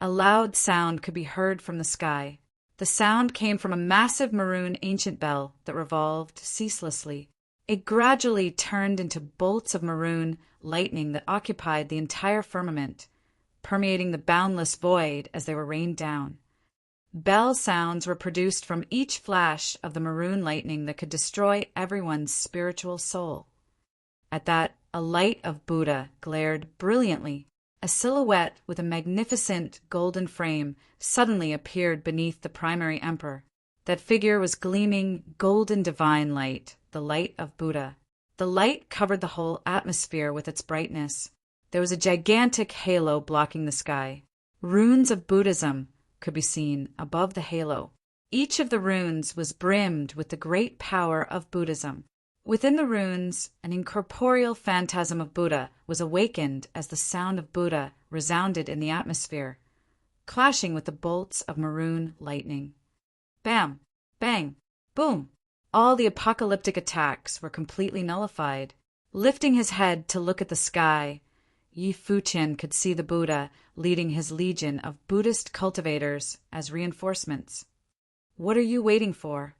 a loud sound could be heard from the sky. The sound came from a massive maroon ancient bell that revolved ceaselessly. It gradually turned into bolts of maroon lightning that occupied the entire firmament, permeating the boundless void as they were rained down. Bell sounds were produced from each flash of the maroon lightning that could destroy everyone's spiritual soul. At that, a light of Buddha glared brilliantly. A silhouette with a magnificent golden frame suddenly appeared beneath the primary emperor. That figure was gleaming golden divine light, the light of Buddha. The light covered the whole atmosphere with its brightness. There was a gigantic halo blocking the sky. Runes of Buddhism could be seen above the halo. Each of the runes was brimmed with the great power of Buddhism. Within the runes, an incorporeal phantasm of Buddha was awakened as the sound of Buddha resounded in the atmosphere, clashing with the bolts of maroon lightning. Bam! Bang! Boom! All the apocalyptic attacks were completely nullified. Lifting his head to look at the sky, Yi Futian could see the Buddha leading his legion of Buddhist cultivators as reinforcements. "What are you waiting for?"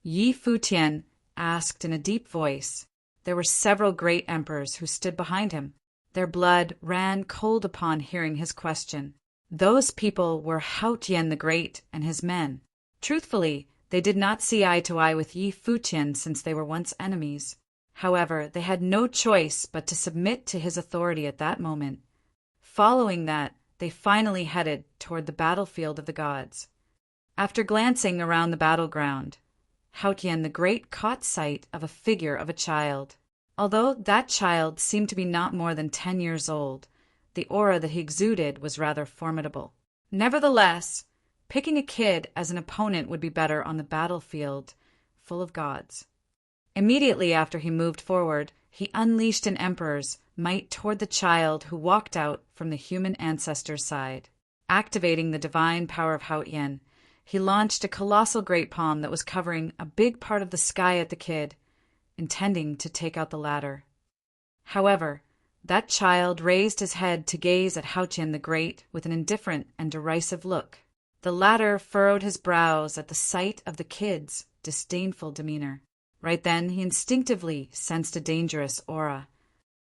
Yi Futian asked in a deep voice. There were several great emperors who stood behind him. Their blood ran cold upon hearing his question. Those people were Futian the Great and his men. Truthfully, they did not see eye to eye with Yi Futian since they were once enemies. However, they had no choice but to submit to his authority at that moment. Following that, they finally headed toward the battlefield of the gods. After glancing around the battleground, Futian the Great caught sight of a figure of a child. Although that child seemed to be not more than 10 years old, the aura that he exuded was rather formidable. Nevertheless, picking a kid as an opponent would be better on the battlefield full of gods. Immediately after he moved forward, he unleashed an emperor's might toward the child who walked out from the human ancestor's side. Activating the divine power of Futian, he launched a colossal great palm that was covering a big part of the sky at the kid, intending to take out the latter. However, that child raised his head to gaze at Futian the Great with an indifferent and derisive look. The latter furrowed his brows at the sight of the kid's disdainful demeanor. Right then, he instinctively sensed a dangerous aura.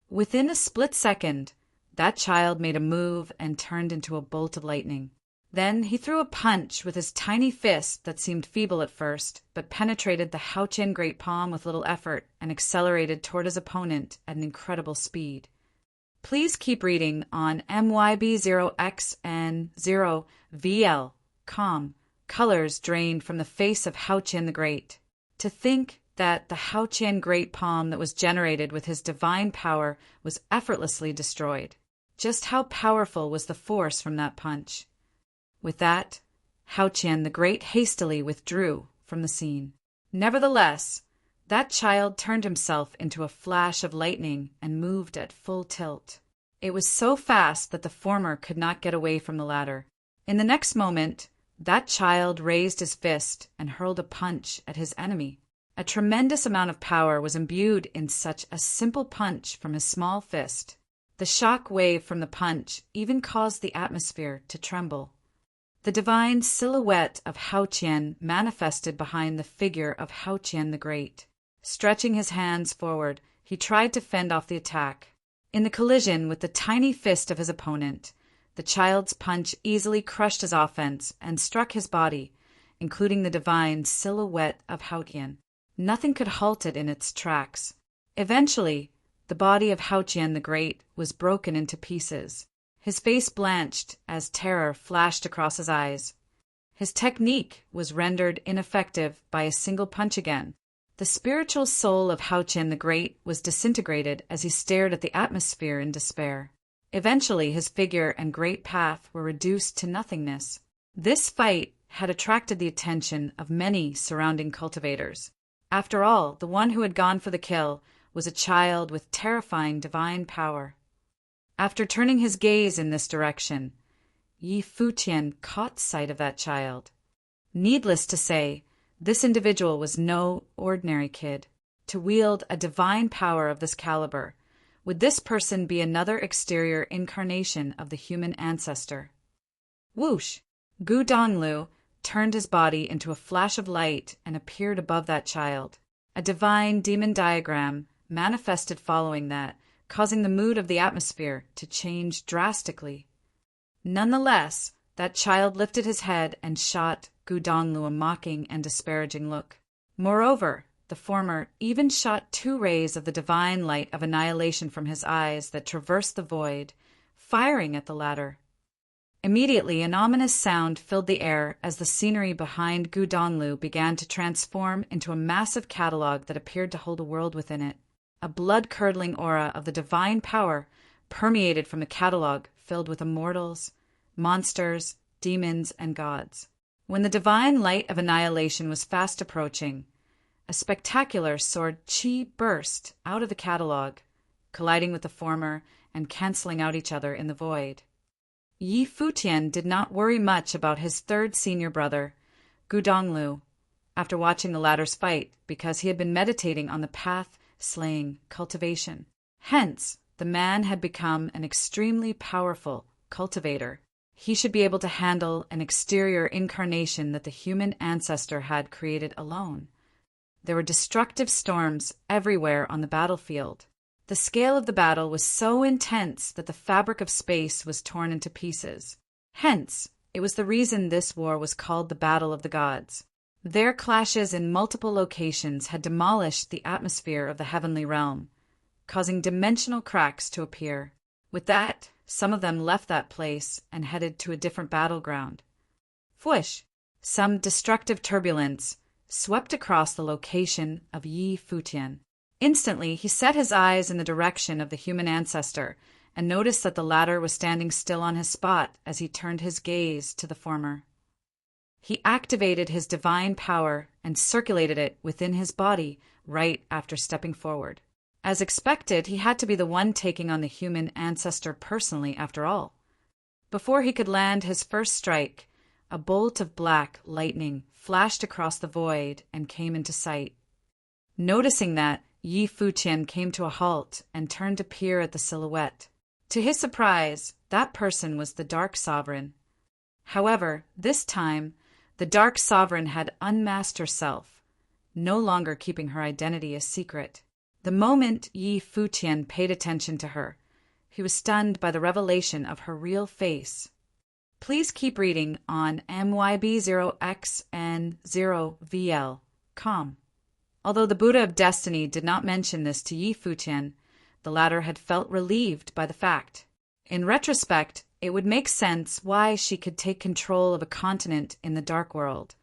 Within a split second, that child made a move and turned into a bolt of lightning. Then he threw a punch with his tiny fist that seemed feeble at first, but penetrated the Futian great palm with little effort and accelerated toward his opponent at an incredible speed. Please keep reading on MYB0XN0VL.com. Colors drained from the face of Futian the Great. To think that the Futian great palm that was generated with his divine power was effortlessly destroyed. Just how powerful was the force from that punch? With that, Futian the Great hastily withdrew from the scene. Nevertheless, that child turned himself into a flash of lightning and moved at full tilt. It was so fast that the former could not get away from the latter. In the next moment, that child raised his fist and hurled a punch at his enemy. A tremendous amount of power was imbued in such a simple punch from his small fist. The shock wave from the punch even caused the atmosphere to tremble. The divine silhouette of Futian manifested behind the figure of Futian the Great. Stretching his hands forward, he tried to fend off the attack. In the collision with the tiny fist of his opponent, the child's punch easily crushed his offense and struck his body, including the divine silhouette of Futian. Nothing could halt it in its tracks. Eventually, the body of Futian the Great was broken into pieces. His face blanched as terror flashed across his eyes. His technique was rendered ineffective by a single punch again. The spiritual soul of Futian the Great was disintegrated as he stared at the atmosphere in despair. Eventually, his figure and great path were reduced to nothingness. This fight had attracted the attention of many surrounding cultivators. After all, the one who had gone for the kill was a child with terrifying divine power. After turning his gaze in this direction, Yi Futian caught sight of that child. Needless to say, this individual was no ordinary kid. To wield a divine power of this caliber, would this person be another exterior incarnation of the human ancestor? Whoosh! Gu Donglu turned his body into a flash of light and appeared above that child. A divine demon diagram manifested following that, causing the mood of the atmosphere to change drastically. Nonetheless, that child lifted his head and shot Gu Donglu a mocking and disparaging look. Moreover, the former even shot 2 rays of the divine light of annihilation from his eyes that traversed the void, firing at the latter. Immediately, an ominous sound filled the air as the scenery behind Gu Donglu began to transform into a massive catalogue that appeared to hold a world within it. A blood-curdling aura of the divine power permeated from the catalogue, filled with immortals, monsters, demons, and gods. When the divine light of annihilation was fast approaching, a spectacular sword chi burst out of the catalogue, colliding with the former and cancelling out each other in the void. Yi Futian did not worry much about his third senior brother, Gu Donglu, after watching the latter's fight, because he had been meditating on the path slaying cultivation. Hence, the man had become an extremely powerful cultivator. He should be able to handle an exterior incarnation that the human ancestor had created alone. There were destructive storms everywhere on the battlefield. The scale of the battle was so intense that the fabric of space was torn into pieces. Hence, it was the reason this war was called the Battle of the Gods. Their clashes in multiple locations had demolished the atmosphere of the heavenly realm, causing dimensional cracks to appear. With that, some of them left that place and headed to a different battleground. Fwish! Some destructive turbulence swept across the location of Yi Futian. Instantly, he set his eyes in the direction of the human ancestor and noticed that the latter was standing still on his spot as he turned his gaze to the former. He activated his divine power and circulated it within his body right after stepping forward. As expected, he had to be the one taking on the human ancestor personally after all. Before he could land his first strike, a bolt of black lightning flashed across the void and came into sight. Noticing that, Yi Futian came to a halt and turned to peer at the silhouette. To his surprise, that person was the Dark Sovereign. However, this time, the Dark Sovereign had unmasked herself, no longer keeping her identity a secret. The moment Yi Futian paid attention to her, he was stunned by the revelation of her real face. Please keep reading on myb0xn0vl.com. Although the Buddha of Destiny did not mention this to Yi Futian, the latter had felt relieved by the fact. In retrospect, it would make sense why she could take control of a continent in the Dark World,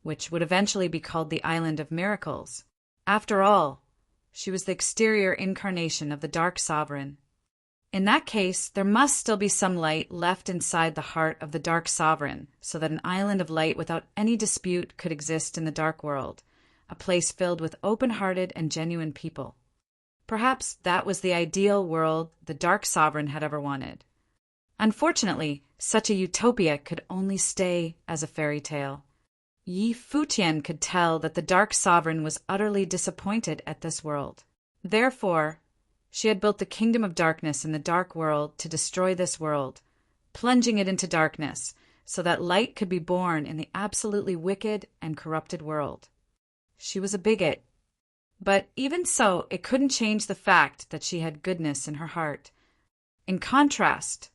which would eventually be called the Island of Miracles. After all, she was the exterior incarnation of the Dark Sovereign. In that case, there must still be some light left inside the heart of the Dark Sovereign, so that an island of light without any dispute could exist in the Dark World, a place filled with open-hearted and genuine people. Perhaps that was the ideal world the Dark Sovereign had ever wanted. Unfortunately, such a utopia could only stay as a fairy tale. Yi Futian could tell that the Dark Sovereign was utterly disappointed at this world. Therefore, she had built the kingdom of darkness in the Dark World to destroy this world, plunging it into darkness so that light could be born in the absolutely wicked and corrupted world. She was a bigot. But even so, it couldn't change the fact that she had goodness in her heart. In contrast,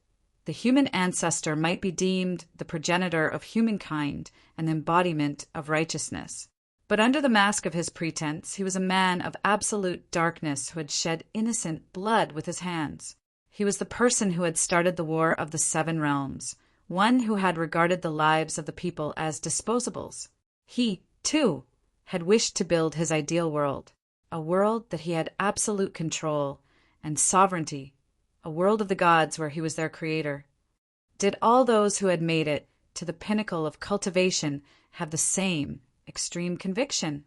the human ancestor might be deemed the progenitor of humankind and the embodiment of righteousness. But under the mask of his pretense, he was a man of absolute darkness who had shed innocent blood with his hands. He was the person who had started the War of the Seven Realms, one who had regarded the lives of the people as disposables. He, too, had wished to build his ideal world, a world that he had absolute control and sovereignty, a world of the gods where he was their creator. Did all those who had made it to the pinnacle of cultivation have the same extreme conviction?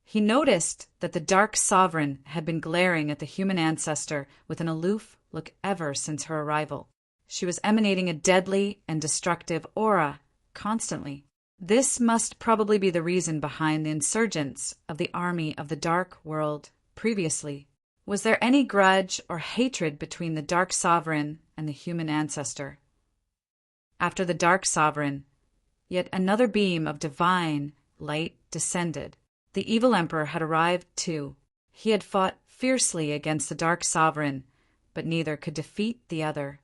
He noticed that the Dark Sovereign had been glaring at the human ancestor with an aloof look ever since her arrival. She was emanating a deadly and destructive aura constantly. This must probably be the reason behind the insurgence of the army of the Dark World previously. Was there any grudge or hatred between the Dark Sovereign and the human ancestor? After the Dark Sovereign, yet another beam of divine light descended. The evil emperor had arrived too. He had fought fiercely against the Dark Sovereign, but neither could defeat the other.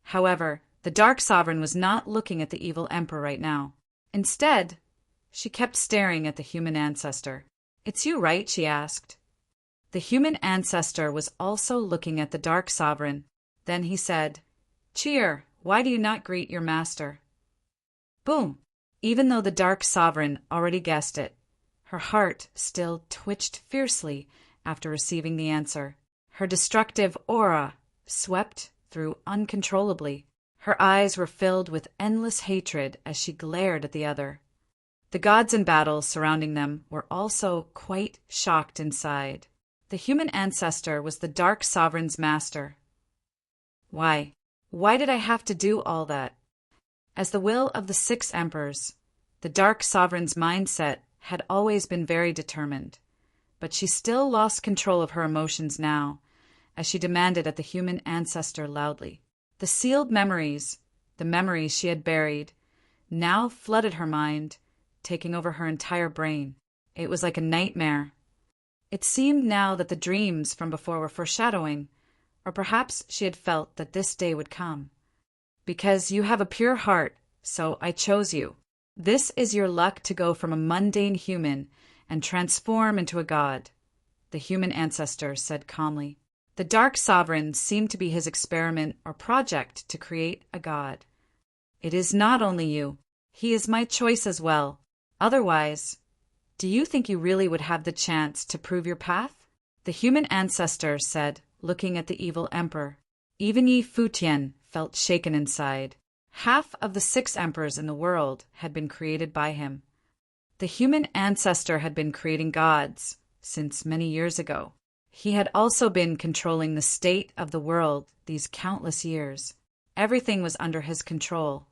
However, the Dark Sovereign was not looking at the evil emperor right now. Instead, she kept staring at the human ancestor. "It's you, right?" she asked. The human ancestor was also looking at the Dark Sovereign. Then he said, "Cheer, why do you not greet your master?" Boom! Even though the Dark Sovereign already guessed it, her heart still twitched fiercely after receiving the answer. Her destructive aura swept through uncontrollably. Her eyes were filled with endless hatred as she glared at the other. The gods in battle surrounding them were also quite shocked inside. The human ancestor was the Dark Sovereign's master. Why? Why did I have to do all that? As the will of the 6 emperors, the Dark Sovereign's mindset had always been very determined, but she still lost control of her emotions now, as she demanded at the human ancestor loudly. The sealed memories, the memories she had buried, now flooded her mind, taking over her entire brain. It was like a nightmare. It seemed now that the dreams from before were foreshadowing, or perhaps she had felt that this day would come. "Because you have a pure heart, so I chose you. This is your luck to go from a mundane human and transform into a god," the human ancestor said calmly. The Dark Sovereign seemed to be his experiment or project to create a god. "It is not only you. He is my choice as well. Otherwise, do you think you really would have the chance to prove your path?" The human ancestor said, looking at the evil emperor. Even Yi Futian felt shaken inside. Half of the 6 emperors in the world had been created by him. The human ancestor had been creating gods since many years ago. He had also been controlling the state of the world these countless years. Everything was under his control.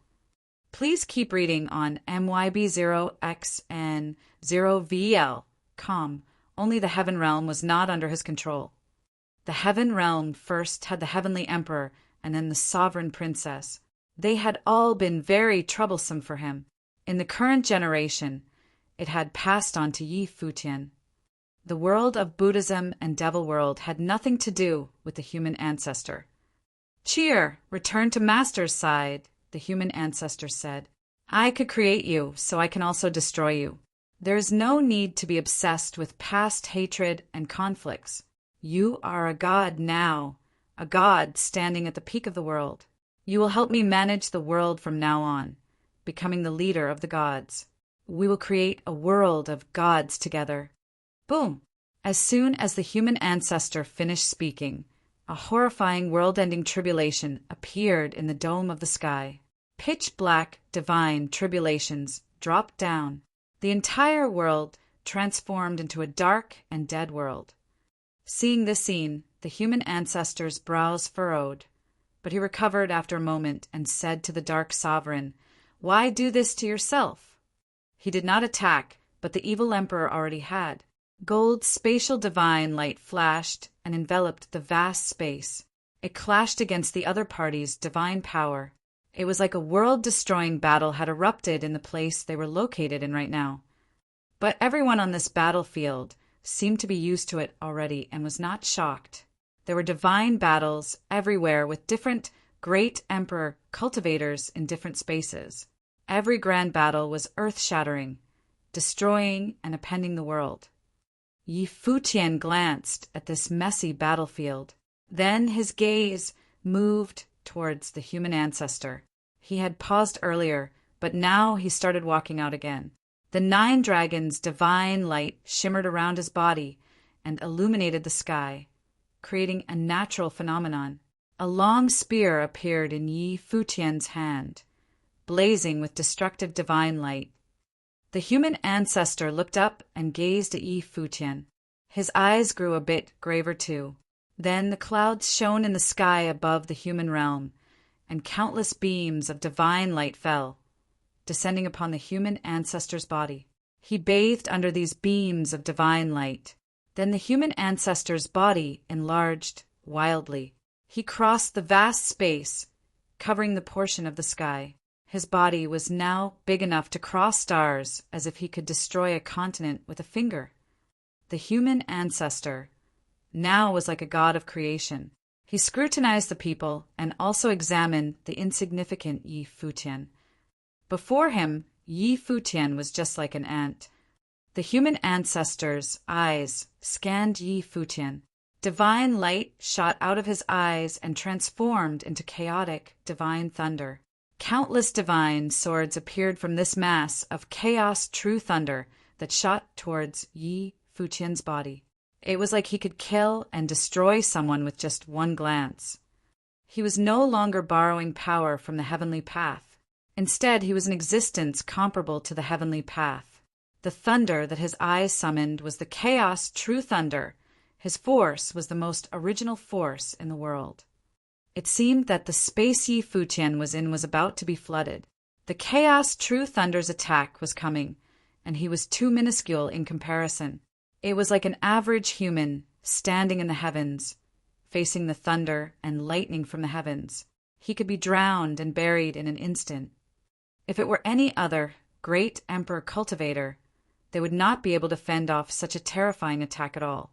Please keep reading on MYB0XN0VL.com. Only the Heaven Realm was not under his control. The Heaven Realm first had the Heavenly Emperor and then the Sovereign Princess. They had all been very troublesome for him. In the current generation, it had passed on to Yi Futian. The world of Buddhism and Devil World had nothing to do with the human ancestor. "Cheer, return to Master's side," the human ancestor said. "I could create you, so I can also destroy you. There is no need to be obsessed with past hatred and conflicts. You are a god now, a god standing at the peak of the world. You will help me manage the world from now on, becoming the leader of the gods. We will create a world of gods together." Boom! As soon as the human ancestor finished speaking, a horrifying world-ending tribulation appeared in the dome of the sky. Pitch-black divine tribulations dropped down. The entire world transformed into a dark and dead world. Seeing this scene, the human ancestor's brows furrowed, but he recovered after a moment and said to the Dark Sovereign, "Why do this to yourself?" He did not attack, but the evil emperor already had. Gold spatial divine light flashed and enveloped the vast space. It clashed against the other party's divine power. It was like a world-destroying battle had erupted in the place they were located in right now. But everyone on this battlefield seemed to be used to it already and was not shocked. There were divine battles everywhere with different great emperor cultivators in different spaces. Every grand battle was earth-shattering, destroying and appending the world. Yi Futian glanced at this messy battlefield. Then his gaze moved towards the human ancestor. He had paused earlier, but now he started walking out again. The 9 dragons' divine light shimmered around his body and illuminated the sky, creating a natural phenomenon. A long spear appeared in Yi Futian's hand, blazing with destructive divine light. The human ancestor looked up and gazed at Yi Futian. His eyes grew a bit graver too. Then the clouds shone in the sky above the human realm, and countless beams of divine light fell, descending upon the human ancestor's body. He bathed under these beams of divine light. Then the human ancestor's body enlarged wildly. He crossed the vast space, covering the portion of the sky. His body was now big enough to cross stars, as if he could destroy a continent with a finger. The human ancestor now was like a god of creation. He scrutinized the people and also examined the insignificant Yi Futian. Before him, Yi Futian was just like an ant. The human ancestor's eyes scanned Yi Futian. Divine light shot out of his eyes and transformed into chaotic divine thunder. Countless divine swords appeared from this mass of chaos true thunder that shot towards Yi Futian's body. It was like he could kill and destroy someone with just one glance. He was no longer borrowing power from the heavenly path. Instead, he was an existence comparable to the heavenly path. The thunder that his eyes summoned was the chaos true thunder. His force was the most original force in the world. It seemed that the space Yi Futian was in was about to be flooded. The chaos true thunder's attack was coming, and he was too minuscule in comparison. It was like an average human standing in the heavens, facing the thunder and lightning from the heavens. He could be drowned and buried in an instant. If it were any other great emperor cultivator, they would not be able to fend off such a terrifying attack at all.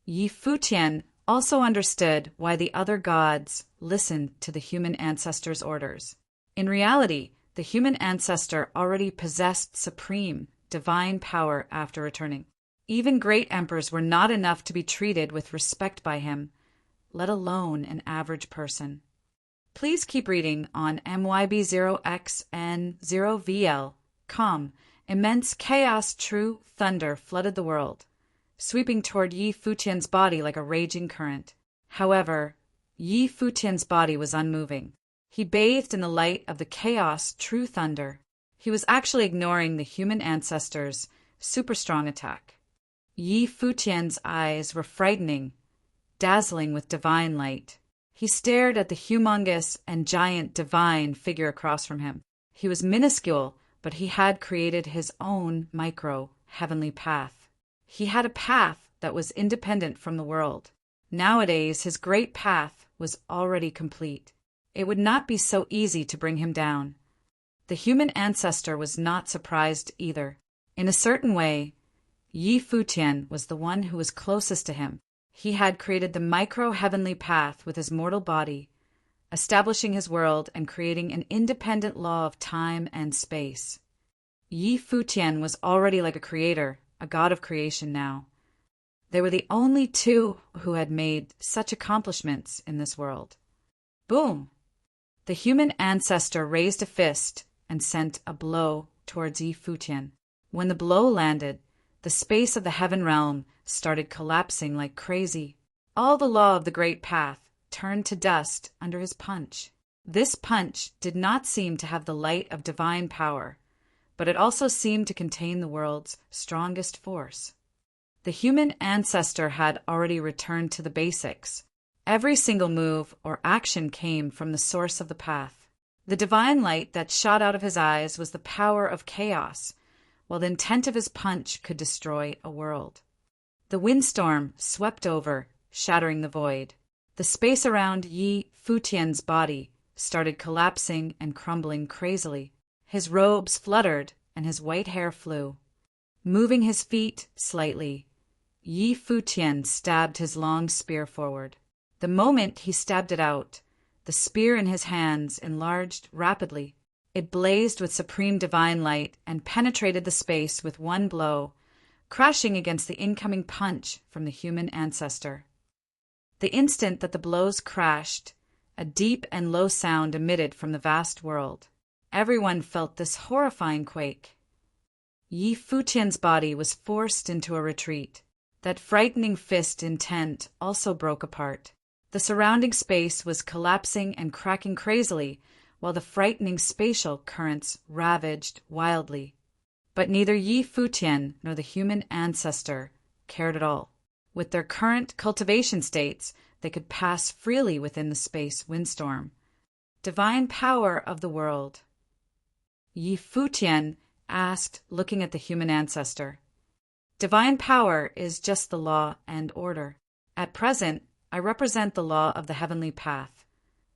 Yi Futian also understood why the other gods listened to the human ancestor's orders. In reality, the human ancestor already possessed supreme, divine power after returning. Even great emperors were not enough to be treated with respect by him, let alone an average person. Please keep reading on MYB0XN0VL. Immense chaos true thunder flooded the world, sweeping toward Yi Futian's body like a raging current. However, Yi Futian's body was unmoving. He bathed in the light of the chaos true thunder. He was actually ignoring the human ancestor's super-strong attack. Yi Futian's eyes were frightening, dazzling with divine light. He stared at the humongous and giant divine figure across from him. He was minuscule, but he had created his own micro-heavenly path. He had a path that was independent from the world. Nowadays, his great path was already complete. It would not be so easy to bring him down. The human ancestor was not surprised either. In a certain way, Yi Futian was the one who was closest to him. He had created the micro-heavenly path with his mortal body, establishing his world and creating an independent law of time and space. Yi Futian was already like a creator, a god of creation now. They were the only two who had made such accomplishments in this world. Boom! The human ancestor raised a fist and sent a blow towards Yi Futian. When the blow landed, the space of the heaven realm started collapsing like crazy. All the law of the great path turned to dust under his punch. This punch did not seem to have the light of divine power, but it also seemed to contain the world's strongest force. The human ancestor had already returned to the basics. Every single move or action came from the source of the path. The divine light that shot out of his eyes was the power of chaos, while the intent of his punch could destroy a world. The windstorm swept over, shattering the void. The space around Yi Futian's body started collapsing and crumbling crazily. His robes fluttered and his white hair flew. Moving his feet slightly, Yi Futian stabbed his long spear forward. The moment he stabbed it out, the spear in his hands enlarged rapidly. It blazed with supreme divine light and penetrated the space with one blow, crashing against the incoming punch from the human ancestor. The instant that the blows crashed, a deep and low sound emitted from the vast world. Everyone felt this horrifying quake. Yi Futian's body was forced into a retreat. That frightening fist intent also broke apart. The surrounding space was collapsing and cracking crazily, while the frightening spatial currents ravaged wildly. But neither Yi Futian nor the human ancestor cared at all. With their current cultivation states, they could pass freely within the space windstorm. Divine power of the world. Yi Futian asked, looking at the human ancestor. Divine power is just the law and order. At present, I represent the law of the heavenly path.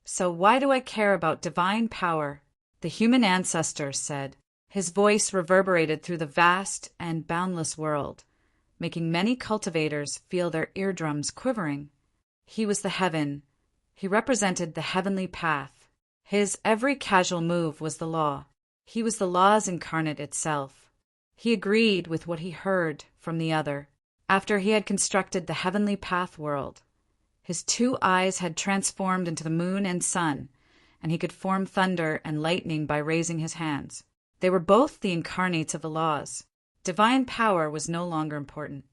So why do I care about divine power? The human ancestor said. His voice reverberated through the vast and boundless world, making many cultivators feel their eardrums quivering. He was the heaven. He represented the heavenly path. His every casual move was the law. He was the laws incarnate itself. He agreed with what he heard from the other. After he had constructed the heavenly path world, his 2 eyes had transformed into the moon and sun, and he could form thunder and lightning by raising his hands. They were both the incarnates of the laws. Divine power was no longer important.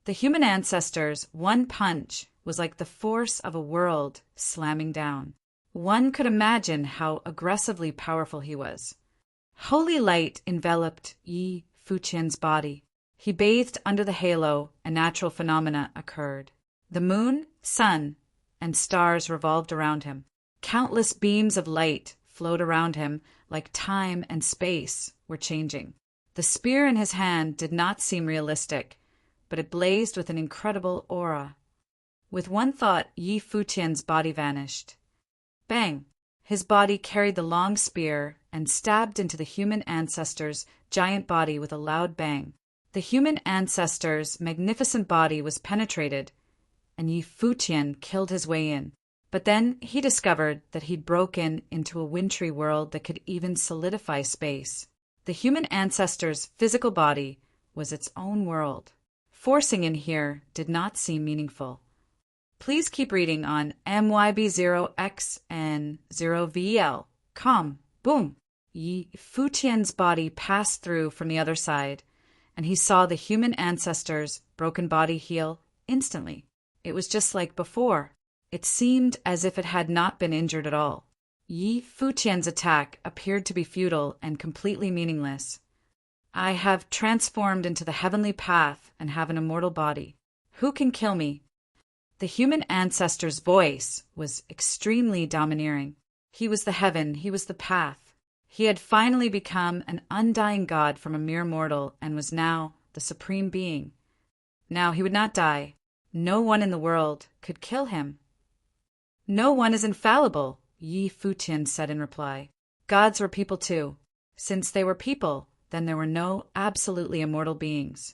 The human ancestor's one punch was like the force of a world slamming down. One could imagine how aggressively powerful he was. Holy light enveloped Yi Futian's body. He bathed under the halo, and natural phenomena occurred. The moon, sun, and stars revolved around him. Countless beams of light flowed around him like time and space were changing. The spear in his hand did not seem realistic, but it blazed with an incredible aura. With one thought, Yi Futian's body vanished. Bang! His body carried the long spear and stabbed into the human ancestor's giant body with a loud bang. The human ancestor's magnificent body was penetrated, and Yi Futian killed his way in. But then he discovered that he'd broken into a wintry world that could even solidify space. The human ancestor's physical body was its own world. Forcing in here did not seem meaningful. Please keep reading on MYB0XN0VL. Boom! Yi Futian's body passed through from the other side, and he saw the human ancestor's broken body heal instantly. It was just like before. It seemed as if it had not been injured at all. Yi Futian's attack appeared to be futile and completely meaningless. I have transformed into the heavenly path and have an immortal body. Who can kill me? The human ancestor's voice was extremely domineering. He was the heaven, he was the path. He had finally become an undying god from a mere mortal and was now the supreme being. Now he would not die. No one in the world could kill him. No one is infallible, Yi Futian said in reply. Gods were people too. Since they were people, then there were no absolutely immortal beings.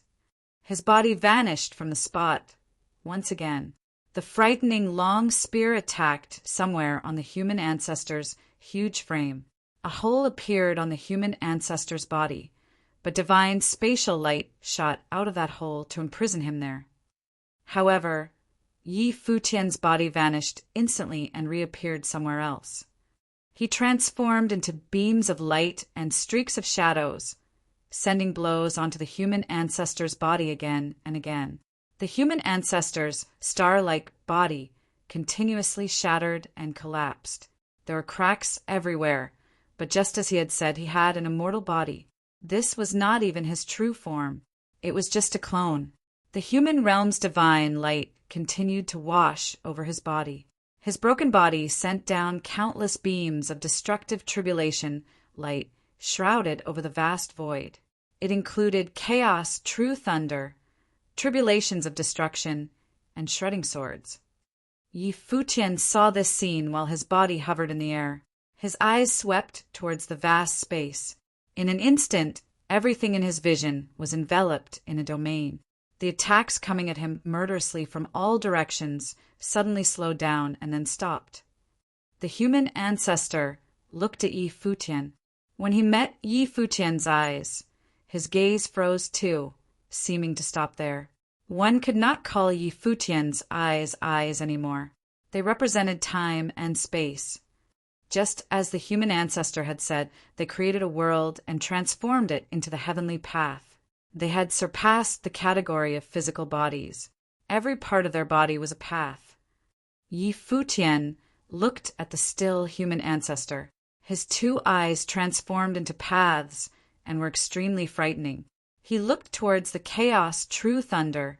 His body vanished from the spot. Once again, the frightening long spear attacked somewhere on the human ancestor's huge frame. A hole appeared on the human ancestor's body, but divine spatial light shot out of that hole to imprison him there. However, Yi Futian's body vanished instantly and reappeared somewhere else. He transformed into beams of light and streaks of shadows, sending blows onto the human ancestor's body again and again. The human ancestor's star-like body continuously shattered and collapsed. There were cracks everywhere, but just as he had said, he had an immortal body. This was not even his true form. It was just a clone. The human realm's divine light continued to wash over his body. His broken body sent down countless beams of destructive tribulation light shrouded over the vast void. It included chaos, true thunder, tribulations of destruction, and shredding swords. Yi Futian saw this scene while his body hovered in the air. His eyes swept towards the vast space. In an instant, everything in his vision was enveloped in a domain. The attacks coming at him murderously from all directions suddenly slowed down and then stopped. The human ancestor looked at Yi Futian. When he met Yi Futian's eyes, his gaze froze too, seeming to stop there. One could not call Yi Futian's eyes anymore. They represented time and space. Just as the human ancestor had said, they created a world and transformed it into the heavenly path. They had surpassed the category of physical bodies. Every part of their body was a path. Yi Futian looked at the still human ancestor. His 2 eyes transformed into paths and were extremely frightening. He looked towards the chaos, true thunder,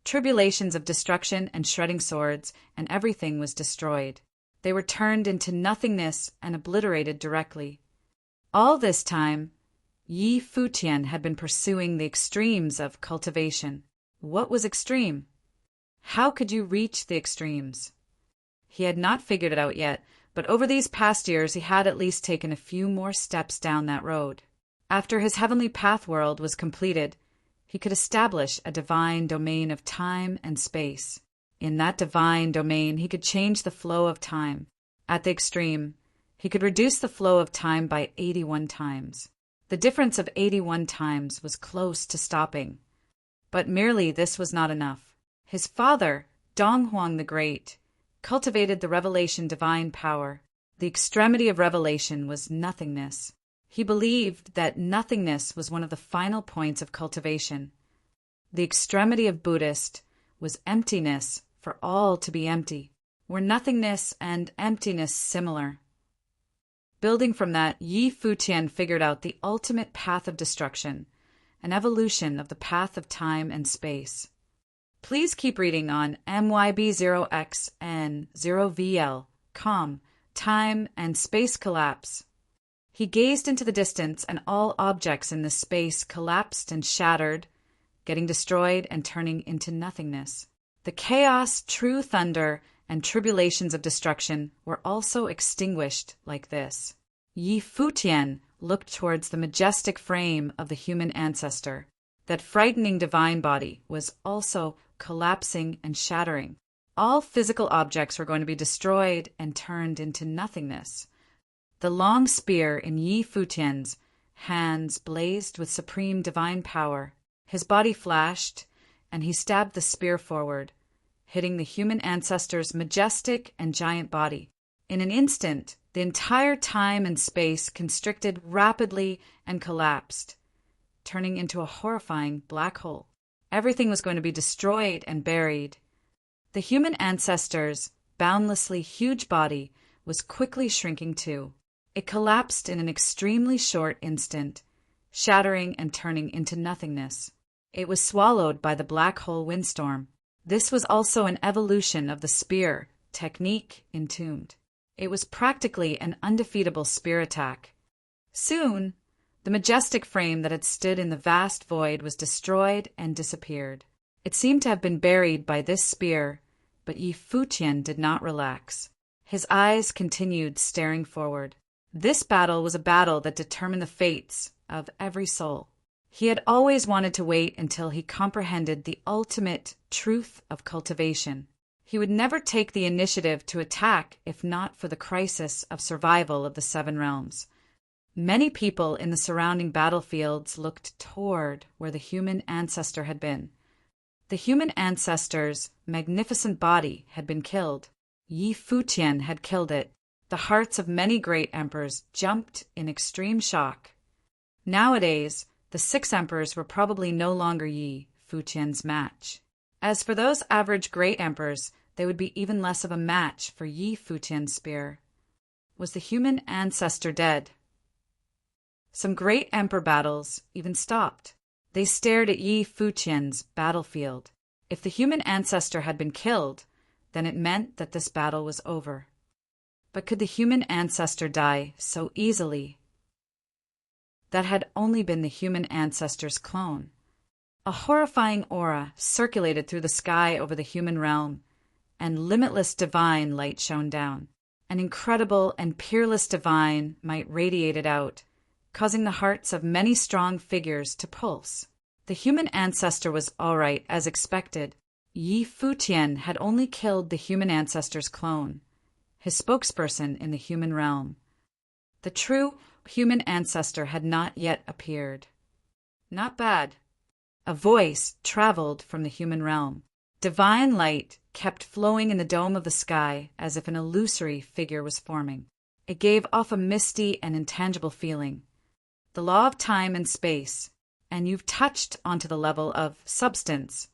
tribulations of destruction and shredding swords, and everything was destroyed. They were turned into nothingness and obliterated directly. All this time, Yi Futian had been pursuing the extremes of cultivation. What was extreme? How could you reach the extremes? He had not figured it out yet, But over these past years, he had at least taken a few more steps down that road. After his heavenly path world was completed, he could establish a divine domain of time and space. In that divine domain, he could change the flow of time. At the extreme, he could reduce the flow of time by 81 times. The difference of 81 times was close to stopping. But merely this was not enough. His father, Donghuang the Great, cultivated the revelation divine power. The extremity of revelation was nothingness. He believed that nothingness was one of the final points of cultivation. The extremity of Buddhist was emptiness, for all to be empty. Were nothingness and emptiness similar? Building from that, Yi Futian figured out the ultimate path of destruction, an evolution of the path of time and space. Please keep reading on MYB0XN0VL, Time and Space Collapse. He gazed into the distance, and all objects in this space collapsed and shattered, getting destroyed and turning into nothingness. The chaos, true thunder, and tribulations of destruction were also extinguished like this. Yi Futian looked towards the majestic frame of the human ancestor. That frightening divine body was also collapsing and shattering. All physical objects were going to be destroyed and turned into nothingness. The long spear in Yi Futian's hands blazed with supreme divine power. His body flashed, and he stabbed the spear forward, hitting the human ancestor's majestic and giant body. In an instant, the entire time and space constricted rapidly and collapsed, turning into a horrifying black hole. Everything was going to be destroyed and buried. The human ancestor's boundlessly huge body was quickly shrinking too. It collapsed in an extremely short instant, shattering and turning into nothingness. It was swallowed by the black hole windstorm. This was also an evolution of the spear technique entombed. It was practically an undefeatable spear attack. Soon, the majestic frame that had stood in the vast void was destroyed and disappeared. It seemed to have been buried by this spear, but Yi Futian did not relax. His eyes continued staring forward. This battle was a battle that determined the fates of every soul. He had always wanted to wait until he comprehended the ultimate truth of cultivation. He would never take the initiative to attack if not for the crisis of survival of the Seven Realms. Many people in the surrounding battlefields looked toward where the human ancestor had been. The human ancestor's magnificent body had been killed. Yi Futian had killed it. The hearts of many great emperors jumped in extreme shock. Nowadays, the 6 emperors were probably no longer Yi Futian's match. As for those average great emperors, they would be even less of a match for Yi Futian's spear. Was the human ancestor dead? Some great emperor battles even stopped. They stared at Yi Futian's battlefield. If the human ancestor had been killed, then it meant that this battle was over. But could the human ancestor die so easily? That had only been the human ancestor's clone. A horrifying aura circulated through the sky over the human realm, and limitless divine light shone down. An incredible and peerless divine might radiated out, causing the hearts of many strong figures to pulse. The human ancestor was all right, as expected. Yi Futian had only killed the human ancestor's clone, his spokesperson in the human realm. The true human ancestor had not yet appeared. Not bad. A voice traveled from the human realm. Divine light kept flowing in the dome of the sky as if an illusory figure was forming. It gave off a misty and intangible feeling. The law of time and space, and you've touched onto the level of substance.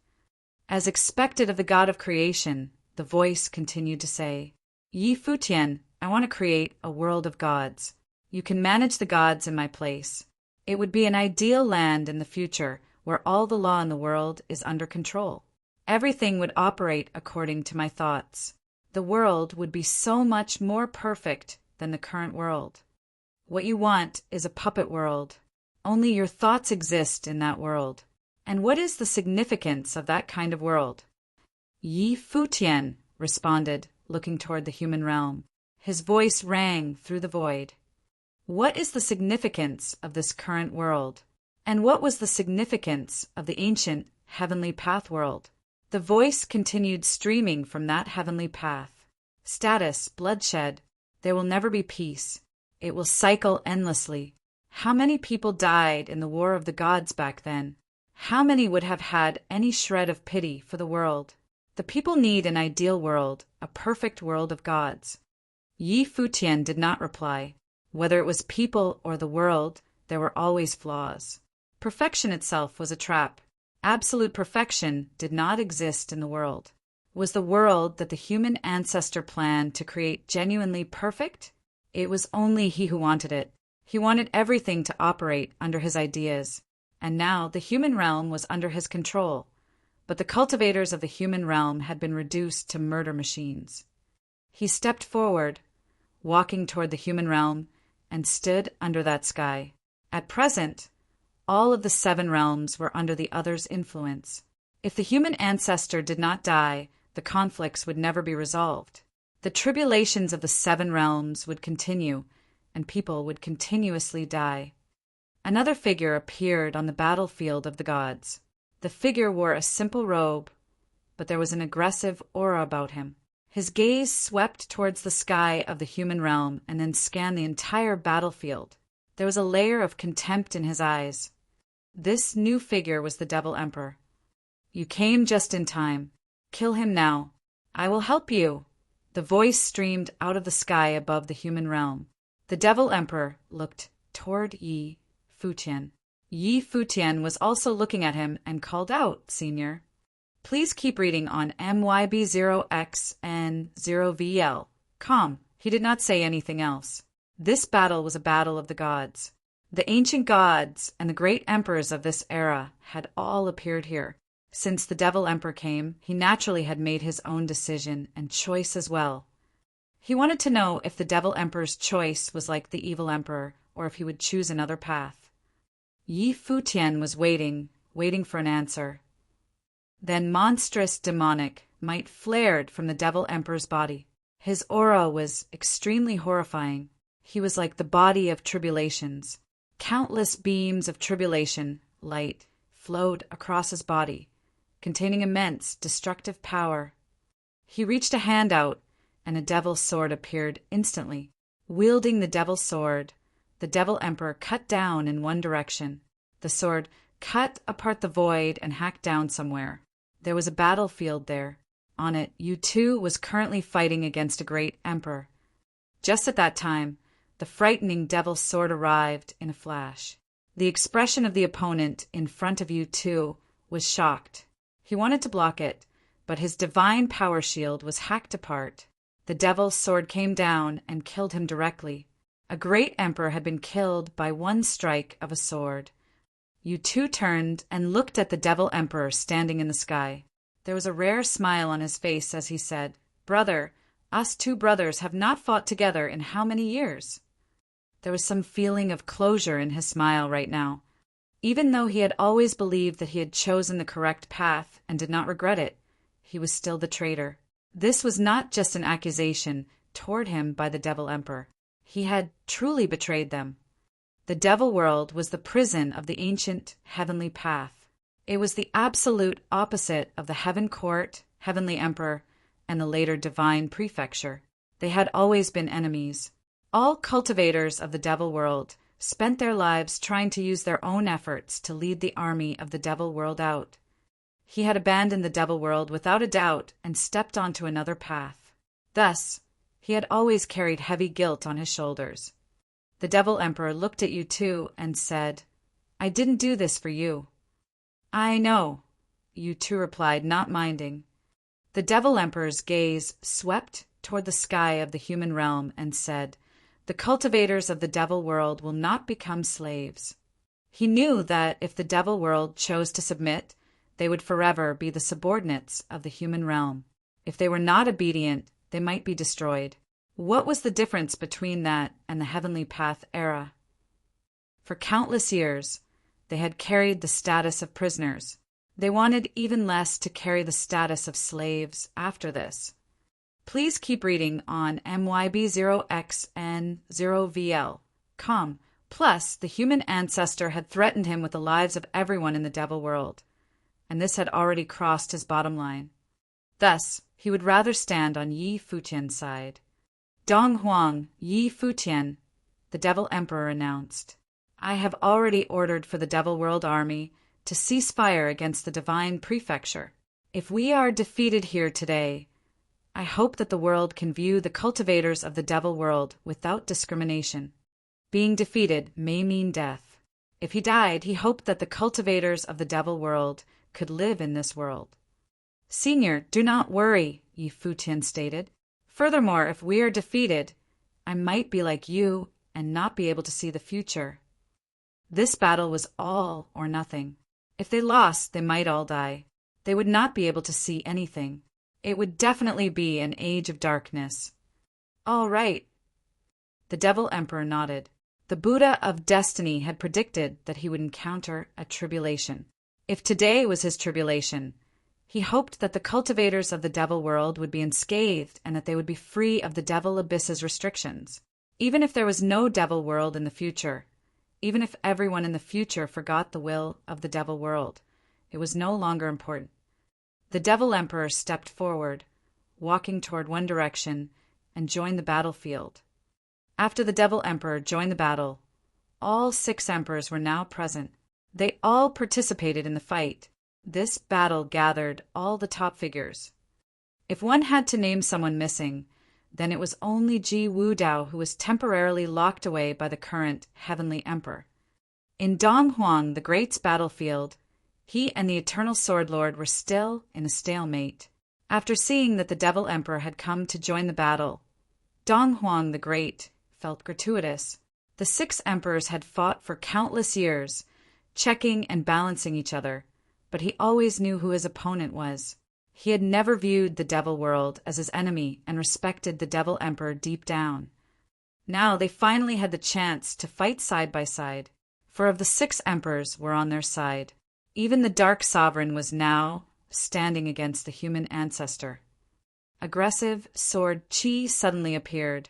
As expected of the God of creation, the voice continued to say, Yi Futian, I want to create a world of gods. You can manage the gods in my place. It would be an ideal land in the future where all the law in the world is under control. Everything would operate according to my thoughts. The world would be so much more perfect than the current world. What you want is a puppet world. Only your thoughts exist in that world. And what is the significance of that kind of world? Yi Futian responded, looking toward the human realm. His voice rang through the void. What is the significance of this current world? And what was the significance of the ancient heavenly path world? The voice continued streaming from that heavenly path. Status, bloodshed. There will never be peace. It will cycle endlessly. How many people died in the war of the gods back then? How many would have had any shred of pity for the world? The people need an ideal world, a perfect world of gods. Yi Futian did not reply. Whether it was people or the world, there were always flaws. Perfection itself was a trap. Absolute perfection did not exist in the world. Was the world that the human ancestor planned to create genuinely perfect? It was only he who wanted it. He wanted everything to operate under his ideas, and now the human realm was under his control. But the cultivators of the human realm had been reduced to murder machines. He stepped forward, walking toward the human realm, and stood under that sky. At present, all of the 7 realms were under the other's influence. If the human ancestor did not die, the conflicts would never be resolved. The tribulations of the 7 realms would continue, and people would continuously die. Another figure appeared on the battlefield of the gods. The figure wore a simple robe, but there was an aggressive aura about him. His gaze swept towards the sky of the human realm and then scanned the entire battlefield. There was a layer of contempt in his eyes. This new figure was the Devil Emperor. You came just in time. Kill him now. I will help you. The voice streamed out of the sky above the human realm. The Devil Emperor looked toward Yi Futian. Yi Futian was also looking at him and called out, Senior. Please keep reading on MYB0X and 0VL. Calm. He did not say anything else. This battle was a battle of the gods. The ancient gods and the great emperors of this era had all appeared here. Since the Devil Emperor came, he naturally had made his own decision and choice as well. He wanted to know if the Devil Emperor's choice was like the evil emperor, or if he would choose another path. Yi Futian was waiting for an answer. Then monstrous demonic might flared from the Devil Emperor's body. His aura was extremely horrifying. He was like the body of tribulations. Countless beams of tribulation, light, flowed across his body, containing immense destructive power. He reached a hand out, and a devil's sword appeared instantly. Wielding the devil's sword, the Devil Emperor cut down in one direction. The sword cut apart the void and hacked down somewhere. There was a battlefield there. On it, U2 was currently fighting against a great emperor. Just at that time, the frightening devil's sword arrived in a flash. The expression of the opponent in front of U2 was shocked. He wanted to block it, but his divine power shield was hacked apart. The devil's sword came down and killed him directly. A great emperor had been killed by one strike of a sword. U2 turned and looked at the Devil Emperor standing in the sky. There was a rare smile on his face as he said, "Brother, us 2 brothers have not fought together in how many years?" There was some feeling of closure in his smile right now. Even though he had always believed that he had chosen the correct path and did not regret it, he was still the traitor. This was not just an accusation toward him by the Devil Emperor. He had truly betrayed them. The Devil World was the prison of the ancient heavenly path. It was the absolute opposite of the Heaven Court, Heavenly Emperor, and the later Divine Prefecture. They had always been enemies. All cultivators of the Devil World spent their lives trying to use their own efforts to lead the army of the Devil World out. He had abandoned the Devil World without a doubt and stepped onto another path. Thus, he had always carried heavy guilt on his shoulders. The Devil Emperor looked at U2 and said, "I didn't do this for you." "I know," U2 replied, not minding. The Devil Emperor's gaze swept toward the sky of the human realm and said, "The cultivators of the Devil World will not become slaves." He knew that if the Devil World chose to submit, they would forever be the subordinates of the human realm. If they were not obedient, they might be destroyed. What was the difference between that and the Heavenly Path era? For countless years, they had carried the status of prisoners. They wanted even less to carry the status of slaves after this. Please keep reading on MYB0XN0VL.com. Plus, the human ancestor had threatened him with the lives of everyone in the devil world, and this had already crossed his bottom line. Thus, he would rather stand on Yi Futian's side. Dong Huang, Yi Futian, the Devil Emperor announced, I have already ordered for the Devil World Army to cease fire against the Divine Prefecture. If we are defeated here today, I hope that the world can view the cultivators of the Devil World without discrimination. Being defeated may mean death. If he died, he hoped that the cultivators of the Devil World could live in this world. Senior, do not worry, Yi Futian stated. Furthermore, if we are defeated, I might be like you and not be able to see the future. This battle was all or nothing. If they lost, they might all die. They would not be able to see anything. It would definitely be an age of darkness. All right. The Devil Emperor nodded. The Buddha of Destiny had predicted that he would encounter a tribulation. If today was his tribulation, he hoped that the cultivators of the devil world would be unscathed and that they would be free of the devil abyss's restrictions. Even if there was no devil world in the future, even if everyone in the future forgot the will of the devil world, it was no longer important. The Devil Emperor stepped forward, walking toward one direction, and joined the battlefield. After the Devil Emperor joined the battle, all 6 emperors were now present. They all participated in the fight. This battle gathered all the top figures. If one had to name someone missing, then it was only Ji Wudao, who was temporarily locked away by the current Heavenly Emperor. In Dong Huang the Great's battlefield, he and the Eternal Sword Lord were still in a stalemate. After seeing that the Devil Emperor had come to join the battle, Dong Huang the Great felt gratuitous. The 6 emperors had fought for countless years, checking and balancing each other, but he always knew who his opponent was. He had never viewed the devil world as his enemy and respected the Devil Emperor deep down. Now they finally had the chance to fight side by side, 4 of the 6 emperors were on their side. Even the Dark Sovereign was now standing against the human ancestor. Aggressive sword Qi suddenly appeared,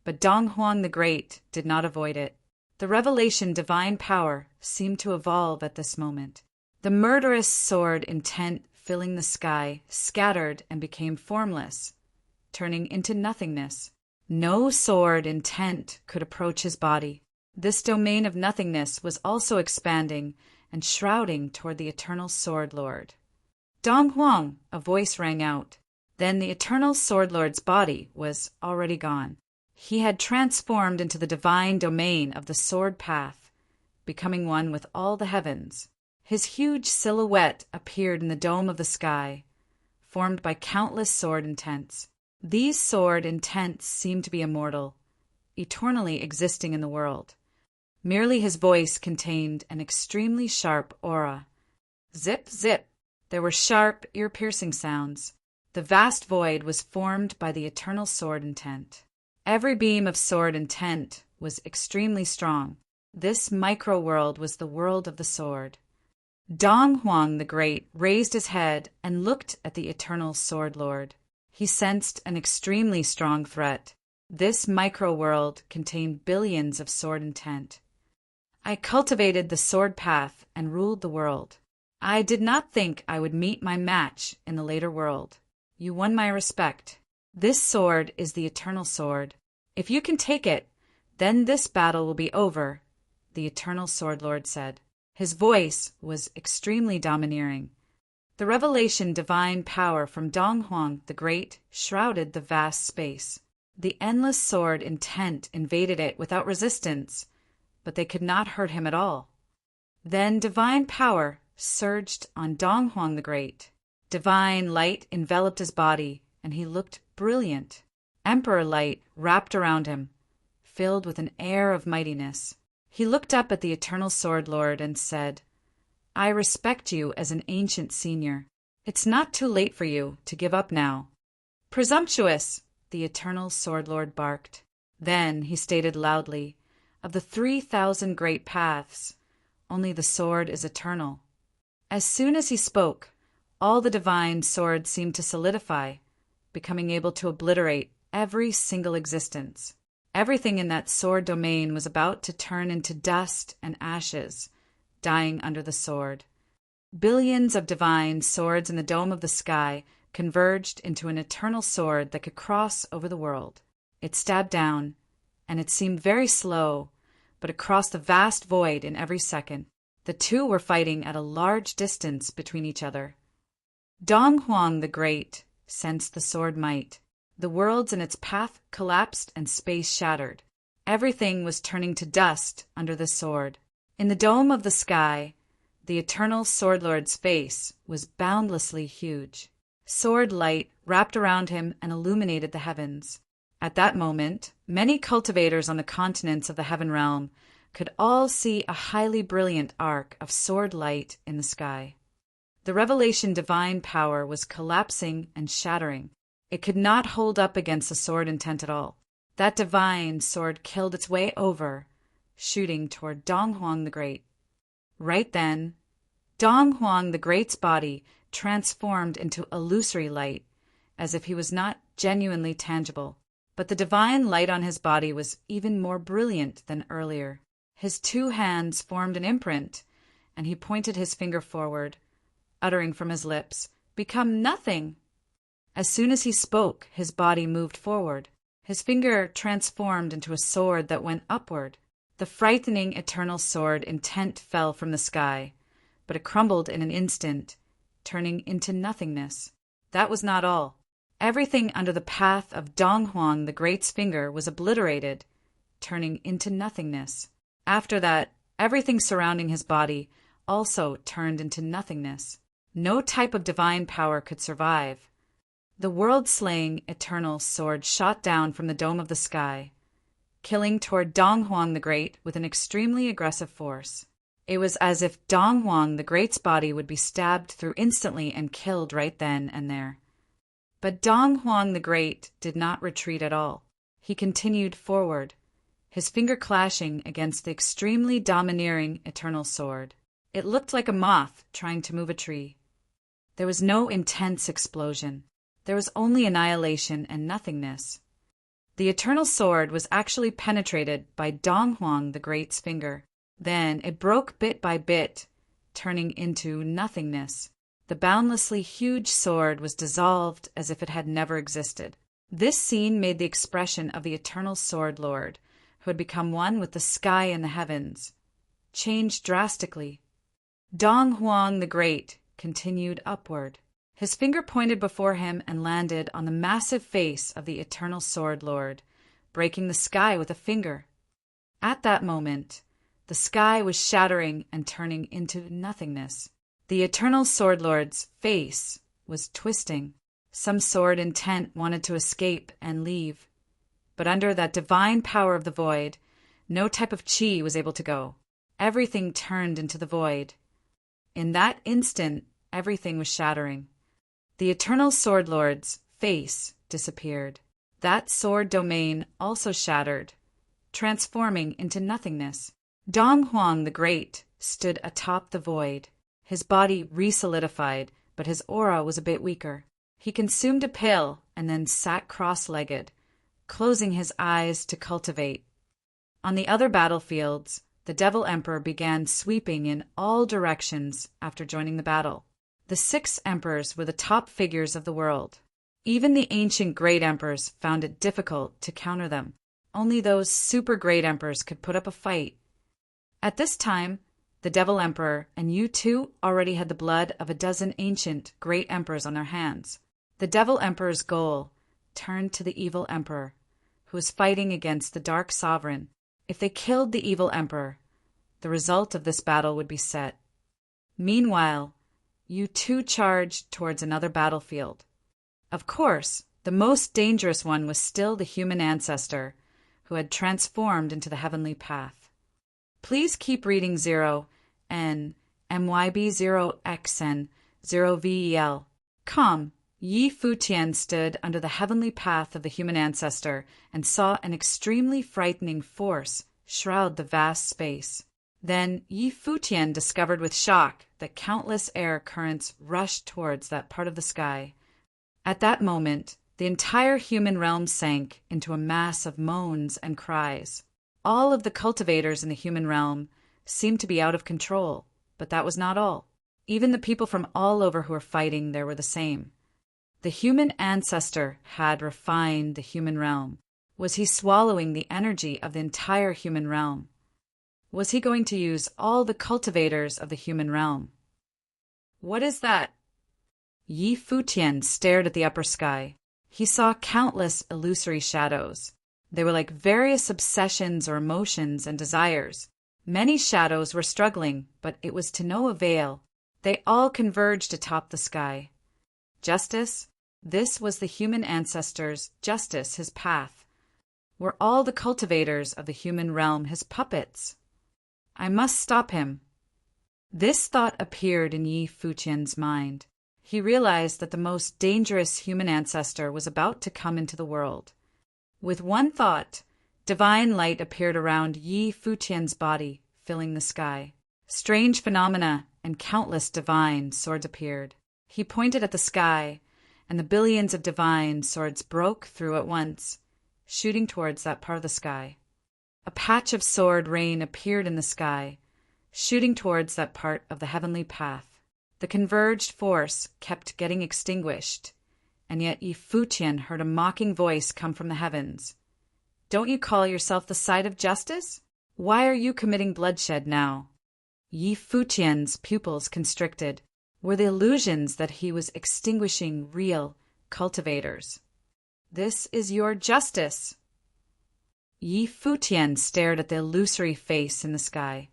but Dong Huang the Great did not avoid it. The revelation divine power seemed to evolve at this moment. The murderous sword intent filling the sky scattered and became formless, turning into nothingness. No sword intent could approach his body. This domain of nothingness was also expanding and shrouding toward the Eternal Sword Lord. Dong Huang, a voice rang out. Then the Eternal Sword Lord's body was already gone. He had transformed into the divine domain of the sword path, becoming one with all the heavens. His huge silhouette appeared in the dome of the sky, formed by countless sword intents. These sword intents seemed to be immortal, eternally existing in the world. Merely his voice contained an extremely sharp aura. Zip, zip. There were sharp, ear-piercing sounds. The vast void was formed by the eternal sword intent. Every beam of sword intent was extremely strong. This micro-world was the world of the sword. Dong Huang the Great raised his head and looked at the Eternal Sword Lord. He sensed an extremely strong threat. This micro-world contained billions of sword intent. I cultivated the sword path and ruled the world. I did not think I would meet my match in the later world. You won my respect. This sword is the Eternal Sword. If you can take it, then this battle will be over, the Eternal Sword Lord said. His voice was extremely domineering. The revelation divine power from Dong Huang the Great shrouded the vast space. The endless sword intent invaded it without resistance, but they could not hurt him at all. Then divine power surged on Dong Huang the Great. Divine light enveloped his body, and he looked brilliant. Emperor light wrapped around him, filled with an air of mightiness. He looked up at the Eternal Sword Lord and said, I respect you as an ancient senior. It's not too late for you to give up now. Presumptuous, the Eternal Sword Lord barked. Then he stated loudly, of the 3,000 great paths, only the sword is eternal. As soon as he spoke, all the divine swords seemed to solidify, becoming able to obliterate every single existence. Everything in that sword domain was about to turn into dust and ashes, dying under the sword. Billions of divine swords in the dome of the sky converged into an eternal sword that could cross over the world. It stabbed down, and it seemed very slow, but across the vast void in every second. The two were fighting at a large distance between each other. Dong Huang the Great sensed the sword might. The worlds in its path collapsed and space shattered. Everything was turning to dust under the sword. In the dome of the sky, the eternal Sword Lord's face was boundlessly huge. Sword light wrapped around him and illuminated the heavens. At that moment, many cultivators on the continents of the heaven realm could all see a highly brilliant arc of sword light in the sky. The revelation divine power was collapsing and shattering. It could not hold up against the sword intent at all. That divine sword killed its way over, shooting toward Dong Huang the Great. Right then, Dong Huang the Great's body transformed into illusory light, as if he was not genuinely tangible. But the divine light on his body was even more brilliant than earlier. His two hands formed an imprint, and he pointed his finger forward, uttering from his lips, "Become nothing." As soon as he spoke, his body moved forward. His finger transformed into a sword that went upward. The frightening eternal sword intent fell from the sky, but it crumbled in an instant, turning into nothingness. That was not all. Everything under the path of Dong Huang the Great's finger was obliterated, turning into nothingness. After that, everything surrounding his body also turned into nothingness. No type of divine power could survive. The world-slaying eternal sword shot down from the dome of the sky, killing toward Dong Huang the Great with an extremely aggressive force. It was as if Dong Huang the Great's body would be stabbed through instantly and killed right then and there. But Dong Huang the Great did not retreat at all. He continued forward, his finger clashing against the extremely domineering eternal sword. It looked like a moth trying to move a tree. There was no intense explosion. There was only annihilation and nothingness. The eternal sword was actually penetrated by Dong Huang the Great's finger. Then it broke bit by bit, turning into nothingness. The boundlessly huge sword was dissolved as if it had never existed. This scene made the expression of the eternal Sword Lord, who had become one with the sky and the heavens, change drastically. Dong Huang the Great continued upward. His finger pointed before him and landed on the massive face of the eternal Sword Lord, breaking the sky with a finger. At that moment, the sky was shattering and turning into nothingness. The eternal Sword Lord's face was twisting. Some sword intent wanted to escape and leave. But under that divine power of the void, no type of chi was able to go. Everything turned into the void. In that instant, everything was shattering. The eternal Sword Lord's face disappeared. That sword domain also shattered, transforming into nothingness. Dong Huang the Great stood atop the void. His body re-solidified, but his aura was a bit weaker. He consumed a pill and then sat cross-legged, closing his eyes to cultivate. On the other battlefields, the Devil Emperor began sweeping in all directions after joining the battle. The 6 emperors were the top figures of the world. Even the ancient great emperors found it difficult to counter them. Only those super great emperors could put up a fight. At this time, the Devil Emperor and U2 already had the blood of a dozen ancient great emperors on their hands. The Devil Emperor's goal turned to the Evil Emperor, who was fighting against the Dark Sovereign. If they killed the Evil Emperor, the result of this battle would be set. Meanwhile, U2 charged towards another battlefield. Of course, the most dangerous one was still the human ancestor, who had transformed into the heavenly path. Please keep reading 0 and MYB0XN 0VEL. Come, Yi Futian stood under the heavenly path of the human ancestor and saw an extremely frightening force shroud the vast space. Then Yi Futian discovered with shock that countless air currents rushed towards that part of the sky. At that moment, The entire human realm sank into a mass of moans and cries. All of the cultivators in the human realm seemed to be out of control, but that was not all. Even the people from all over who were fighting there were the same. The human ancestor had refined the human realm. Was he swallowing the energy of the entire human realm? Was he going to use all the cultivators of the human realm? What is that? Futian stared at the upper sky. He saw countless illusory shadows. They were like various obsessions or emotions and desires. Many shadows were struggling, but it was to no avail. They all converged atop the sky. Justice? This was the human ancestor's justice, his path. Were all the cultivators of the human realm his puppets? I must stop him. This thought appeared in Futian's mind. He realized that the most dangerous human ancestor was about to come into the world. With one thought, divine light appeared around Futian's body, filling the sky. Strange phenomena and countless divine swords appeared. He pointed at the sky, and the billions of divine swords broke through at once, shooting towards that part of the sky. A patch of sword rain appeared in the sky, shooting towards that part of the heavenly path. The converged force kept getting extinguished, and yet Futian heard a mocking voice come from the heavens. Don't you call yourself the side of justice? Why are you committing bloodshed now? Futian's pupils constricted. Were the illusions that he was extinguishing real cultivators? This is your justice. Futian stared at the illusory face in the sky.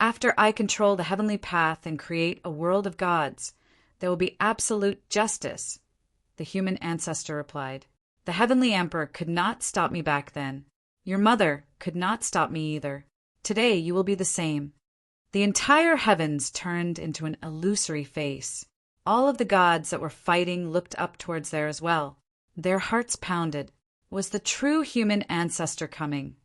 After I control the heavenly path and create a world of gods, there will be absolute justice, the human ancestor replied. The heavenly emperor could not stop me back then. Your mother could not stop me either. Today you will be the same. The entire heavens turned into an illusory face. All of the gods that were fighting looked up towards there as well. Their hearts pounded. Was the true human ancestor coming?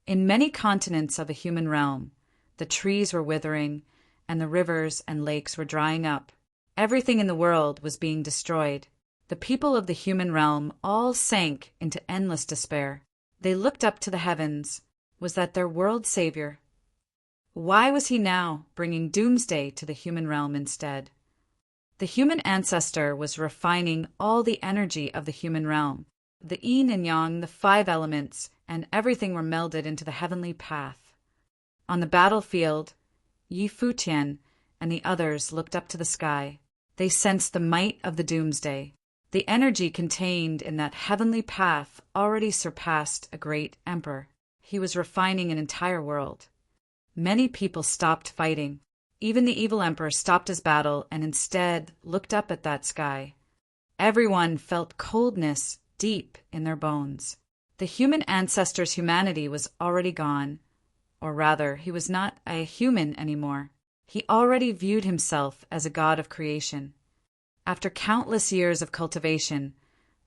In many continents of the human realm, the trees were withering, and the rivers and lakes were drying up. Everything in the world was being destroyed. The people of the human realm all sank into endless despair. They looked up to the heavens. Was that their world savior? Why was he now bringing doomsday to the human realm instead? The human ancestor was refining all the energy of the human realm. The yin and yang, the 5 elements, and everything were melded into the heavenly path. On the battlefield, Futian and the others looked up to the sky. They sensed the might of the doomsday. The energy contained in that heavenly path already surpassed a great emperor. He was refining an entire world. Many people stopped fighting. Even the evil emperor stopped his battle and instead looked up at that sky. Everyone felt coldness deep in their bones. The human ancestor's humanity was already gone. Or rather, he was not a human anymore. He already viewed himself as a god of creation. After countless years of cultivation,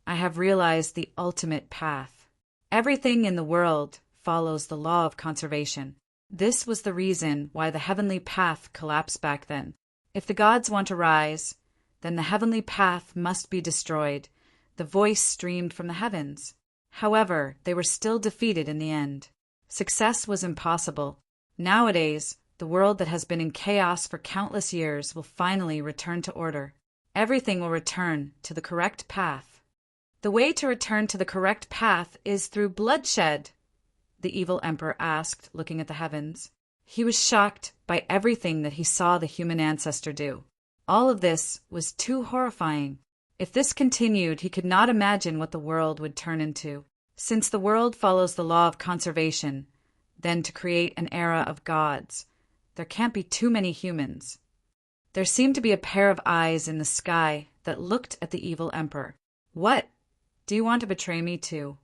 I have realized the ultimate path. Everything in the world follows the law of conservation. This was the reason why the heavenly path collapsed back then. If the gods want to rise, then the heavenly path must be destroyed. The voice streamed from the heavens. However, they were still defeated in the end. Success was impossible. Nowadays, the world that has been in chaos for countless years will finally return to order. Everything will return to the correct path. The way to return to the correct path is through bloodshed, the evil emperor asked, looking at the heavens. He was shocked by everything that he saw the human ancestor do. All of this was too horrifying. If this continued, he could not imagine what the world would turn into. Since the world follows the law of conservation, then to create an era of gods, there can't be too many humans. There seemed to be a pair of eyes in the sky that looked at the evil emperor. What? Do you want to betray me too?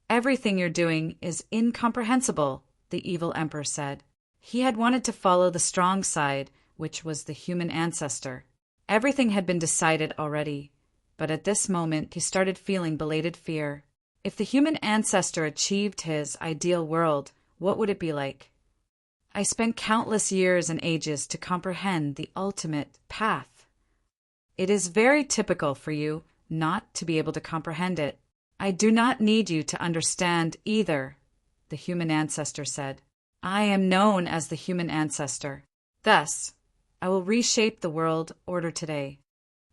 Everything you're doing is incomprehensible, the evil emperor said. He had wanted to follow the strong side, which was the human ancestor. Everything had been decided already, but at this moment he started feeling belated fear. If the human ancestor achieved his ideal world, what would it be like? I spent countless years and ages to comprehend the ultimate path. It is very typical for you, not to be able to comprehend it. I do not need you to understand either, the human ancestor said. I am known as the human ancestor. Thus, I will reshape the world order today.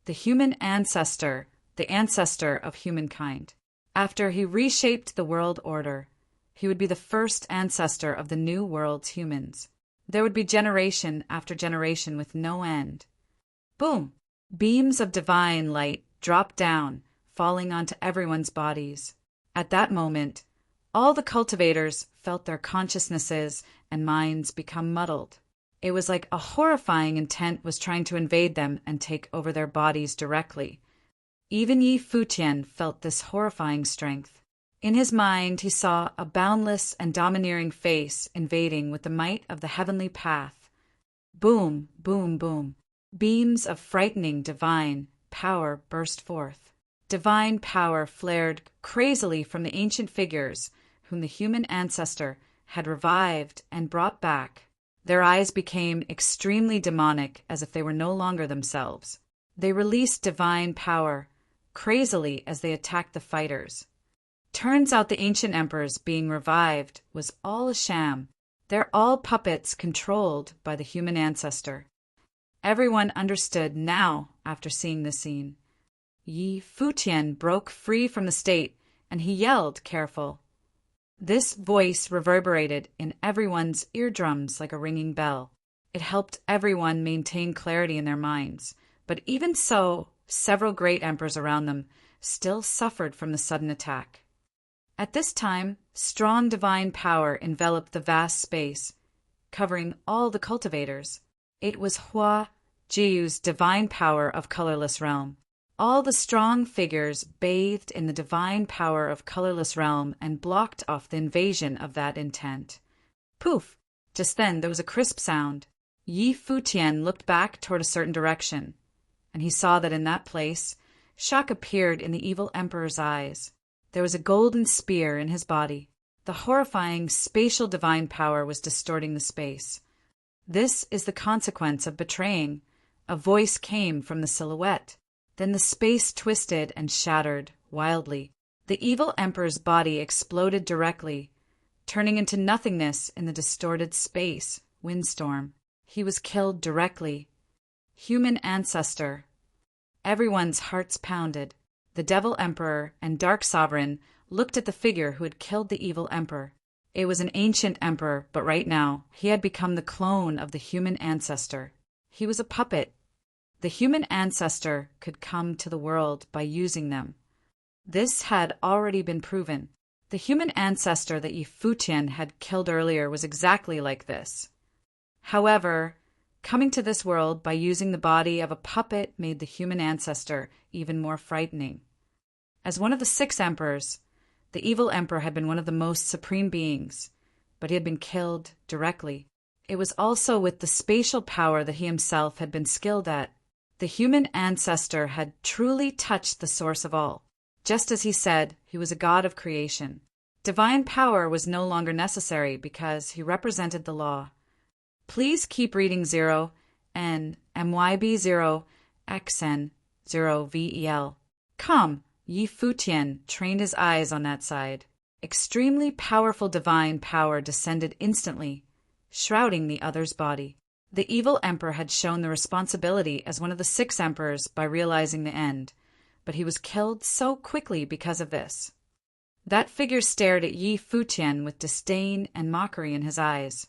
The human ancestor, the ancestor of humankind. After he reshaped the world order, he would be the first ancestor of the new world's humans. There would be generation after generation with no end. Boom! Beams of divine light dropped down, falling onto everyone's bodies. At that moment, all the cultivators felt their consciousnesses and minds become muddled. It was like a horrifying intent was trying to invade them and take over their bodies directly. Even Yi Futian felt this horrifying strength. In his mind, he saw a boundless and domineering face invading with the might of the heavenly path. Boom, boom, boom. Beams of frightening divine power burst forth. Divine power flared crazily from the ancient figures whom the human ancestor had revived and brought back. Their eyes became extremely demonic, as if they were no longer themselves. They released divine power crazily as they attacked the fighters. Turns out the ancient emperors being revived was all a sham. They're all puppets controlled by the human ancestor. Everyone understood now after seeing the scene. Yi Futian broke free from the state, and he yelled, careful. This voice reverberated in everyone's eardrums like a ringing bell. It helped everyone maintain clarity in their minds. But even so, several great emperors around them still suffered from the sudden attack. At this time, strong divine power enveloped the vast space, covering all the cultivators. It was Hua Jiu's divine power of colorless realm. All the strong figures bathed in the divine power of colorless realm and blocked off the invasion of that intent. Poof! Just then there was a crisp sound. Yi Futian looked back toward a certain direction, and he saw that in that place, shock appeared in the evil emperor's eyes. There was a golden spear in his body. The horrifying spatial divine power was distorting the space. This is the consequence of betraying. A voice came from the silhouette. Then the space twisted and shattered wildly. The evil emperor's body exploded directly, turning into nothingness in the distorted space windstorm. He was killed directly. Human ancestor. Everyone's hearts pounded. The devil emperor and dark sovereign looked at the figure who had killed the evil emperor. It was an ancient emperor, but right now he had become the clone of the human ancestor. He was a puppet. The human ancestor could come to the world by using them. This had already been proven. The human ancestor that Yi Futian had killed earlier was exactly like this. However, coming to this world by using the body of a puppet made the human ancestor even more frightening. As one of the 6 emperors, the evil emperor had been one of the most supreme beings, but he had been killed directly. It was also with the spatial power that he himself had been skilled at. The human ancestor had truly touched the source of all. Just as he said, he was a god of creation. Divine power was no longer necessary because he represented the law. Please keep reading 0 and MYB0 XN 0 VEL. Come, Yi Futian trained his eyes on that side. Extremely powerful divine power descended instantly, shrouding the other's body. The evil emperor had shown the responsibility as one of the 6 emperors by realizing the end, but he was killed so quickly because of this. That figure stared at Yi Futian with disdain and mockery in his eyes.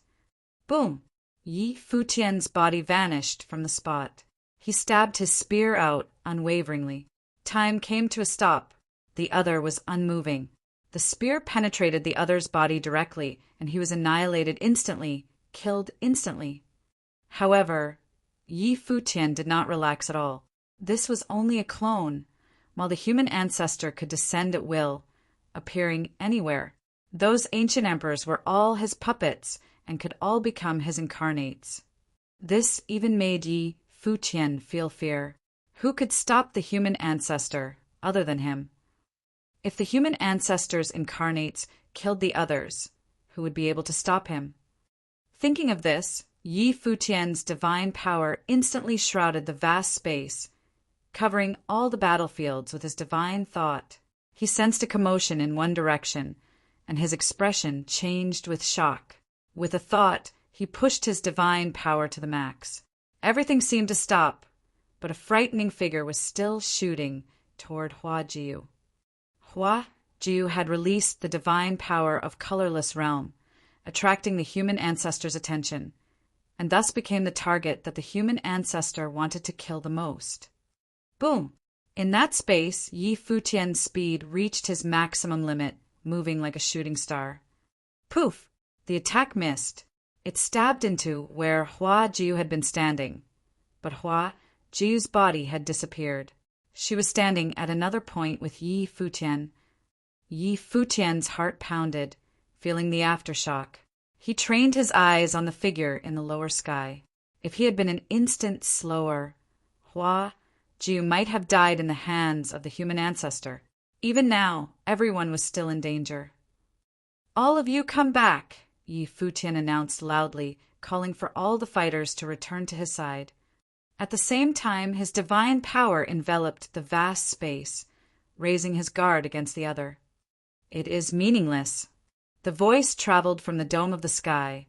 Boom! Yi Futian's body vanished from the spot. He stabbed his spear out unwaveringly. Time came to a stop. The other was unmoving. The spear penetrated the other's body directly, and he was annihilated instantly, killed instantly. However, Yi Futian did not relax at all. This was only a clone, while the human ancestor could descend at will, appearing anywhere. Those ancient emperors were all his puppets and could all become his incarnates. This even made Yi Futian feel fear. Who could stop the human ancestor other than him? If the human ancestor's incarnates killed the others, who would be able to stop him? Thinking of this, Yi Futian's divine power instantly shrouded the vast space, covering all the battlefields with his divine thought. He sensed a commotion in one direction, and his expression changed with shock. With a thought, he pushed his divine power to the max. Everything seemed to stop, but a frightening figure was still shooting toward Hua Jiu. Hua Jiu had released the divine power of colorless realm, attracting the human ancestor's attention, and thus became the target that the human ancestor wanted to kill the most. Boom! In that space, Yi Futian's speed reached his maximum limit, moving like a shooting star. Poof! The attack missed. It stabbed into where Hua Jiu had been standing, but Hua Jiu's body had disappeared. She was standing at another point with Yi Futian. Yi Futian's heart pounded, feeling the aftershock. He trained his eyes on the figure in the lower sky. If he had been an instant slower, Hua Jiu might have died in the hands of the human ancestor. Even now, everyone was still in danger. "All of you come back," Yi Futian announced loudly, calling for all the fighters to return to his side. At the same time, his divine power enveloped the vast space, raising his guard against the other. "It is meaningless." The voice traveled from the dome of the sky,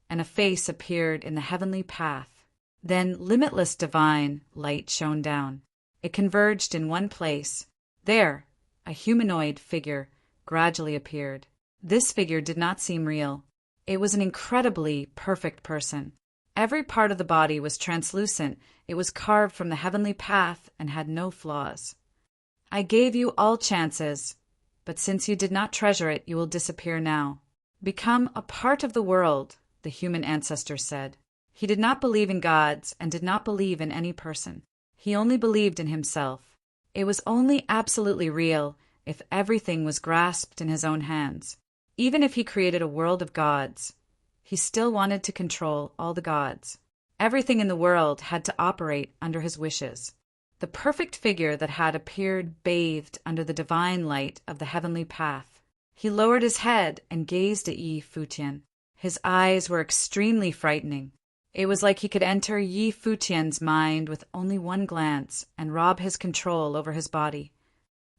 and a face appeared in the heavenly path. Then limitless divine light shone down. It converged in one place. There, a humanoid figure gradually appeared. This figure did not seem real. It was an incredibly perfect person. Every part of the body was translucent. It was carved from the heavenly path and had no flaws. "I gave you all chances, but since you did not treasure it, you will disappear now. Become a part of the world," the human ancestor said. He did not believe in gods and did not believe in any person. He only believed in himself. It was only absolutely real if everything was grasped in his own hands. Even if he created a world of gods, he still wanted to control all the gods. Everything in the world had to operate under his wishes. The perfect figure that had appeared bathed under the divine light of the heavenly path. He lowered his head and gazed at Yi Futian. His eyes were extremely frightening. It was like he could enter Yi Futian's mind with only one glance and rob his control over his body.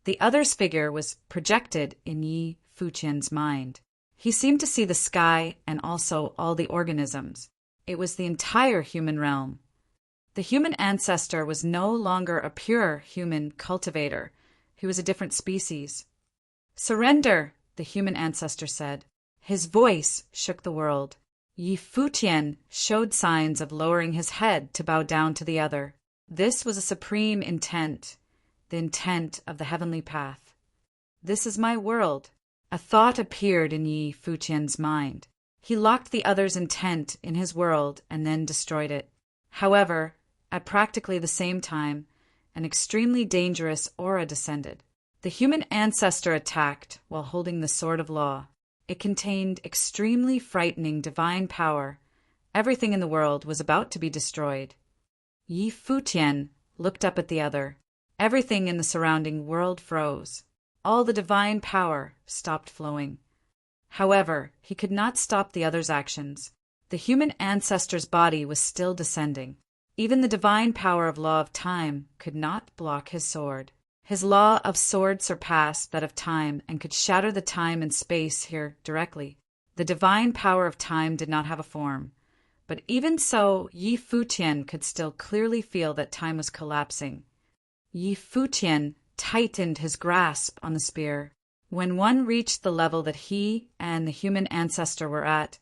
The other's figure was projected in Yi Futian's mind. He seemed to see the sky and also all the organisms. It was the entire human realm. The human ancestor was no longer a pure human cultivator. He was a different species. "Surrender," the human ancestor said. His voice shook the world. Yi Futian showed signs of lowering his head to bow down to the other. This was a supreme intent, the intent of the heavenly path. "This is my world." A thought appeared in Yi Futian's mind. He locked the other's intent in his world and then destroyed it. However, at practically the same time, an extremely dangerous aura descended. The human ancestor attacked while holding the sword of law. It contained extremely frightening divine power. Everything in the world was about to be destroyed. Yi Futian looked up at the other. Everything in the surrounding world froze. All the divine power stopped flowing. However, he could not stop the other's actions. The human ancestor's body was still descending. Even the divine power of law of time could not block his sword. His law of sword surpassed that of time and could shatter the time and space here directly. The divine power of time did not have a form. But even so, Yi Futian could still clearly feel that time was collapsing. Yi Futian tightened his grasp on the spear. When one reached the level that he and the human ancestor were at,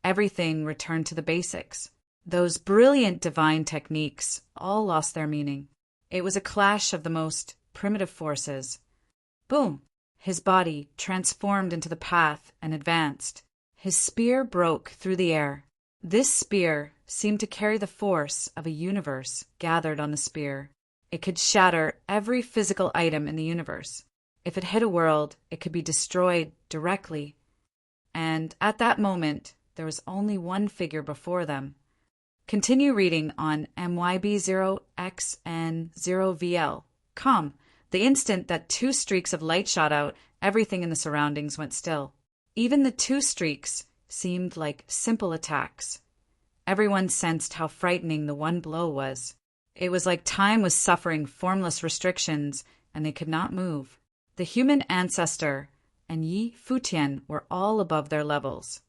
everything returned to the basics. Those brilliant divine techniques all lost their meaning. It was a clash of the most primitive forces. Boom! His body transformed into the path and advanced. His spear broke through the air. This spear seemed to carry the force of a universe gathered on the spear. It could shatter every physical item in the universe. If it hit a world, it could be destroyed directly. And at that moment, there was only one figure before them. Continue reading on MYB0XN0VL. The instant that two streaks of light shot out, everything in the surroundings went still. Even the two streaks seemed like simple attacks. Everyone sensed how frightening the one blow was. It was like time was suffering formless restrictions, and they could not move. The human ancestor and Yi Futian were all above their levels.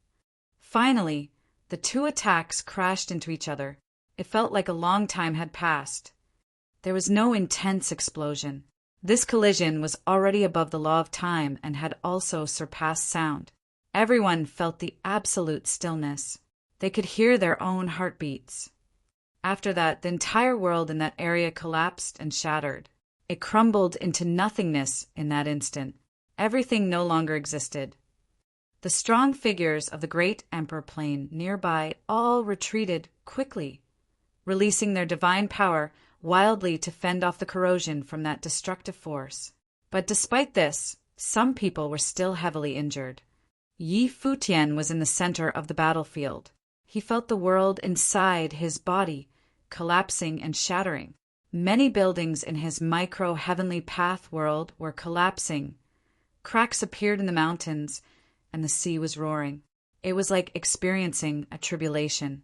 Finally, the two attacks crashed into each other. It felt like a long time had passed. There was no intense explosion. This collision was already above the law of time and had also surpassed sound. Everyone felt the absolute stillness. They could hear their own heartbeats. After that, the entire world in that area collapsed and shattered. It crumbled into nothingness in that instant. Everything no longer existed. The strong figures of the great emperor plane nearby all retreated quickly, releasing their divine power wildly to fend off the corrosion from that destructive force. But despite this, some people were still heavily injured. Yi Futian was in the center of the battlefield. He felt the world inside his body collapsing and shattering. Many buildings in his micro-heavenly path world were collapsing. Cracks appeared in the mountains, and the sea was roaring. It was like experiencing a tribulation.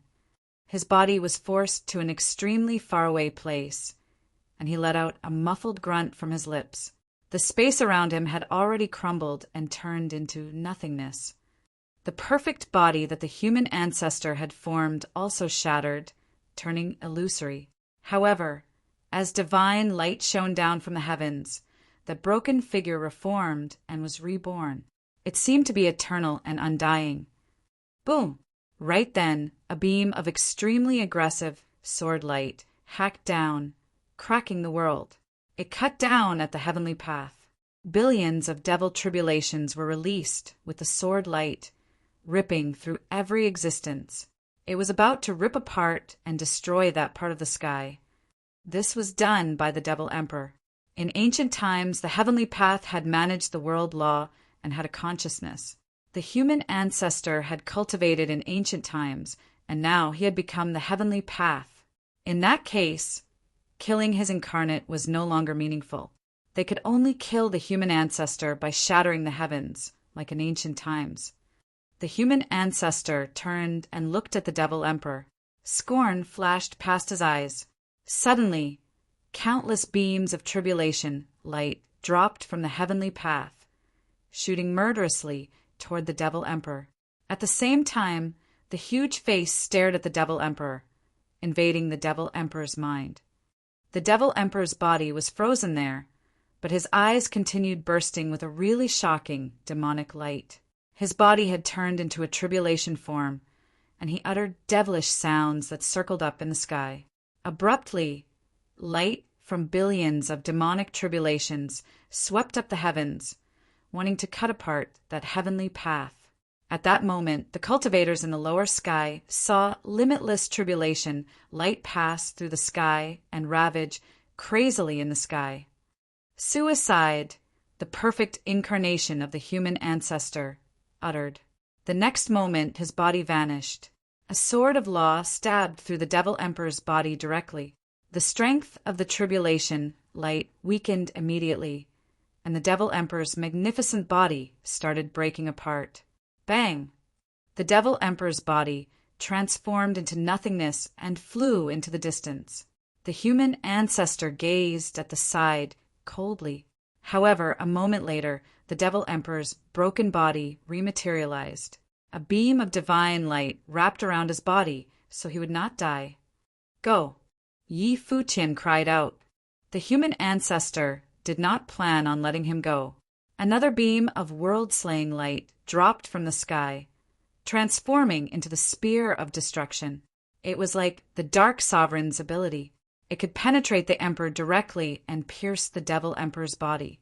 His body was forced to an extremely faraway place, and he let out a muffled grunt from his lips. The space around him had already crumbled and turned into nothingness. The perfect body that the human ancestor had formed also shattered, turning illusory. However, as divine light shone down from the heavens, the broken figure reformed and was reborn. It seemed to be eternal and undying. Boom! Right then, a beam of extremely aggressive sword light hacked down, cracking the world. It cut down at the heavenly path. Billions of devil tribulations were released with the sword light, ripping through every existence. It was about to rip apart and destroy that part of the sky. This was done by the Devil Emperor. In ancient times, the heavenly path had managed the world law and had a consciousness. The human ancestor had cultivated in ancient times, and now he had become the heavenly path. In that case, killing his incarnate was no longer meaningful. They could only kill the human ancestor by shattering the heavens, like in ancient times. The human ancestor turned and looked at the Devil Emperor. Scorn flashed past his eyes. Suddenly, countless beams of tribulation light dropped from the heavenly path, shooting murderously toward the Devil Emperor. At the same time, the huge face stared at the Devil Emperor, invading the Devil Emperor's mind. The Devil Emperor's body was frozen there, but his eyes continued bursting with a really shocking, demonic light. His body had turned into a tribulation form, and he uttered devilish sounds that circled up in the sky. Abruptly, light from billions of demonic tribulations swept up the heavens, wanting to cut apart that heavenly path. At that moment, the cultivators in the lower sky saw limitless tribulation light pass through the sky and ravage crazily in the sky. Suicide, the perfect incarnation of the human ancestor, uttered. The next moment, his body vanished. A sword of law stabbed through the Devil Emperor's body directly. The strength of the tribulation light weakened immediately, and the Devil Emperor's magnificent body started breaking apart. Bang! The Devil Emperor's body transformed into nothingness and flew into the distance. The human ancestor gazed at the side coldly. However, a moment later, the Devil Emperor's broken body rematerialized. A beam of divine light wrapped around his body so he would not die. Go! Yi Futian cried out. The human ancestor did not plan on letting him go. Another beam of world-slaying light dropped from the sky, transforming into the spear of destruction. It was like the Dark Sovereign's ability. It could penetrate the Emperor directly and pierce the Devil Emperor's body.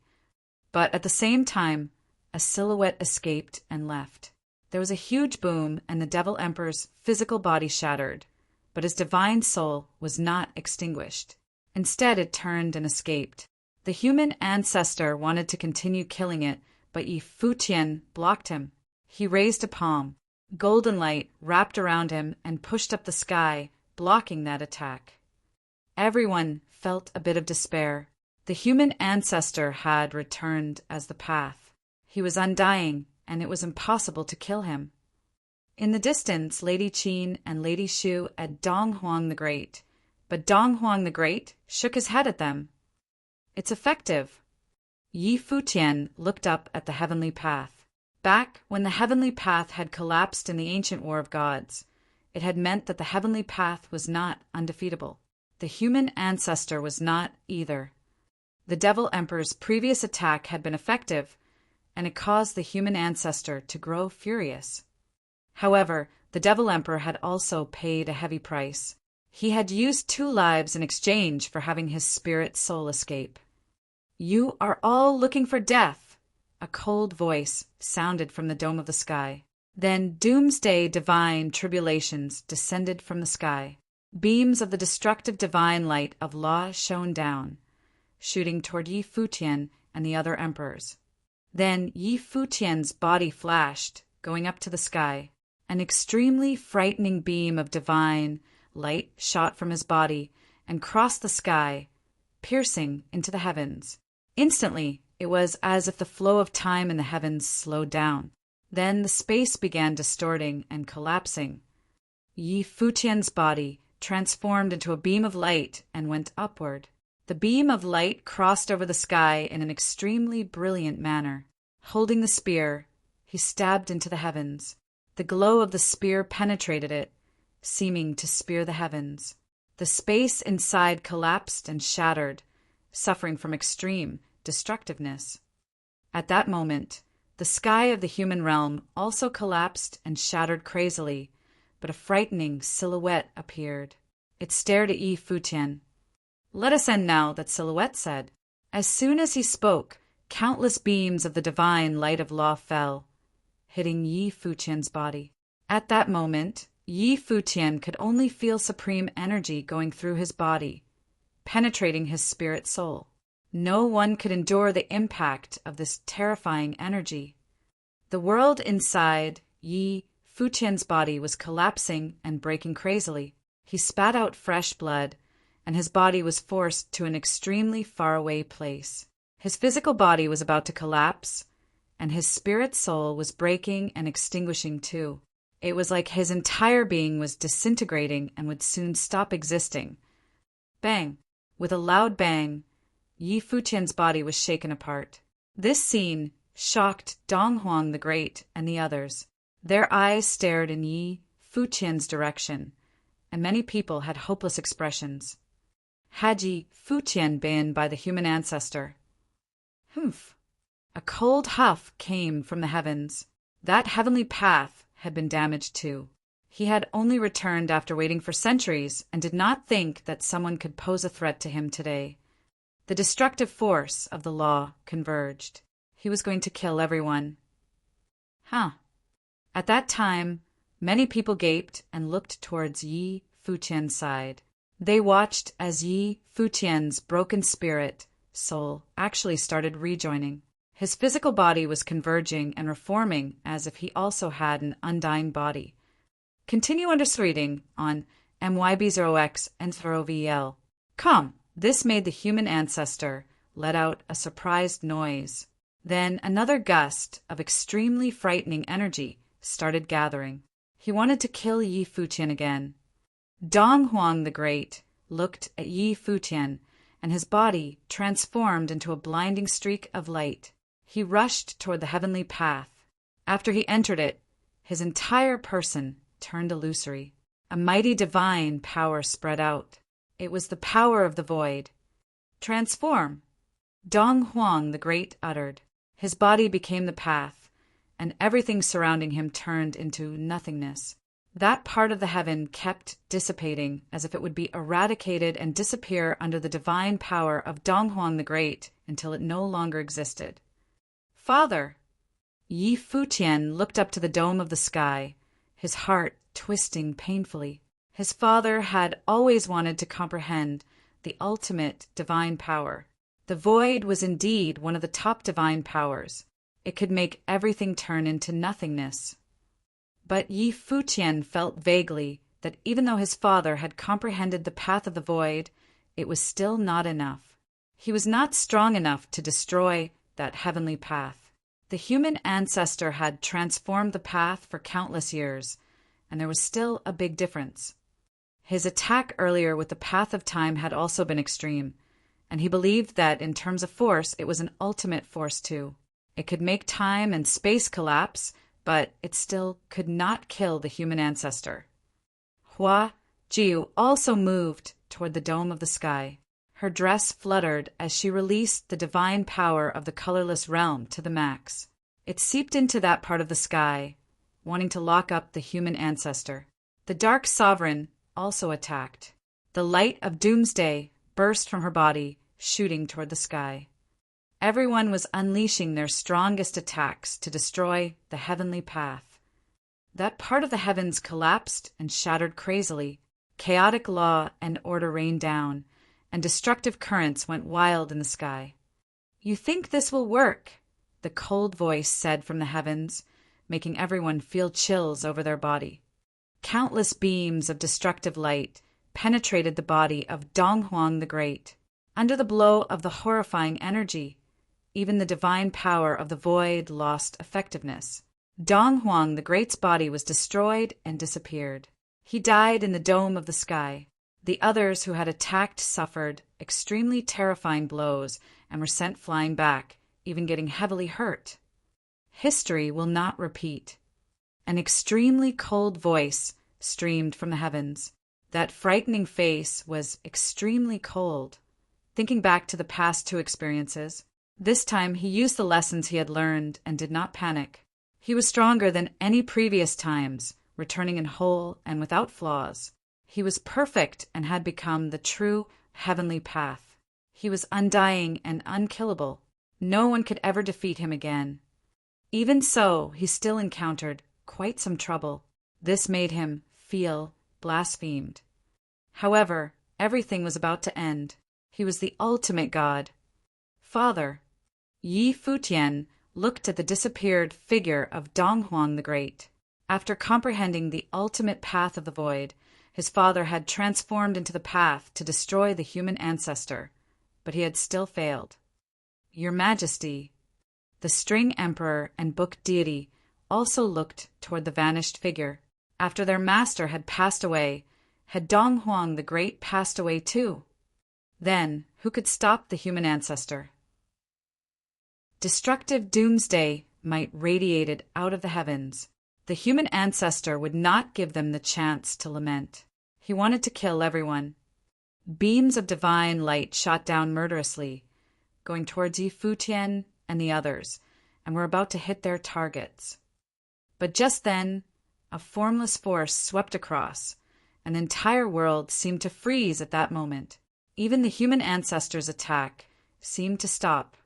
But at the same time, a silhouette escaped and left. There was a huge boom, and the Devil Emperor's physical body shattered, but his divine soul was not extinguished. Instead, it turned and escaped. The human ancestor wanted to continue killing it, but Yi Futian blocked him. He raised a palm. Golden light wrapped around him and pushed up the sky, blocking that attack. Everyone felt a bit of despair. The human ancestor had returned as the path. He was undying, and it was impossible to kill him. In the distance, Lady Qin and Lady Shu at Dong Huang the Great But Dong Huang the Great shook his head at them. It's effective. Yi Futian looked up at the heavenly path. Back when the heavenly path had collapsed in the ancient war of gods, it had meant that the heavenly path was not undefeatable. The human ancestor was not either. The Devil Emperor's previous attack had been effective, and it caused the human ancestor to grow furious. However, the Devil Emperor had also paid a heavy price. He had used 2 lives in exchange for having his spirit soul escape. "You are all looking for death," a cold voice sounded from the dome of the sky. Then doomsday divine tribulations descended from the sky. Beams of the destructive divine light of law shone down, shooting toward Yi Futian and the other emperors. Then Yi Futian's body flashed, going up to the sky. An extremely frightening beam of divine light shot from his body and crossed the sky, piercing into the heavens. Instantly, it was as if the flow of time in the heavens slowed down. Then the space began distorting and collapsing. Yi Futian's body transformed into a beam of light and went upward. The beam of light crossed over the sky in an extremely brilliant manner. Holding the spear, he stabbed into the heavens. The glow of the spear penetrated it, seeming to spear the heavens. The space inside collapsed and shattered, suffering from extreme destructiveness. At that moment, the sky of the human realm also collapsed and shattered crazily, but a frightening silhouette appeared. It stared at Yi Futian. "Let us end now," that silhouette said. As soon as he spoke, countless beams of the divine light of law fell, hitting Yi Futian's body. At that moment, Yi Futian could only feel supreme energy going through his body, penetrating his spirit soul. No one could endure the impact of this terrifying energy. The world inside Yi Futian's body was collapsing and breaking crazily. He spat out fresh blood, and his body was forced to an extremely faraway place. His physical body was about to collapse, and his spirit soul was breaking and extinguishing too. It was like his entire being was disintegrating and would soon stop existing. Bang! With a loud bang, Yi Futian's body was shaken apart. This scene shocked Dong Huang the Great and the others. Their eyes stared in Yi Futian's direction, and many people had hopeless expressions. Had Yi Futian been by the human ancestor? Humph! A cold huff came from the heavens. That heavenly path had been damaged too. He had only returned after waiting for centuries and did not think that someone could pose a threat to him today. The destructive force of the law converged. He was going to kill everyone. At that time, many people gaped and looked towards Yi Futian's side. They watched as Yi Futian's broken spirit, soul, actually started rejoining. His physical body was converging and reforming as if he also had an undying body. Continue under reading on MYB0X and 0VL. Come! This made the human ancestor let out a surprised noise. Then another gust of extremely frightening energy started gathering. He wanted to kill Yi Futian again. Dong Huang the Great looked at Yi Futian, and his body transformed into a blinding streak of light. He rushed toward the heavenly path. After he entered it, his entire person turned illusory. A mighty divine power spread out. It was the power of the void. "Transform!" Dong Huang the Great uttered. His body became the path, and everything surrounding him turned into nothingness. That part of the heaven kept dissipating as if it would be eradicated and disappear under the divine power of Dong Huang the Great until it no longer existed. "Father!" Yi Futian looked up to the dome of the sky, his heart twisting painfully. His father had always wanted to comprehend the ultimate divine power. The void was indeed one of the top divine powers. It could make everything turn into nothingness. But Yi Futian felt vaguely that even though his father had comprehended the path of the void, it was still not enough. He was not strong enough to destroy that heavenly path. The human ancestor had transformed the path for countless years, and there was still a big difference. His attack earlier with the Path of Time had also been extreme, and he believed that in terms of force, it was an ultimate force too. It could make time and space collapse, but it still could not kill the human ancestor. Hua Jiu also moved toward the dome of the sky. Her dress fluttered as she released the divine power of the colorless realm to the max. It seeped into that part of the sky, wanting to lock up the human ancestor. The Dark Sovereign also attacked. The light of doomsday burst from her body, shooting toward the sky. Everyone was unleashing their strongest attacks to destroy the heavenly path. That part of the heavens collapsed and shattered crazily. Chaotic law and order rained down, and destructive currents went wild in the sky. "You think this will work?" the cold voice said from the heavens, making everyone feel chills over their body. Countless beams of destructive light penetrated the body of Donghuang the Great. Under the blow of the horrifying energy, even the divine power of the void lost effectiveness. Donghuang the Great's body was destroyed and disappeared. He died in the dome of the sky. The others who had attacked suffered extremely terrifying blows and were sent flying back, even getting heavily hurt. History will not repeat. An extremely cold voice streamed from the heavens. That frightening face was extremely cold. Thinking back to the past two experiences, this time he used the lessons he had learned and did not panic. He was stronger than any previous times, returning in whole and without flaws. He was perfect and had become the true heavenly path. He was undying and unkillable. No one could ever defeat him again. Even so, he still encountered quite some trouble. This made him feel blasphemed. However, everything was about to end. He was the ultimate god. Father, Yi Futian looked at the disappeared figure of Donghuang the Great. After comprehending the ultimate path of the void, his father had transformed into the path to destroy the human ancestor, but he had still failed. Your Majesty, the String Emperor and Book Deity also looked toward the vanished figure. After their master had passed away, had Donghuang the Great passed away too? Then, who could stop the human ancestor? Destructive doomsday might radiated out of the heavens. The human ancestor would not give them the chance to lament. He wanted to kill everyone. Beams of divine light shot down murderously, going towards Yi Futian and the others, and were about to hit their targets. But just then, a formless force swept across, and the entire world seemed to freeze at that moment. Even the human ancestor's attack seemed to stop.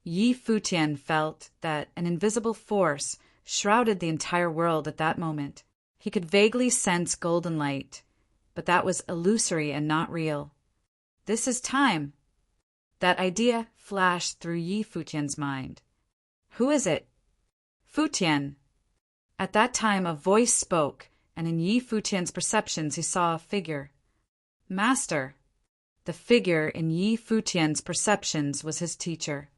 Yi Futian felt that an invisible force shrouded the entire world at that moment. He could vaguely sense golden light, but that was illusory and not real. This is time. That idea flashed through Yi Futian's mind. Who is it? Futian. At that time a voice spoke, and in Yi Futian's perceptions he saw a figure. Master. The figure in Yi Futian's perceptions was his teacher.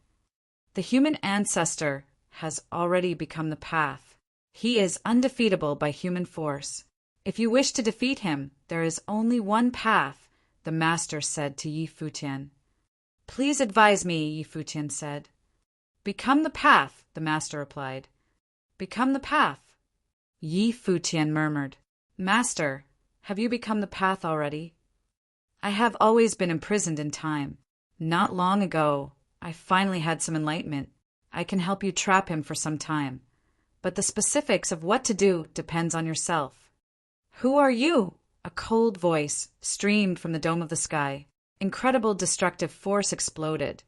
The human ancestor has already become the path. He is undefeatable by human force. If you wish to defeat him, there is only one path, the master said to Yi Futian. Please advise me, Yi Futian said. Become the path, the master replied. Become the path. Yi Futian murmured. Master, have you become the path already? I have always been imprisoned in time. Not long ago, I finally had some enlightenment. I can help you trap him for some time. But the specifics of what to do depends on yourself. Who are you? A cold voice streamed from the dome of the sky. Incredible destructive force exploded,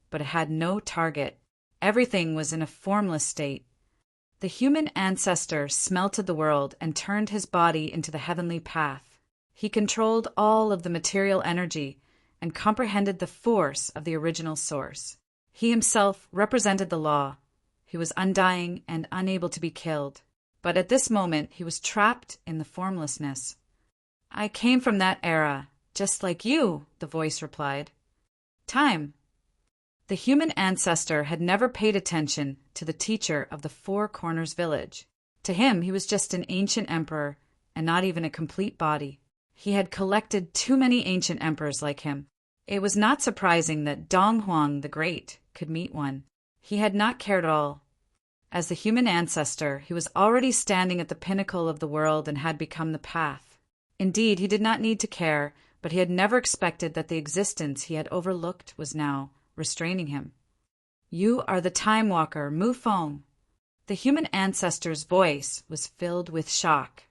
but it had no target. Everything was in a formless state. The human ancestor smelted the world and turned his body into the heavenly path. He controlled all of the material energy and comprehended the force of the original source. He himself represented the law. He was undying and unable to be killed. But at this moment he was trapped in the formlessness. I came from that era, just like you, the voice replied. Time. The human ancestor had never paid attention to the teacher of the Four Corners village. To him, he was just an ancient emperor and not even a complete body. He had collected too many ancient emperors like him. It was not surprising that Dong Huang the Great could meet one. He had not cared at all. As the human ancestor, he was already standing at the pinnacle of the world and had become the path. Indeed, he did not need to care, but he had never expected that the existence he had overlooked was now restraining him. You are the Time Walker, Mu Feng. The human ancestor's voice was filled with shock.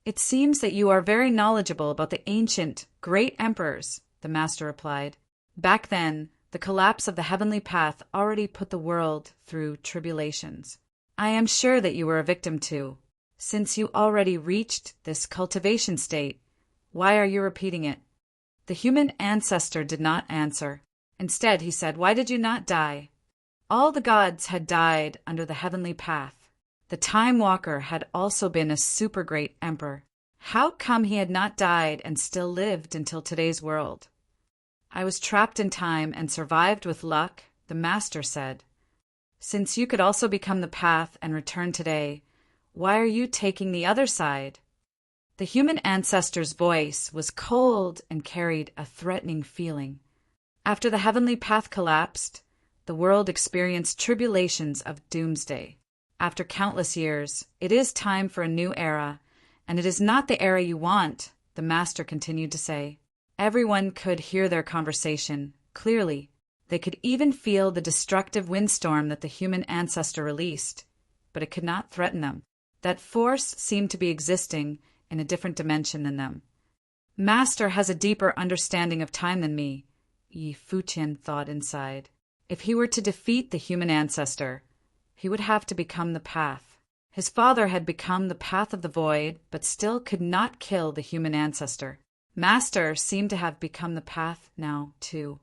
It seems that you are very knowledgeable about the ancient, great emperors, the master replied. Back then, the collapse of the heavenly path already put the world through tribulations. I am sure that you were a victim too. Since you already reached this cultivation state, why are you repeating it? The human ancestor did not answer. Instead, he said, Why did you not die? All the gods had died under the heavenly path. The Time Walker had also been a super great emperor. How come he had not died and still lived until today's world? I was trapped in time and survived with luck, the master said. Since you could also become the path and return today, why are you taking the other side? The human ancestor's voice was cold and carried a threatening feeling. After the heavenly path collapsed, the world experienced tribulations of doomsday. After countless years, it is time for a new era, and it is not the era you want, the master continued to say. Everyone could hear their conversation clearly. They could even feel the destructive windstorm that the human ancestor released, but it could not threaten them. That force seemed to be existing in a different dimension than them. Master has a deeper understanding of time than me, Yi Futian thought inside. If he were to defeat the human ancestor, he would have to become the path. His father had become the path of the void, but still could not kill the human ancestor. Master seemed to have become the path now, too.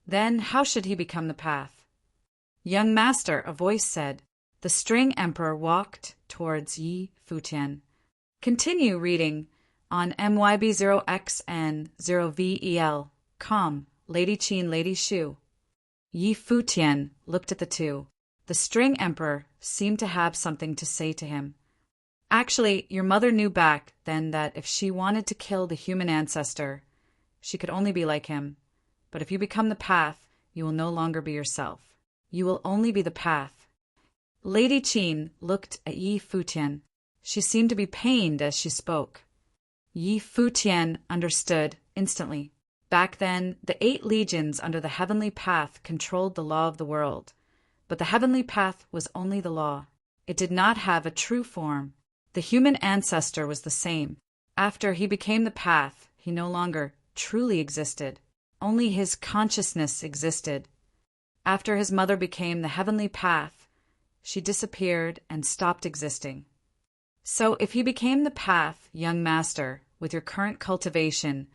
Then how should he become the path? Young master, a voice said. The string emperor walked towards Yi Futian. Continue reading on MYB0XN0VEL. Calm, Lady Qin, Lady Shu. Yi Futian looked at the two. The string emperor seemed to have something to say to him. Actually, your mother knew back then that if she wanted to kill the human ancestor, she could only be like him. But if you become the path, you will no longer be yourself. You will only be the path. Lady Qin looked at Yi Futian. She seemed to be pained as she spoke. Yi Futian understood instantly. Back then, the 8 legions under the heavenly path controlled the law of the world. But the heavenly path was only the law. It did not have a true form. The human ancestor was the same. After he became the path, he no longer truly existed. Only his consciousness existed. After his mother became the heavenly path, she disappeared and stopped existing. So if he became the path, young master, with your current cultivation,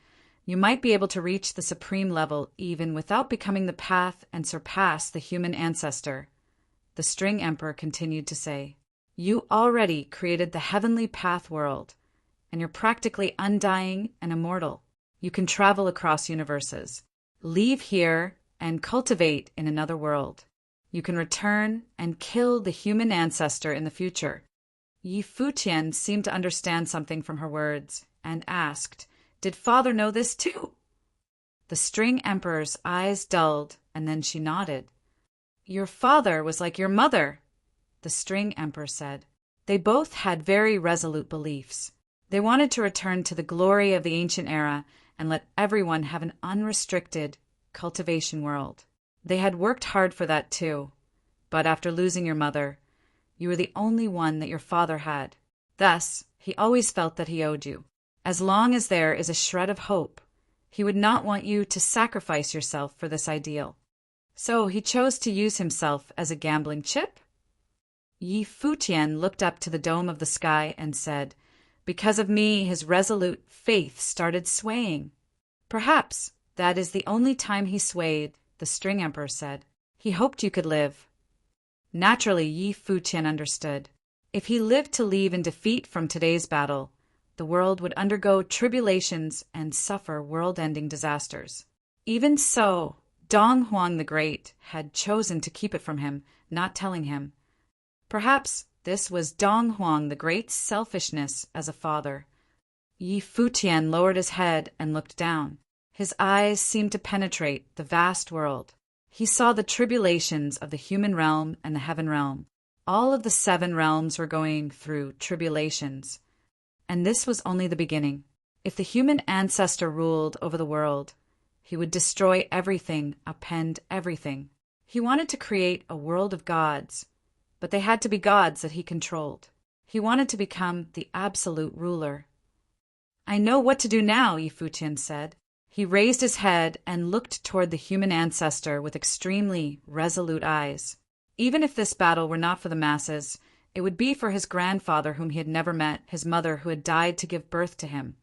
you might be able to reach the supreme level even without becoming the path and surpass the human ancestor. The string emperor continued to say, You already created the heavenly path world, and you're practically undying and immortal. You can travel across universes, leave here, and cultivate in another world. You can return and kill the human ancestor in the future. Yi Futian seemed to understand something from her words and asked, Did father know this too? The string emperor's eyes dulled, and then she nodded. Your father was like your mother, the string emperor said. They both had very resolute beliefs. They wanted to return to the glory of the ancient era and let everyone have an unrestricted cultivation world. They had worked hard for that too, but after losing your mother, you were the only one that your father had. Thus, he always felt that he owed you. As long as there is a shred of hope, he would not want you to sacrifice yourself for this ideal. So he chose to use himself as a gambling chip? Yi Futian looked up to the dome of the sky and said, Because of me, his resolute faith started swaying. Perhaps that is the only time he swayed, the string emperor said. He hoped you could live. Naturally, Yi Futian understood. If he lived to leave in defeat from today's battle, the world would undergo tribulations and suffer world-ending disasters. Even so, Dong Huang the Great had chosen to keep it from him, not telling him. Perhaps this was Dong Huang the Great's selfishness as a father. Yi Futian lowered his head and looked down. His eyes seemed to penetrate the vast world. He saw the tribulations of the human realm and the heaven realm. All of the 7 realms were going through tribulations. And this was only the beginning. If the human ancestor ruled over the world, he would destroy everything, upend everything. He wanted to create a world of gods, but they had to be gods that he controlled. He wanted to become the absolute ruler. I know what to do now, Yi Futian said. He raised his head and looked toward the human ancestor with extremely resolute eyes. Even if this battle were not for the masses, it would be for his grandfather whom he had never met, his mother who had died to give birth to him,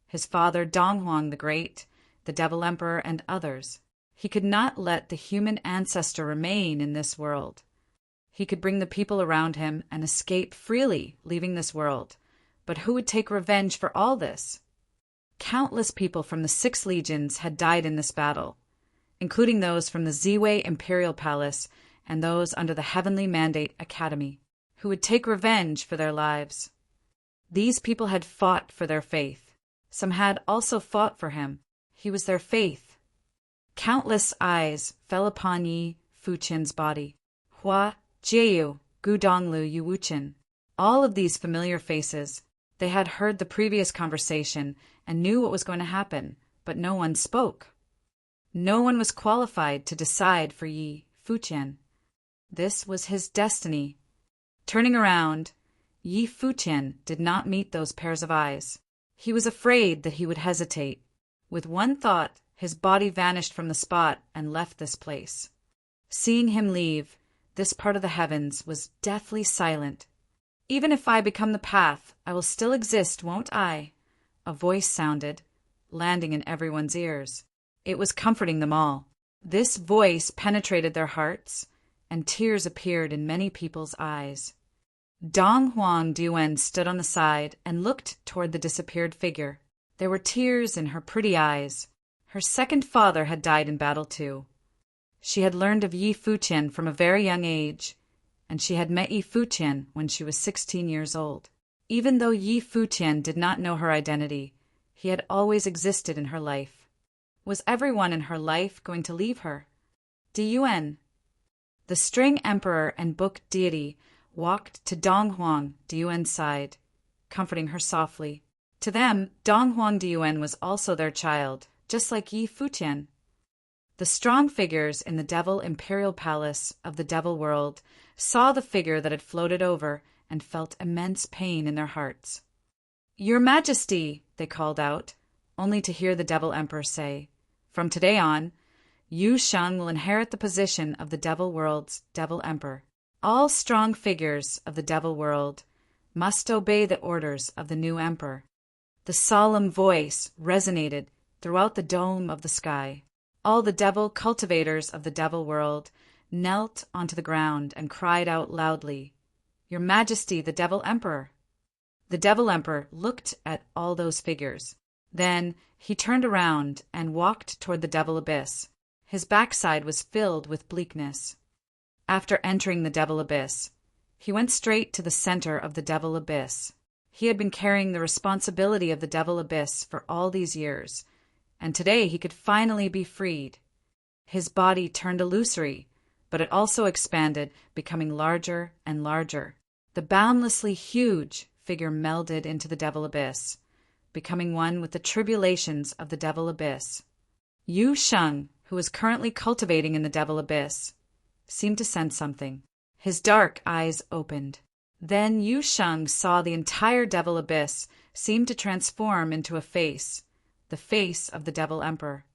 his father Donghuang the Great, the Devil Emperor, and others. He could not let the human ancestor remain in this world. He could bring the people around him and escape freely, leaving this world. But who would take revenge for all this? Countless people from the 6 legions had died in this battle, including those from the Ziwei Imperial Palace and those under the Heavenly Mandate Academy, who would take revenge for their lives. These people had fought for their faith. Some had also fought for him. He was their faith. Countless eyes fell upon Yi Futian's body. Hua, Jieyu, Gudonglu, Yuwuchen. All of these familiar faces. They had heard the previous conversation and knew what was going to happen, but no one spoke. No one was qualified to decide for Yi Futian. This was his destiny. Turning around, Yi Futian did not meet those pairs of eyes. He was afraid that he would hesitate. With one thought, his body vanished from the spot and left this place. Seeing him leave, this part of the heavens was deathly silent. Even if I become the path, I will still exist, won't I? A voice sounded, landing in everyone's ears. It was comforting them all. This voice penetrated their hearts, and tears appeared in many people's eyes. Donghuang Diwen stood on the side and looked toward the disappeared figure. There were tears in her pretty eyes. Her second father had died in battle too. She had learned of Yi Futian from a very young age, and she had met Yi Futian when she was 16 years old. Even though Yi Futian did not know her identity, he had always existed in her life. Was everyone in her life going to leave her? Diyuan. The string emperor and book deity walked to Donghuang Diyuan's side, comforting her softly. To them, Donghuang Diyuan was also their child, just like Yi Futian. The strong figures in the Devil Imperial Palace of the Devil World saw the figure that had floated over and felt immense pain in their hearts. "Your Majesty," they called out, only to hear the Devil Emperor say, "From today on, Yu Sheng will inherit the position of the Devil World's Devil Emperor. All strong figures of the Devil World must obey the orders of the new Emperor." The solemn voice resonated throughout the dome of the sky. All the devil cultivators of the Devil World knelt onto the ground and cried out loudly, "Your Majesty, the Devil Emperor." The Devil Emperor looked at all those figures. Then he turned around and walked toward the Devil Abyss. His backside was filled with bleakness. After entering the Devil Abyss, he went straight to the center of the Devil Abyss. He had been carrying the responsibility of the Devil Abyss for all these years, and today he could finally be freed. His body turned illusory, but it also expanded, becoming larger and larger. The boundlessly huge figure melded into the Devil Abyss, becoming one with the tribulations of the Devil Abyss. Yu Sheng, who was currently cultivating in the Devil Abyss, seemed to sense something. His dark eyes opened. Then Yu Sheng saw the entire Devil Abyss seem to transform into a face, the face of the Devil Emperor.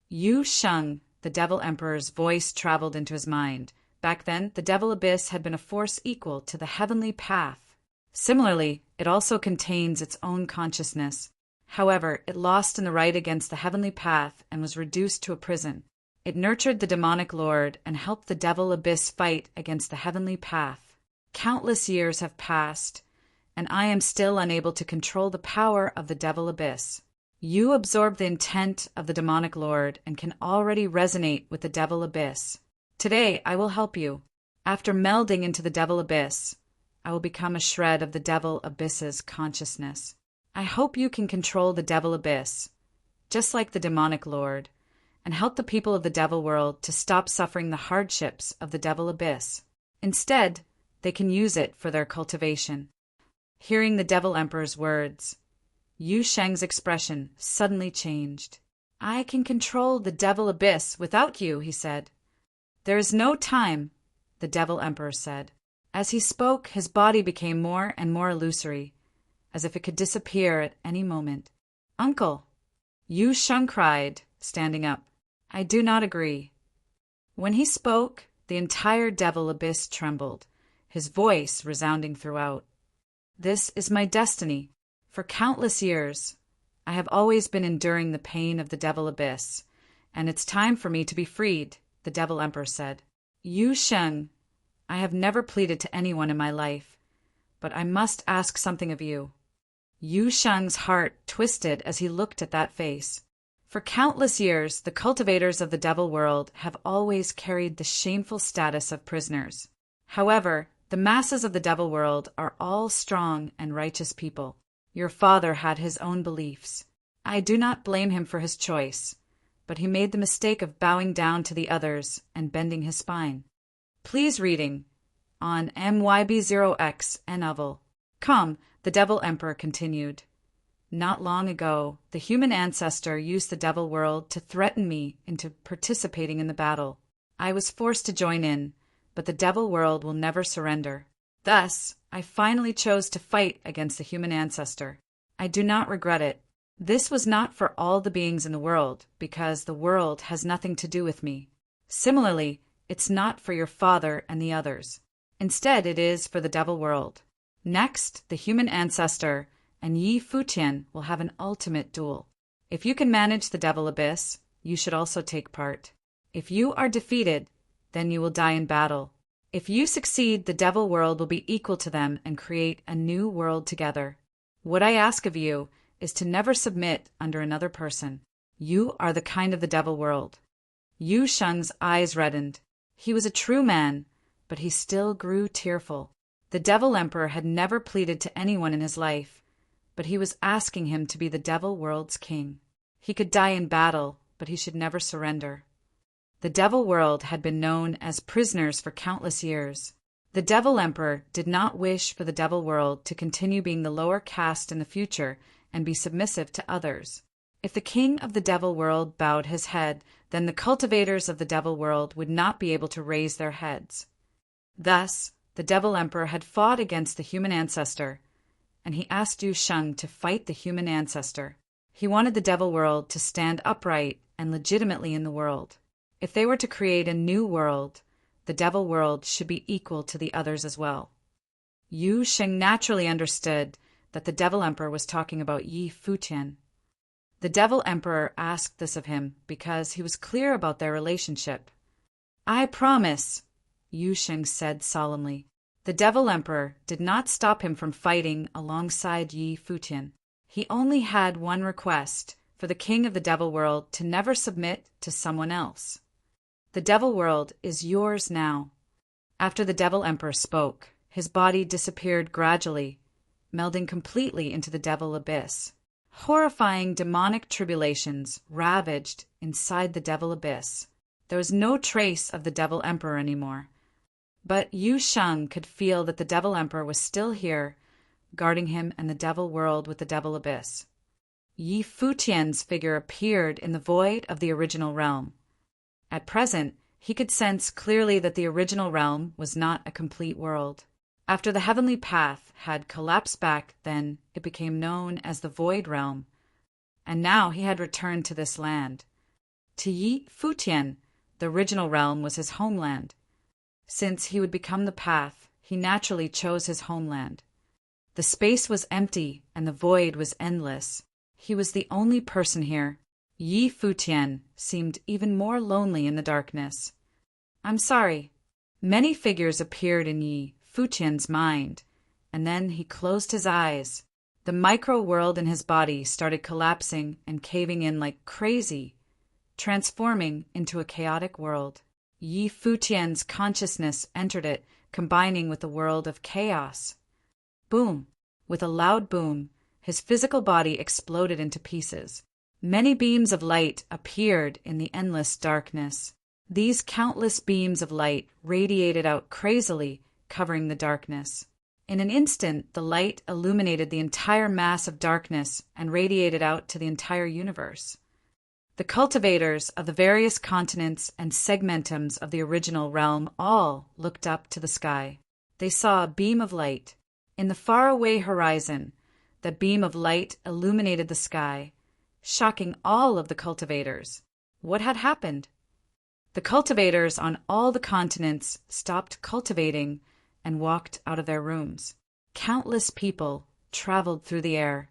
Yu Sheng, the Devil Emperor's voice traveled into his mind. Back then, the Devil Abyss had been a force equal to the heavenly path. Similarly, it also contains its own consciousness. However, it lost in the right against the heavenly path and was reduced to a prison. It nurtured the demonic lord and helped the Devil Abyss fight against the heavenly path. Countless years have passed, and I am still unable to control the power of the Devil Abyss. You absorb the intent of the demonic lord and can already resonate with the Devil Abyss. Today, I will help you. After melding into the Devil Abyss, I will become a shred of the Devil Abyss's consciousness. I hope you can control the devil abyss, just like the demonic lord, and help the people of the devil world to stop suffering the hardships of the devil abyss. Instead, they can use it for their cultivation. Hearing the devil emperor's words, Yu Sheng's expression suddenly changed. I can control the devil abyss without you, he said. There is no time, the devil emperor said. As he spoke, his body became more and more illusory, as if it could disappear at any moment. Uncle, Yu Sheng cried, standing up. I do not agree. When he spoke, the entire devil abyss trembled, his voice resounding throughout. This is my destiny. For countless years, I have always been enduring the pain of the devil abyss, and it's time for me to be freed, the devil emperor said. Yu Sheng, I have never pleaded to anyone in my life, but I must ask something of you. Yu Sheng's heart twisted as he looked at that face. For countless years, the cultivators of the devil world have always carried the shameful status of prisoners. However, the masses of the devil world are all strong and righteous people. Your father had his own beliefs. I do not blame him for his choice, but he made the mistake of bowing down to the others and bending his spine. Please reading on MYB0X and novel. Come, the devil emperor continued. Not long ago, the human ancestor used the devil world to threaten me into participating in the battle. I was forced to join in, but the devil world will never surrender. Thus, I finally chose to fight against the human ancestor. I do not regret it. This was not for all the beings in the world, because the world has nothing to do with me. Similarly, it's not for your father and the others. Instead, it is for the devil world. Next, the human ancestor and Yi Futian will have an ultimate duel. If you can manage the devil abyss, you should also take part. If you are defeated, then you will die in battle. If you succeed, the devil world will be equal to them and create a new world together. What I ask of you is to never submit under another person. You are the kind of the devil world. Yu Sheng's eyes reddened. He was a true man, but he still grew tearful. The devil emperor had never pleaded to anyone in his life, but he was asking him to be the devil world's king. He could die in battle, but he should never surrender. The devil world had been known as prisoners for countless years. The devil emperor did not wish for the devil world to continue being the lower caste in the future and be submissive to others. If the king of the devil world bowed his head, then the cultivators of the devil world would not be able to raise their heads. Thus, the devil emperor had fought against the human ancestor, and he asked Yu Sheng to fight the human ancestor. He wanted the devil world to stand upright and legitimately in the world. If they were to create a new world, the devil world should be equal to the others as well. Yu Sheng naturally understood that the devil emperor was talking about Yi Futian. The devil emperor asked this of him because he was clear about their relationship. I promise, Yu Sheng said solemnly. The devil emperor did not stop him from fighting alongside Yi Futian. He only had one request, for the king of the devil world to never submit to someone else. The devil world is yours now. After the devil emperor spoke, his body disappeared gradually, melding completely into the devil abyss. Horrifying demonic tribulations ravaged inside the devil abyss. There was no trace of the devil emperor anymore. But Yu Sheng could feel that the devil emperor was still here, guarding him and the devil world with the devil abyss. Yi Futian's figure appeared in the void of the original realm. At present, he could sense clearly that the original realm was not a complete world. After the heavenly path had collapsed back, then it became known as the void realm, and now he had returned to this land. To Yi Futian, the original realm was his homeland. Since he would become the path, he naturally chose his homeland. The space was empty and the void was endless. He was the only person here. Yi Futian seemed even more lonely in the darkness. I'm sorry. Many figures appeared in Yi Futian's mind, and then he closed his eyes. The micro-world in his body started collapsing and caving in like crazy, transforming into a chaotic world. Yi Futian's consciousness entered it, combining with the world of chaos. Boom! With a loud boom, His physical body exploded into pieces. Many beams of light appeared in the endless darkness. These countless beams of light radiated out crazily, covering the darkness. In an instant, the light illuminated the entire mass of darkness and radiated out to the entire universe. The cultivators of the various continents and segmentums of the original realm all looked up to the sky. They saw a beam of light. In the faraway horizon, the beam of light illuminated the sky, shocking all of the cultivators. What had happened? The cultivators on all the continents stopped cultivating and walked out of their rooms. Countless people traveled through the air,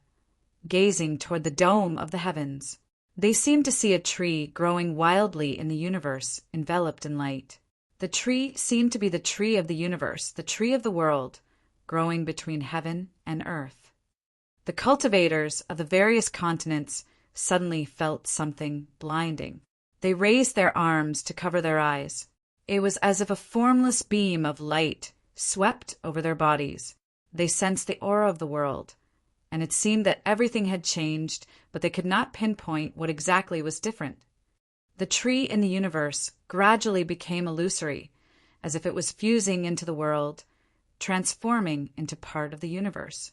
gazing toward the dome of the heavens. They seemed to see a tree growing wildly in the universe, enveloped in light. The tree seemed to be the tree of the universe, the tree of the world, growing between heaven and earth. The cultivators of the various continents suddenly felt something blinding. They raised their arms to cover their eyes. It was as if a formless beam of light swept over their bodies. They sensed the aura of the world, and it seemed that everything had changed, but they could not pinpoint what exactly was different. The tree in the universe gradually became illusory, as if it was fusing into the world, transforming into part of the universe.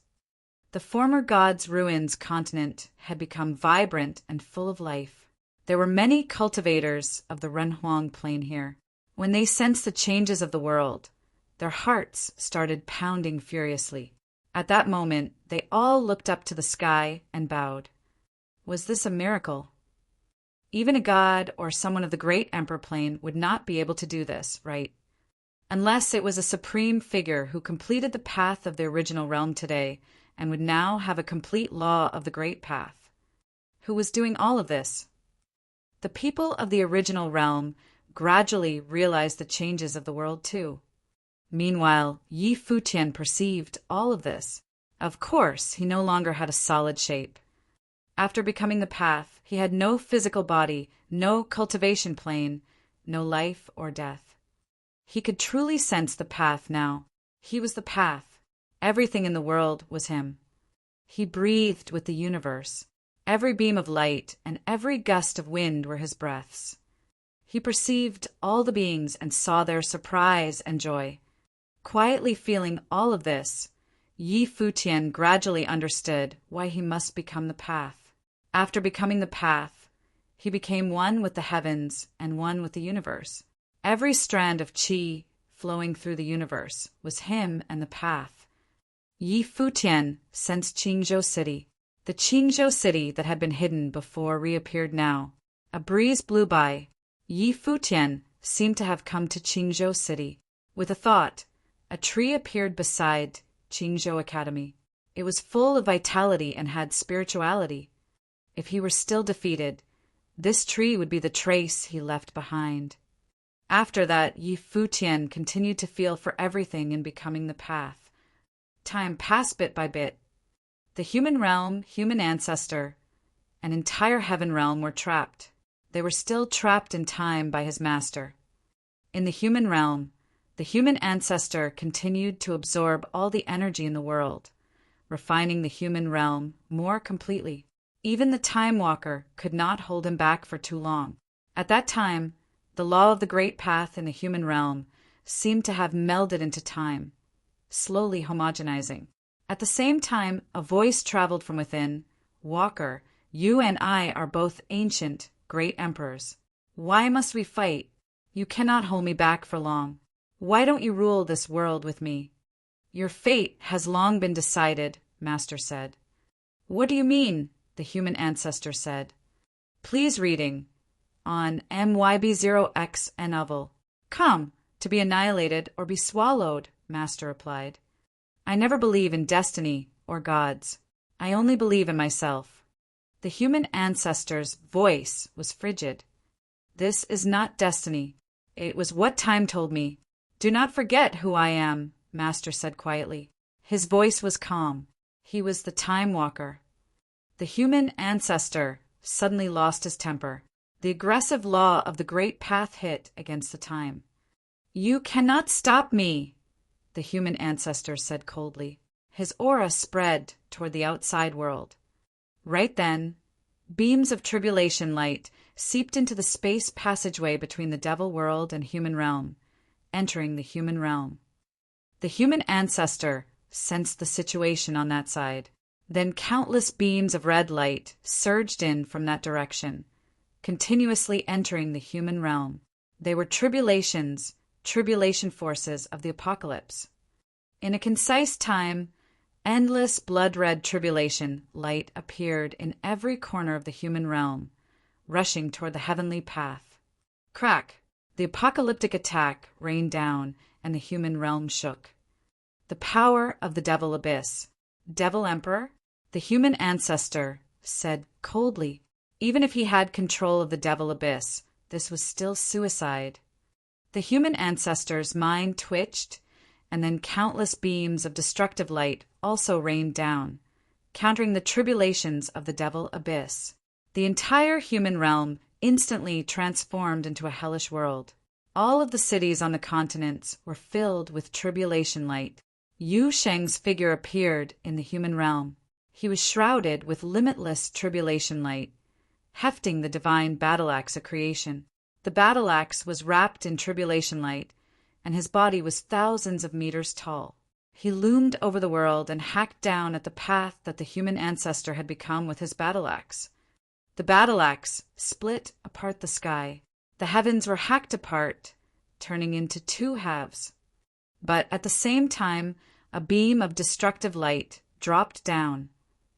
The former God's Ruins continent had become vibrant and full of life. There were many cultivators of the Renhuang plain here. When they sensed the changes of the world, their hearts started pounding furiously. At that moment, they all looked up to the sky and bowed. Was this a miracle? Even a god or someone of the great emperor plane would not be able to do this, right? Unless it was a supreme figure who completed the path of the original realm today and would now have a complete law of the great path. Who was doing all of this? The people of the original realm gradually realized the changes of the world too. Meanwhile, Yi Futian perceived all of this. Of course, he no longer had a solid shape. After becoming the path, he had no physical body, no cultivation plane, no life or death. He could truly sense the path now. He was the path. Everything in the world was him. He breathed with the universe. Every beam of light and every gust of wind were his breaths. He perceived all the beings and saw their surprise and joy. Quietly feeling all of this, Yi Futian gradually understood why he must become the path. After becoming the path, he became one with the heavens and one with the universe. Every strand of qi flowing through the universe was him and the path. Yi Futian sensed Qingzhou City. The Qingzhou City that had been hidden before reappeared now. A breeze blew by. Yi Futian seemed to have come to Qingzhou City. With a thought, a tree appeared beside Qingzhou Academy. It was full of vitality and had spirituality. If he were still defeated, this tree would be the trace he left behind. After that, Yi Futian continued to feel for everything in becoming the path. Time passed bit by bit. The human realm, human ancestor, and entire heaven realm were trapped. They were still trapped in time by his master. In the human realm, the human ancestor continued to absorb all the energy in the world, refining the human realm more completely. Even the Time Walker could not hold him back for too long. At that time, the law of the great path in the human realm seemed to have melded into time, slowly homogenizing. At the same time, a voice traveled from within. Walker, you and I are both ancient, great emperors. Why must we fight? You cannot hold me back for long. Why don't you rule this world with me? Your fate has long been decided, Master said. What do you mean? The human ancestor said. Please reading on MYB0X and Oval. Come, to be annihilated or be swallowed, Master replied. I never believe in destiny or gods. I only believe in myself. The human ancestor's voice was frigid. This is not destiny. It was what time told me. Do not forget who I am, Master said quietly. His voice was calm. He was the Time Walker. The human ancestor suddenly lost his temper. The aggressive law of the great path hit against the time. You cannot stop me, the human ancestor said coldly. His aura spread toward the outside world. Right then, beams of tribulation light seeped into the space passageway between the devil world and human realm, entering the human realm. The human ancestor sensed the situation on that side. Then countless beams of red light surged in from that direction, continuously entering the human realm. They were tribulation forces of the apocalypse. In a concise time, endless blood-red tribulation light appeared in every corner of the human realm, rushing toward the heavenly path. Crack! The apocalyptic attack rained down, and the human realm shook. The power of the Devil Abyss. Devil Emperor, the human ancestor, said coldly, even if he had control of the Devil Abyss, this was still suicide. The human ancestor's mind twitched, and then countless beams of destructive light also rained down, countering the tribulations of the Devil Abyss. The entire human realm instantly transformed into a hellish world. All of the cities on the continents were filled with tribulation light. Yu Sheng's figure appeared in the human realm. He was shrouded with limitless tribulation light, hefting the divine battle axe of creation. The battle axe was wrapped in tribulation light, and his body was thousands of meters tall. He loomed over the world and hacked down at the path that the human ancestor had become with his battle axe. The battle axe split apart the sky. The heavens were hacked apart, turning into two halves. But at the same time, a beam of destructive light dropped down,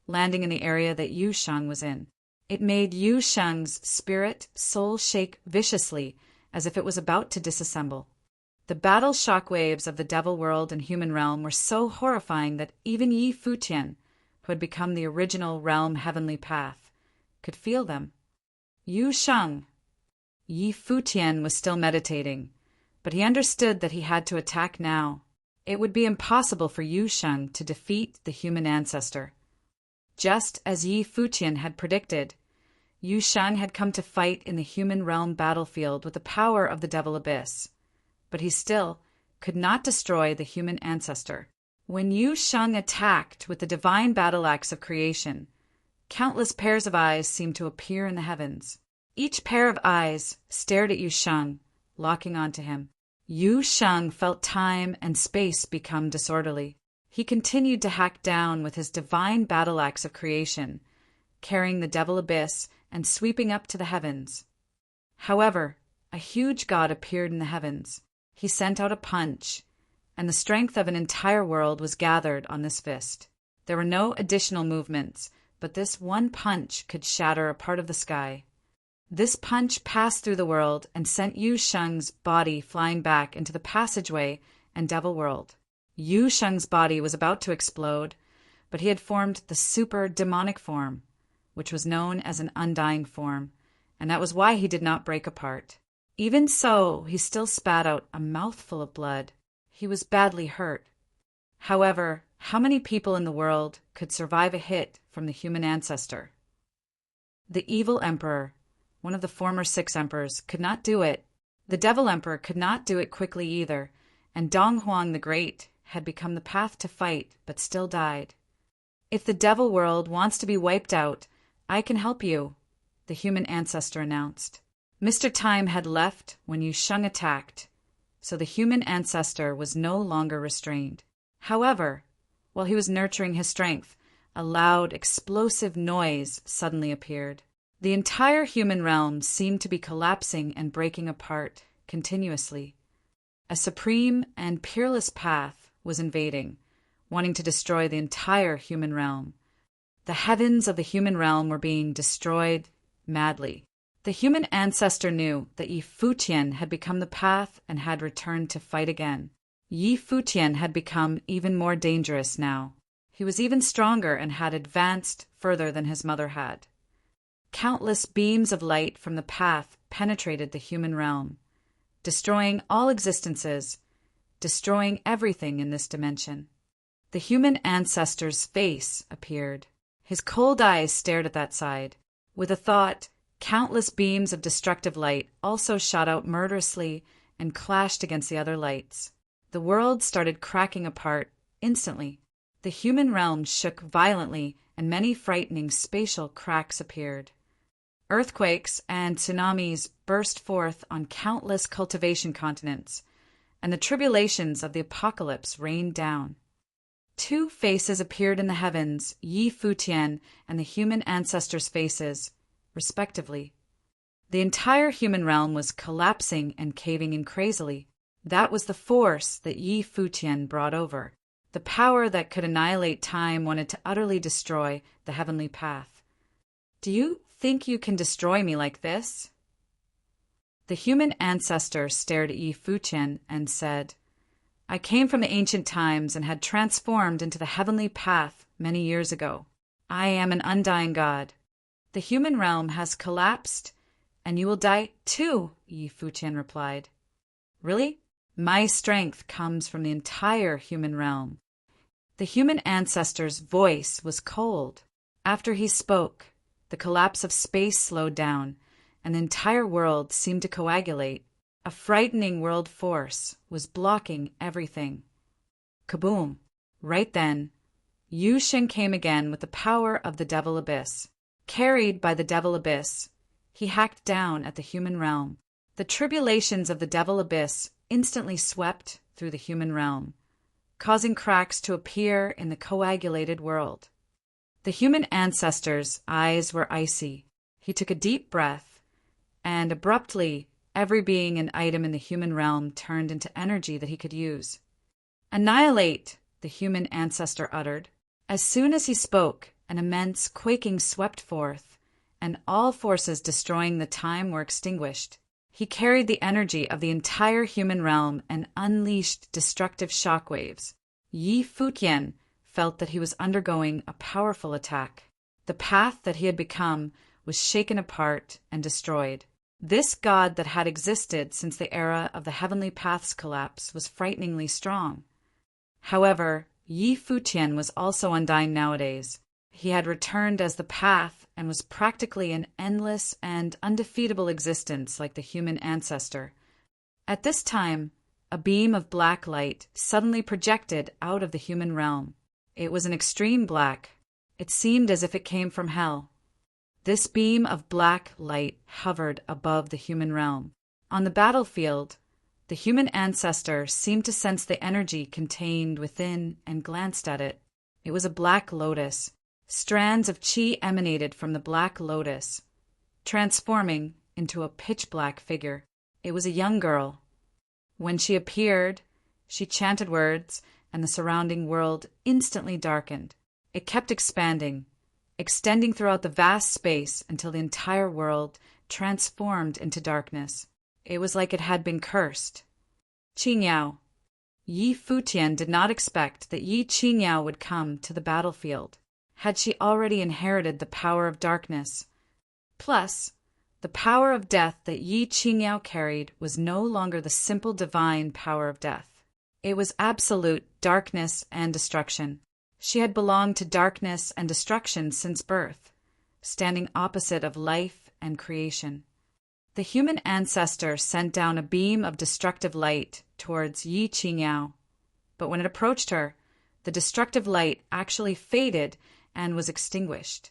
landing in the area that Yu Sheng was in. It made Yu Sheng's spirit soul shake viciously, as if it was about to disassemble. The battle shockwaves of the devil world and human realm were so horrifying that even Yi Futian, who had become the original realm heavenly path, could feel them. Yu Sheng. Yi Futian was still meditating, but he understood that he had to attack now. It would be impossible for Yu Sheng to defeat the human ancestor. Just as Yi Futian had predicted, Yu Sheng had come to fight in the human realm battlefield with the power of the Devil Abyss, but he still could not destroy the human ancestor. When Yu Sheng attacked with the divine battle axe of creation, countless pairs of eyes seemed to appear in the heavens. Each pair of eyes stared at Yu Sheng, locking onto him. Yu Sheng felt time and space become disorderly. He continued to hack down with his divine battle axe of creation, carrying the Devil Abyss and sweeping up to the heavens. However, a huge god appeared in the heavens. He sent out a punch, and the strength of an entire world was gathered on this fist. There were no additional movements, but this one punch could shatter a part of the sky. This punch passed through the world and sent Yu Sheng's body flying back into the passageway and devil world. Yu Sheng's body was about to explode, but he had formed the super demonic form, which was known as an undying form, and that was why he did not break apart. Even so, he still spat out a mouthful of blood. He was badly hurt. However, how many people in the world could survive a hit from the human ancestor? The evil emperor, one of the former 6 emperors, could not do it. The devil emperor could not do it quickly either, and Dong Huang the Great had become the path to fight, but still died. If the devil world wants to be wiped out, I can help you, the human ancestor announced. Mr. Time had left when Yu Sheng attacked, so the human ancestor was no longer restrained. However, while he was nurturing his strength, a loud, explosive noise suddenly appeared. The entire human realm seemed to be collapsing and breaking apart continuously. A supreme and peerless path was invading, wanting to destroy the entire human realm. The heavens of the human realm were being destroyed madly. The human ancestor knew that Yi Futian had become the path and had returned to fight again. Yi Futian had become even more dangerous now. He was even stronger and had advanced further than his mother had. Countless beams of light from the path penetrated the human realm, destroying all existences, destroying everything in this dimension. The human ancestor's face appeared. His cold eyes stared at that side. With a thought, countless beams of destructive light also shot out murderously and clashed against the other lights. The world started cracking apart instantly. The human realm shook violently, and many frightening spatial cracks appeared. Earthquakes and tsunamis burst forth on countless cultivation continents, and the tribulations of the apocalypse rained down. Two faces appeared in the heavens, Yi Futian and the human ancestors' faces, respectively. The entire human realm was collapsing and caving in crazily. That was the force that Yi Futian brought over. The power that could annihilate time wanted to utterly destroy the heavenly path. Do you think you can destroy me like this? The human ancestor stared at Yi Futian and said, I came from the ancient times and had transformed into the heavenly path many years ago. I am an undying god. The human realm has collapsed, and you will die too, Yi Futian replied. Really? My strength comes from the entire human realm. The human ancestor's voice was cold. After he spoke, the collapse of space slowed down, and the entire world seemed to coagulate. A frightening world force was blocking everything. Kaboom! Right then, Yu Shen came again with the power of the Devil Abyss. Carried by the Devil Abyss, he hacked down at the human realm. The tribulations of the Devil Abyss instantly swept through the human realm, causing cracks to appear in the coagulated world. The human ancestor's eyes were icy. He took a deep breath, and abruptly, every being and item in the human realm turned into energy that he could use. Annihilate, the human ancestor uttered. As soon as he spoke, an immense quaking swept forth, and all forces destroying the time were extinguished. He carried the energy of the entire human realm and unleashed destructive shockwaves. Yi Futian felt that he was undergoing a powerful attack. The path that he had become was shaken apart and destroyed. This god that had existed since the era of the heavenly path's collapse was frighteningly strong. However, Yi Futian was also undying nowadays. He had returned as the path and was practically an endless and undefeatable existence like the human ancestor. At this time, a beam of black light suddenly projected out of the human realm. It was an extreme black. It seemed as if it came from hell. This beam of black light hovered above the human realm. On the battlefield, the human ancestor seemed to sense the energy contained within and glanced at it. It was a black lotus. Strands of chi emanated from the black lotus, transforming into a pitch-black figure. It was a young girl. When she appeared, she chanted words, and the surrounding world instantly darkened. It kept expanding, extending throughout the vast space until the entire world transformed into darkness. It was like it had been cursed. Qingyao. Yi Futian did not expect that Yi Qingyao would come to the battlefield. Had she already inherited the power of darkness? Plus, the power of death that Yi Qingyao carried was no longer the simple divine power of death. It was absolute darkness and destruction. She had belonged to darkness and destruction since birth, standing opposite of life and creation. The human ancestor sent down a beam of destructive light towards Yi Qingyao, but when it approached her, the destructive light actually faded and was extinguished.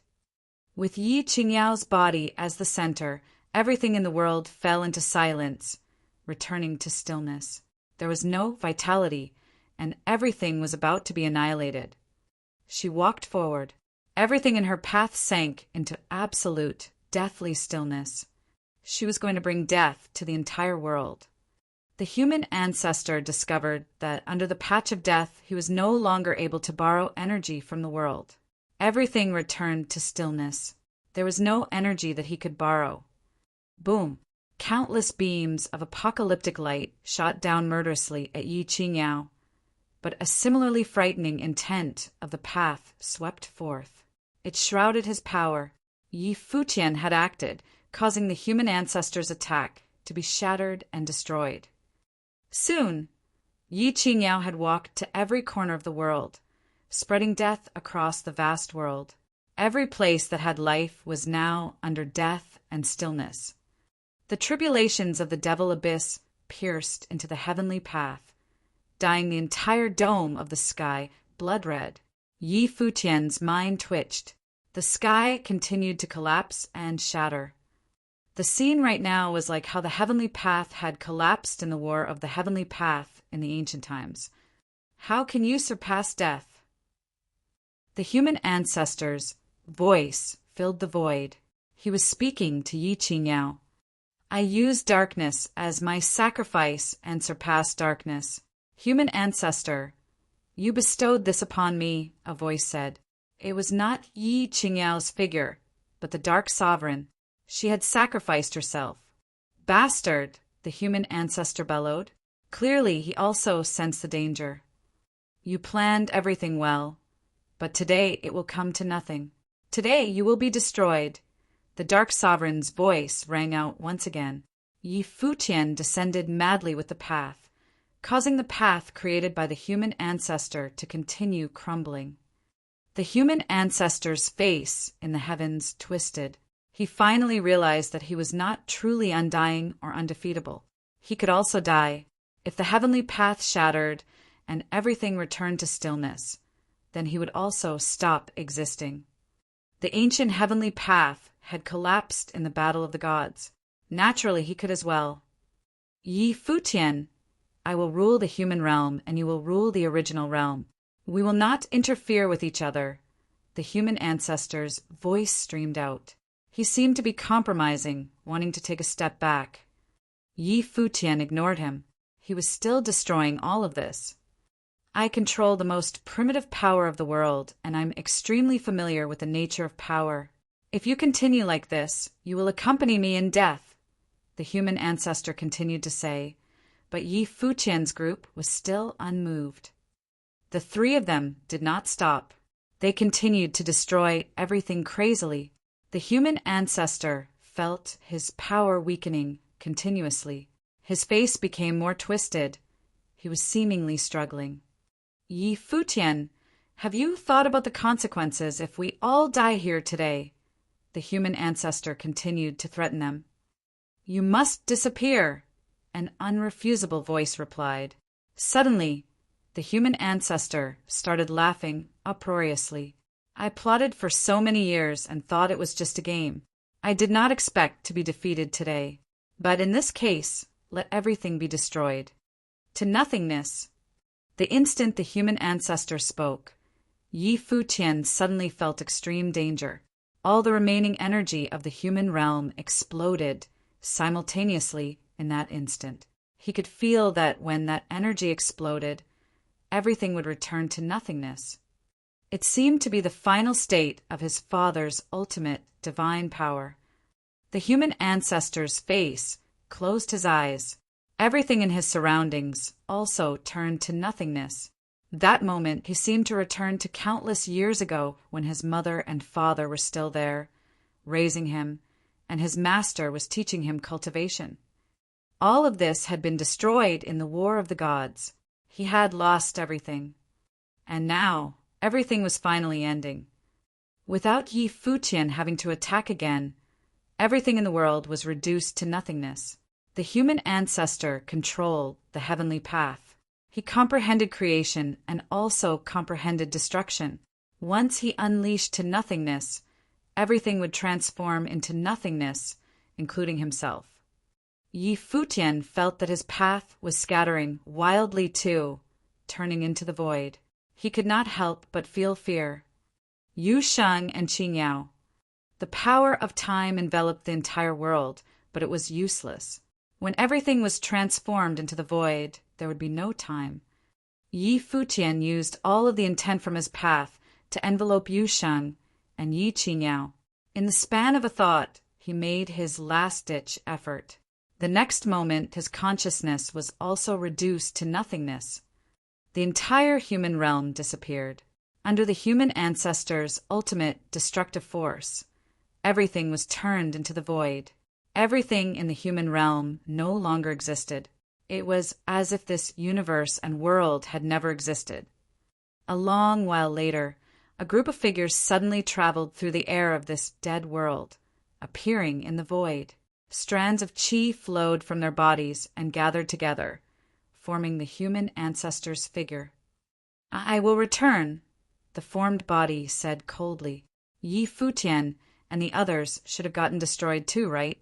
With Yi Qingyao's body as the center, everything in the world fell into silence, returning to stillness. There was no vitality, and everything was about to be annihilated. She walked forward. Everything in her path sank into absolute, deathly stillness. She was going to bring death to the entire world. The human ancestor discovered that under the patch of death, he was no longer able to borrow energy from the world. Everything returned to stillness. There was no energy that he could borrow. Boom! Countless beams of apocalyptic light shot down murderously at Yi Qingyao, but a similarly frightening intent of the path swept forth. It shrouded his power. Yi Futian had acted, causing the human ancestor's attack to be shattered and destroyed. Soon, Yi Qingyao had walked to every corner of the world, spreading death across the vast world. Every place that had life was now under death and stillness. The tribulations of the Devil Abyss pierced into the heavenly path, dyeing the entire dome of the sky blood red. Yi Futian's mind twitched. The sky continued to collapse and shatter. The scene right now was like how the heavenly path had collapsed in the war of the heavenly path in the ancient times. How can you surpass death? The human ancestor's voice filled the void. He was speaking to Yi Qingyao. I use darkness as my sacrifice and surpass darkness. Human ancestor, you bestowed this upon me, a voice said. It was not Yi Qingyao's figure, but the dark sovereign. She had sacrificed herself. Bastard, the human ancestor bellowed. Clearly, he also sensed the danger. You planned everything well, but today it will come to nothing. Today you will be destroyed. The dark sovereign's voice rang out once again. Yi Futian descended madly with the path, causing the path created by the human ancestor to continue crumbling. The human ancestor's face in the heavens twisted. He finally realized that he was not truly undying or undefeatable. He could also die. If the heavenly path shattered and everything returned to stillness, then he would also stop existing. The ancient heavenly path had collapsed in the battle of the gods. Naturally, he could as well. Yi Futian, I will rule the human realm, and you will rule the original realm. We will not interfere with each other. The human ancestor's voice streamed out. He seemed to be compromising, wanting to take a step back. Yi Futian ignored him. He was still destroying all of this. I control the most primitive power of the world, and I'm extremely familiar with the nature of power. If you continue like this, you will accompany me in death, the human ancestor continued to say, but Yi Futian's group was still unmoved. The three of them did not stop. They continued to destroy everything crazily. The human ancestor felt his power weakening continuously. His face became more twisted. He was seemingly struggling. Yi Futian, have you thought about the consequences if we all die here today? The human ancestor continued to threaten them. You must disappear, an unrefusable voice replied. Suddenly, the human ancestor started laughing uproariously. I plotted for so many years and thought it was just a game. I did not expect to be defeated today. But in this case, let everything be destroyed. To nothingness. The instant the human ancestor spoke, Yi Futian suddenly felt extreme danger. All the remaining energy of the human realm exploded simultaneously in that instant. He could feel that when that energy exploded, everything would return to nothingness. It seemed to be the final state of his father's ultimate divine power. The human ancestor's face closed his eyes. Everything in his surroundings also turned to nothingness. That moment he seemed to return to countless years ago when his mother and father were still there, raising him, and his master was teaching him cultivation. All of this had been destroyed in the war of the gods. He had lost everything. And now, everything was finally ending. Without Yi Futian having to attack again, everything in the world was reduced to nothingness. The human ancestor controlled the heavenly path. He comprehended creation and also comprehended destruction. Once he unleashed to nothingness, everything would transform into nothingness, including himself. Yi Futian felt that his path was scattering wildly too, turning into the void. He could not help but feel fear. Yu Sheng and Qingyao. The power of time enveloped the entire world, but it was useless. When everything was transformed into the void, there would be no time. Yi Futian used all of the intent from his path to envelope Yu Sheng and Yi Qingyao. In the span of a thought, he made his last-ditch effort. The next moment, his consciousness was also reduced to nothingness. The entire human realm disappeared. Under the human ancestor's ultimate destructive force, everything was turned into the void. Everything in the human realm no longer existed. It was as if this universe and world had never existed. A long while later, a group of figures suddenly traveled through the air of this dead world, appearing in the void. Strands of qi flowed from their bodies and gathered together, forming the human ancestor's figure. I will return, The formed body said coldly, "Yi Futian and the others should have gotten destroyed too, right?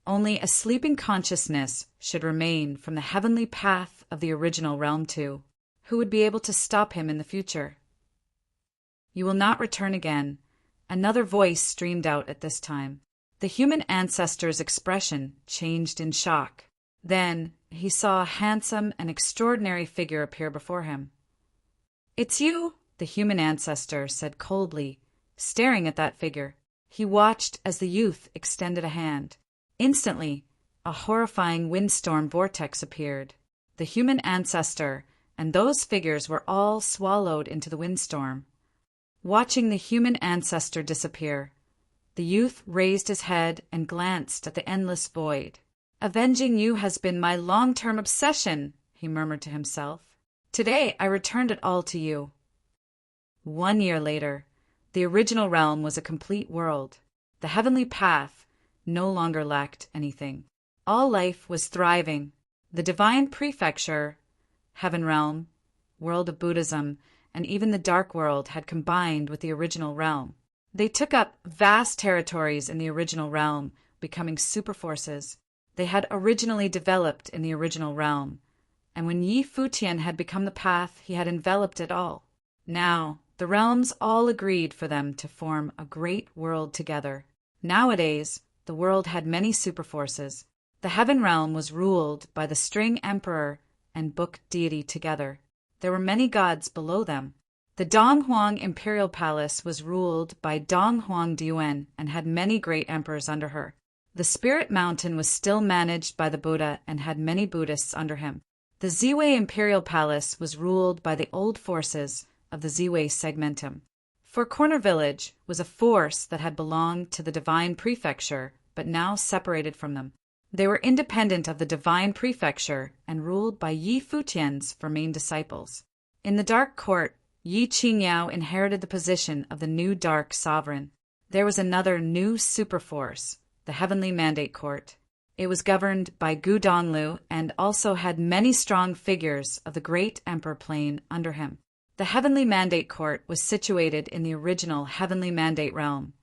Only a sleeping consciousness should remain from the heavenly path of the original realm too. Who would be able to stop him in the future?" "You will not return again." Another voice streamed out at this time. The human ancestor's expression changed in shock. Then he saw a handsome and extraordinary figure appear before him. "It's you," the human ancestor said coldly, staring at that figure. He watched as the youth extended a hand. Instantly, a horrifying windstorm vortex appeared. The human ancestor and those figures were all swallowed into the windstorm. Watching the human ancestor disappear, the youth raised his head and glanced at the endless void. "Avenging you has been my long-term obsession," he murmured to himself. "Today I returned it all to you." 1 year later, the original realm was a complete world. The heavenly path no longer lacked anything. All life was thriving. The divine prefecture, heaven realm, world of Buddhism, and even the dark world had combined with the original realm. They took up vast territories in the original realm, becoming superforces. They had originally developed in the original realm, and when Yi Futian had become the path, he had enveloped it all. Now, the realms all agreed for them to form a great world together. Nowadays, the world had many superforces. The heaven realm was ruled by the string emperor and book deity together. There were many gods below them. The Donghuang imperial palace was ruled by Donghuang Diwen and had many great emperors under her. The spirit mountain was still managed by the Buddha and had many Buddhists under him. The Ziwei imperial palace was ruled by the old forces of the Ziwei segmentum. Four Corner Village was a force that had belonged to the divine prefecture, but now separated from them. They were independent of the divine prefecture and ruled by Yi Futian's four main disciples. In the dark court, Yi Qingyao inherited the position of the new dark sovereign. There was another new superforce, the Heavenly Mandate Court. It was governed by Gu Donglu and also had many strong figures of the great emperor plane under him. The Heavenly Mandate Court was situated in the original Heavenly Mandate realm,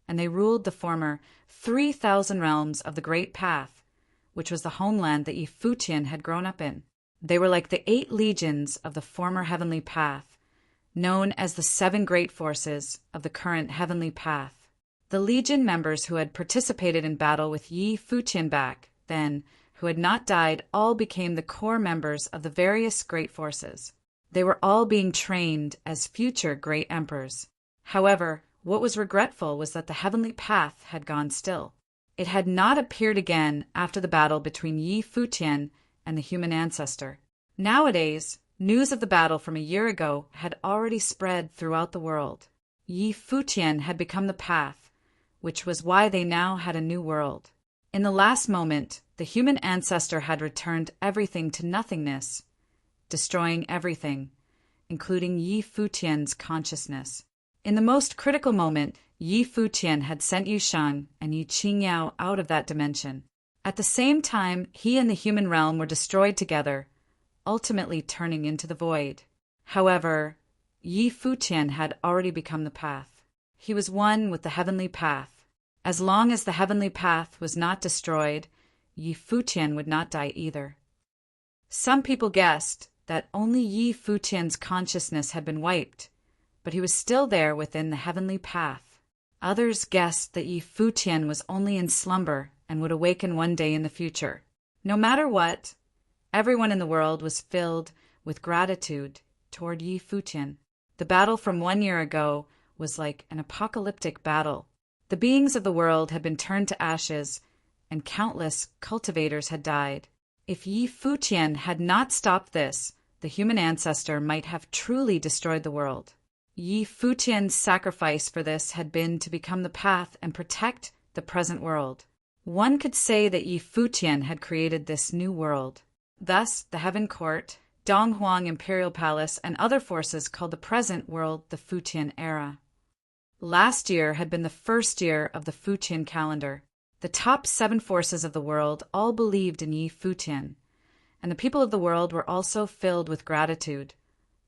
and they ruled the former 3,000 realms of the Great Path, which was the homeland that Yi Futian had grown up in. They were like the 8 legions of the former Heavenly Path, known as the 7 great forces of the current Heavenly Path. The legion members who had participated in battle with Yi Futian back then, who had not died, all became the core members of the various great forces. They were all being trained as future great emperors. However, what was regretful was that the Heavenly Path had gone still. It had not appeared again after the battle between Yi Futian and the human ancestor. Nowadays, news of the battle from a year ago had already spread throughout the world. Yi Futian had become the path, which was why they now had a new world. In the last moment, the human ancestor had returned everything to nothingness, destroying everything, including Yi Futian's consciousness. In the most critical moment, Yi Futian had sent Yusheng and Yi Qingyao out of that dimension. At the same time, he and the human realm were destroyed together, ultimately turning into the void. However, Yi Futian had already become the path. He was one with the heavenly path. As long as the heavenly path was not destroyed, Yi Futian would not die either. Some people guessed that only Yi Futian's consciousness had been wiped, but he was still there within the heavenly path. Others guessed that Yi Futian was only in slumber and would awaken one day in the future. No matter what, everyone in the world was filled with gratitude toward Yi Futian. The battle from 1 year ago was like an apocalyptic battle. The beings of the world had been turned to ashes, and countless cultivators had died. If Yi Futian had not stopped this, the human ancestor might have truly destroyed the world. Yi Futian's sacrifice for this had been to become the path and protect the present world. One could say that Yi Futian had created this new world. Thus, the Heaven Court, Donghuang Imperial Palace, and other forces called the present world the Futian era. Last year had been the first year of the Futian calendar. The top 7 forces of the world all believed in Yi Futian, and the people of the world were also filled with gratitude.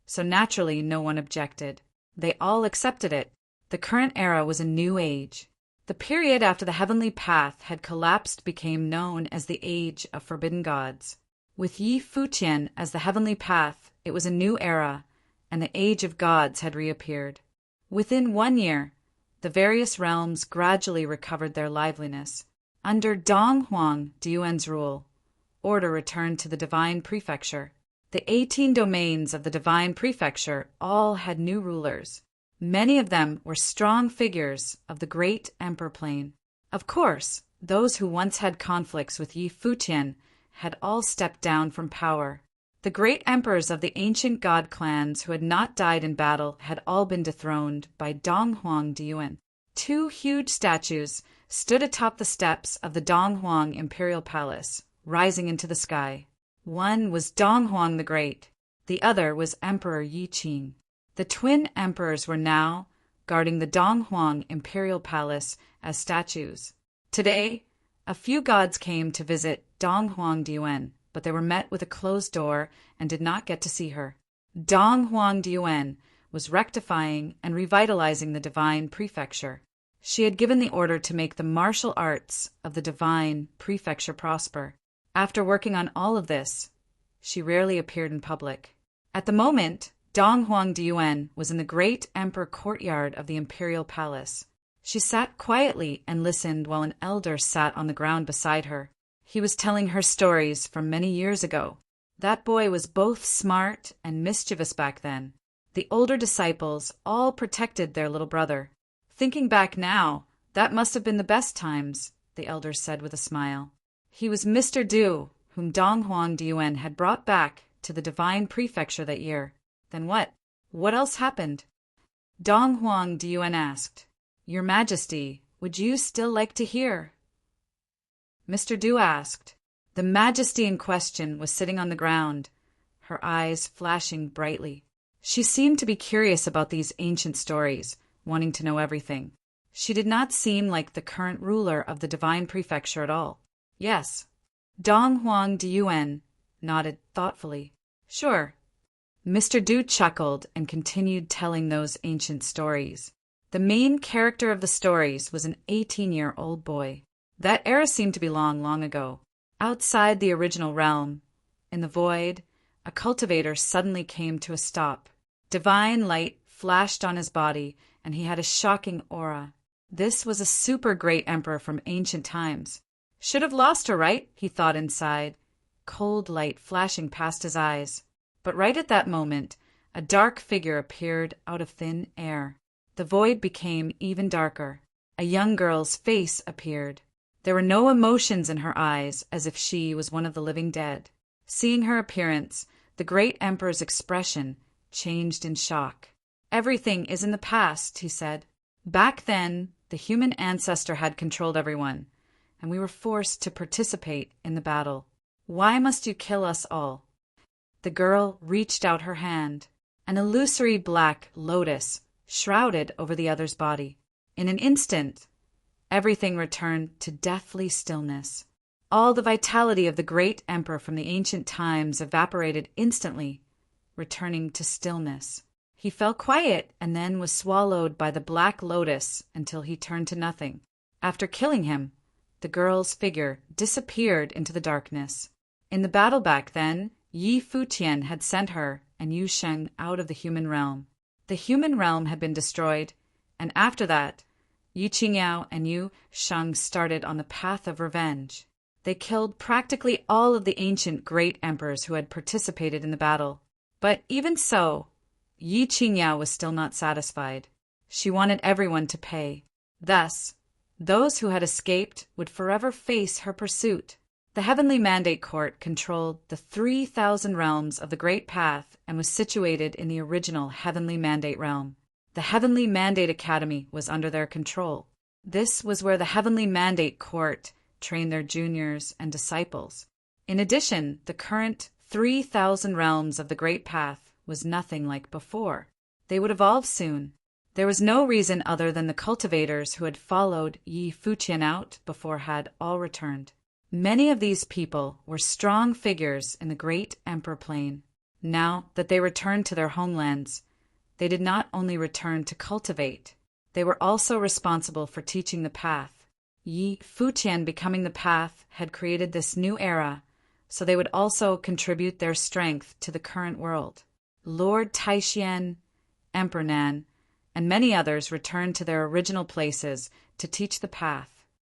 So naturally, no one objected. They all accepted it. The current era was a new age. The period after the heavenly path had collapsed became known as the Age of Forbidden Gods. With Yi Futian as the heavenly path, it was a new era, and the Age of Gods had reappeared. Within 1 year, the various realms gradually recovered their liveliness. Under Dong Huang Diuan's rule, order returned to the Divine Prefecture. The 18 domains of the Divine Prefecture all had new rulers. Many of them were strong figures of the great Emperor Plane. Of course, those who once had conflicts with Yi Futian had all stepped down from power. The great emperors of the ancient god clans who had not died in battle had all been dethroned by Dong Huang Diuan. 2 huge statues stood atop the steps of the Dong Huang Imperial Palace, rising into the sky. One was Dong Huang the Great, the other was Emperor Yi Qing. The twin emperors were now guarding the Dong Huang Imperial Palace as statues. Today, a few gods came to visit Dong Huang Diuan, but they were met with a closed door and did not get to see her. Dong Huang Diuan was rectifying and revitalizing the Divine Prefecture. She had given the order to make the martial arts of the Divine Prefecture prosper. After working on all of this, she rarely appeared in public. At the moment, Dong Huang Diuan was in the great emperor courtyard of the Imperial Palace. She sat quietly and listened while an elder sat on the ground beside her. He was telling her stories from many years ago. That boy was both smart and mischievous back then. The older disciples all protected their little brother. Thinking back now, that must have been the best times, the elder said with a smile. He was Mr. Du, whom Dong Huang Diuan had brought back to the Divine Prefecture that year. Then what? What else happened? Dong Huang Diuan asked. Your Majesty, would you still like to hear? Mr. Du asked. The Majesty in question was sitting on the ground, her eyes flashing brightly. She seemed to be curious about these ancient stories, wanting to know everything. She did not seem like the current ruler of the Divine Prefecture at all. Yes. Dong Huang Diuan nodded thoughtfully. Sure. Mr. Du chuckled and continued telling those ancient stories. The main character of the stories was an 18-year-old boy. That era seemed to be long, long ago. Outside the original realm, in the void, a cultivator suddenly came to a stop. Divine light flashed on his body, and he had a shocking aura. This was a super great emperor from ancient times. Should have lost her, right? He thought inside, cold light flashing past his eyes. But right at that moment, a dark figure appeared out of thin air. The void became even darker. A young girl's face appeared. There were no emotions in her eyes, as if she was one of the living dead. Seeing her appearance, the great emperor's expression changed in shock. Everything is in the past, he said. Back then, the human ancestor had controlled everyone, and we were forced to participate in the battle. Why must you kill us all? The girl reached out her hand. An illusory black lotus shrouded over the other's body. In an instant, everything returned to deathly stillness. All the vitality of the great emperor from the ancient times evaporated instantly, returning to stillness. He fell quiet and then was swallowed by the black lotus until he turned to nothing. After killing him, the girl's figure disappeared into the darkness. In the battle back then, Yi Futian had sent her and Yu Sheng out of the human realm. The human realm had been destroyed, and after that, Yi Qingyao and Yu Sheng started on the path of revenge. They killed practically all of the ancient great emperors who had participated in the battle. But even so, Yi Qingyao was still not satisfied. She wanted everyone to pay. Thus, those who had escaped would forever face her pursuit. The Heavenly Mandate Court controlled the 3,000 realms of the Great Path and was situated in the original Heavenly Mandate realm. The Heavenly Mandate Academy was under their control. This was where the Heavenly Mandate Court trained their juniors and disciples. In addition, the current 3,000 realms of the Great Path was nothing like before. They would evolve soon. There was no reason other than the cultivators who had followed Yi Futian out before had all returned. Many of these people were strong figures in the great Emperor Plane. Now that they returned to their homelands, They did not only return to cultivate, they were also responsible for teaching the path. Futian becoming the path had created this new era, so they would also contribute their strength to the current world. Lord Taishian, Emperor Nan, and many others returned to their original places to teach the path.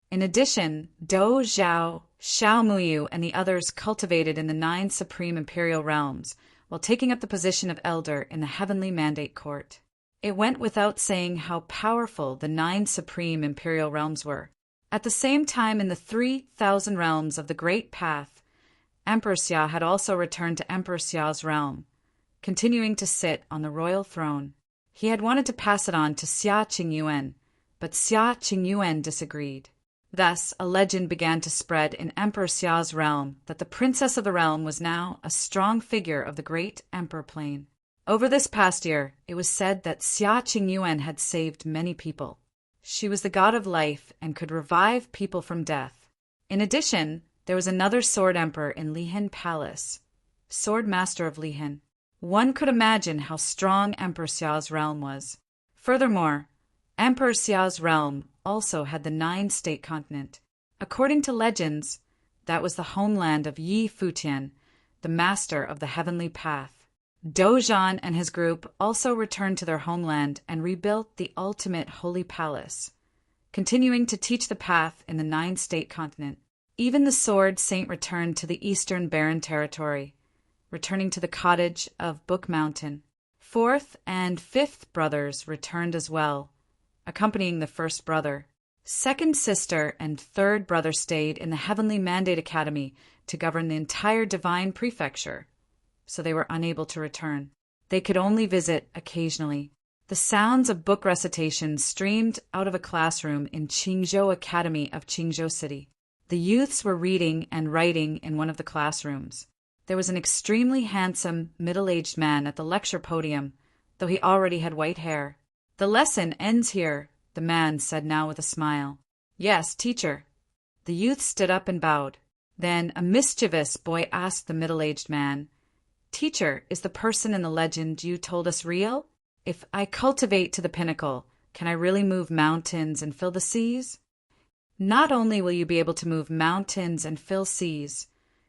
In addition, Do Zhao, Xiao Muyu, and the others cultivated in the 9 supreme imperial realms, while taking up the position of elder in the heavenly mandate court. It went without saying how powerful the 9 supreme imperial realms were. At the same time, in the 3,000 realms of the Great Path, Emperor Xia had also returned to Emperor Xiao's realm, continuing to sit on the royal throne. He had wanted to pass it on to Xia Qingyuan, but Xia Qingyuan disagreed. Thus, a legend began to spread in Emperor Xiao's realm that the princess of the realm was now a strong figure of the great emperor plane. Over this past year, it was said that Xia Qingyuan had saved many people. She was the god of life and could revive people from death. In addition, there was another sword emperor in Lihan Palace, sword master of Lihan. One could imagine how strong Emperor Xiao's realm was. Furthermore, Emperor Xiao's realm also had the 9-state continent. According to legends, that was the homeland of Yi Futian, the master of the heavenly path. Dozhan and his group also returned to their homeland and rebuilt the ultimate holy palace, continuing to teach the path in the 9-state continent. Even the sword saint returned to the eastern barren territory, returning to the cottage of Book Mountain. 4th and 5th brothers returned as well, accompanying the first brother. 2nd sister and 3rd brother stayed in the Heavenly Mandate Academy to govern the entire divine prefecture, so they were unable to return. They could only visit occasionally. The sounds of book recitation streamed out of a classroom in Qingzhou Academy of Qingzhou City. The youths were reading and writing in one of the classrooms. There was an extremely handsome, middle-aged man at the lecture podium, though he already had white hair. "The lesson ends here," the man said now with a smile. "Yes, teacher." The youth stood up and bowed. Then a mischievous boy asked the middle-aged man, "Teacher, is the person in the legend you told us real? If I cultivate to the pinnacle, can I really move mountains and fill the seas?" "Not only will you be able to move mountains and fill seas,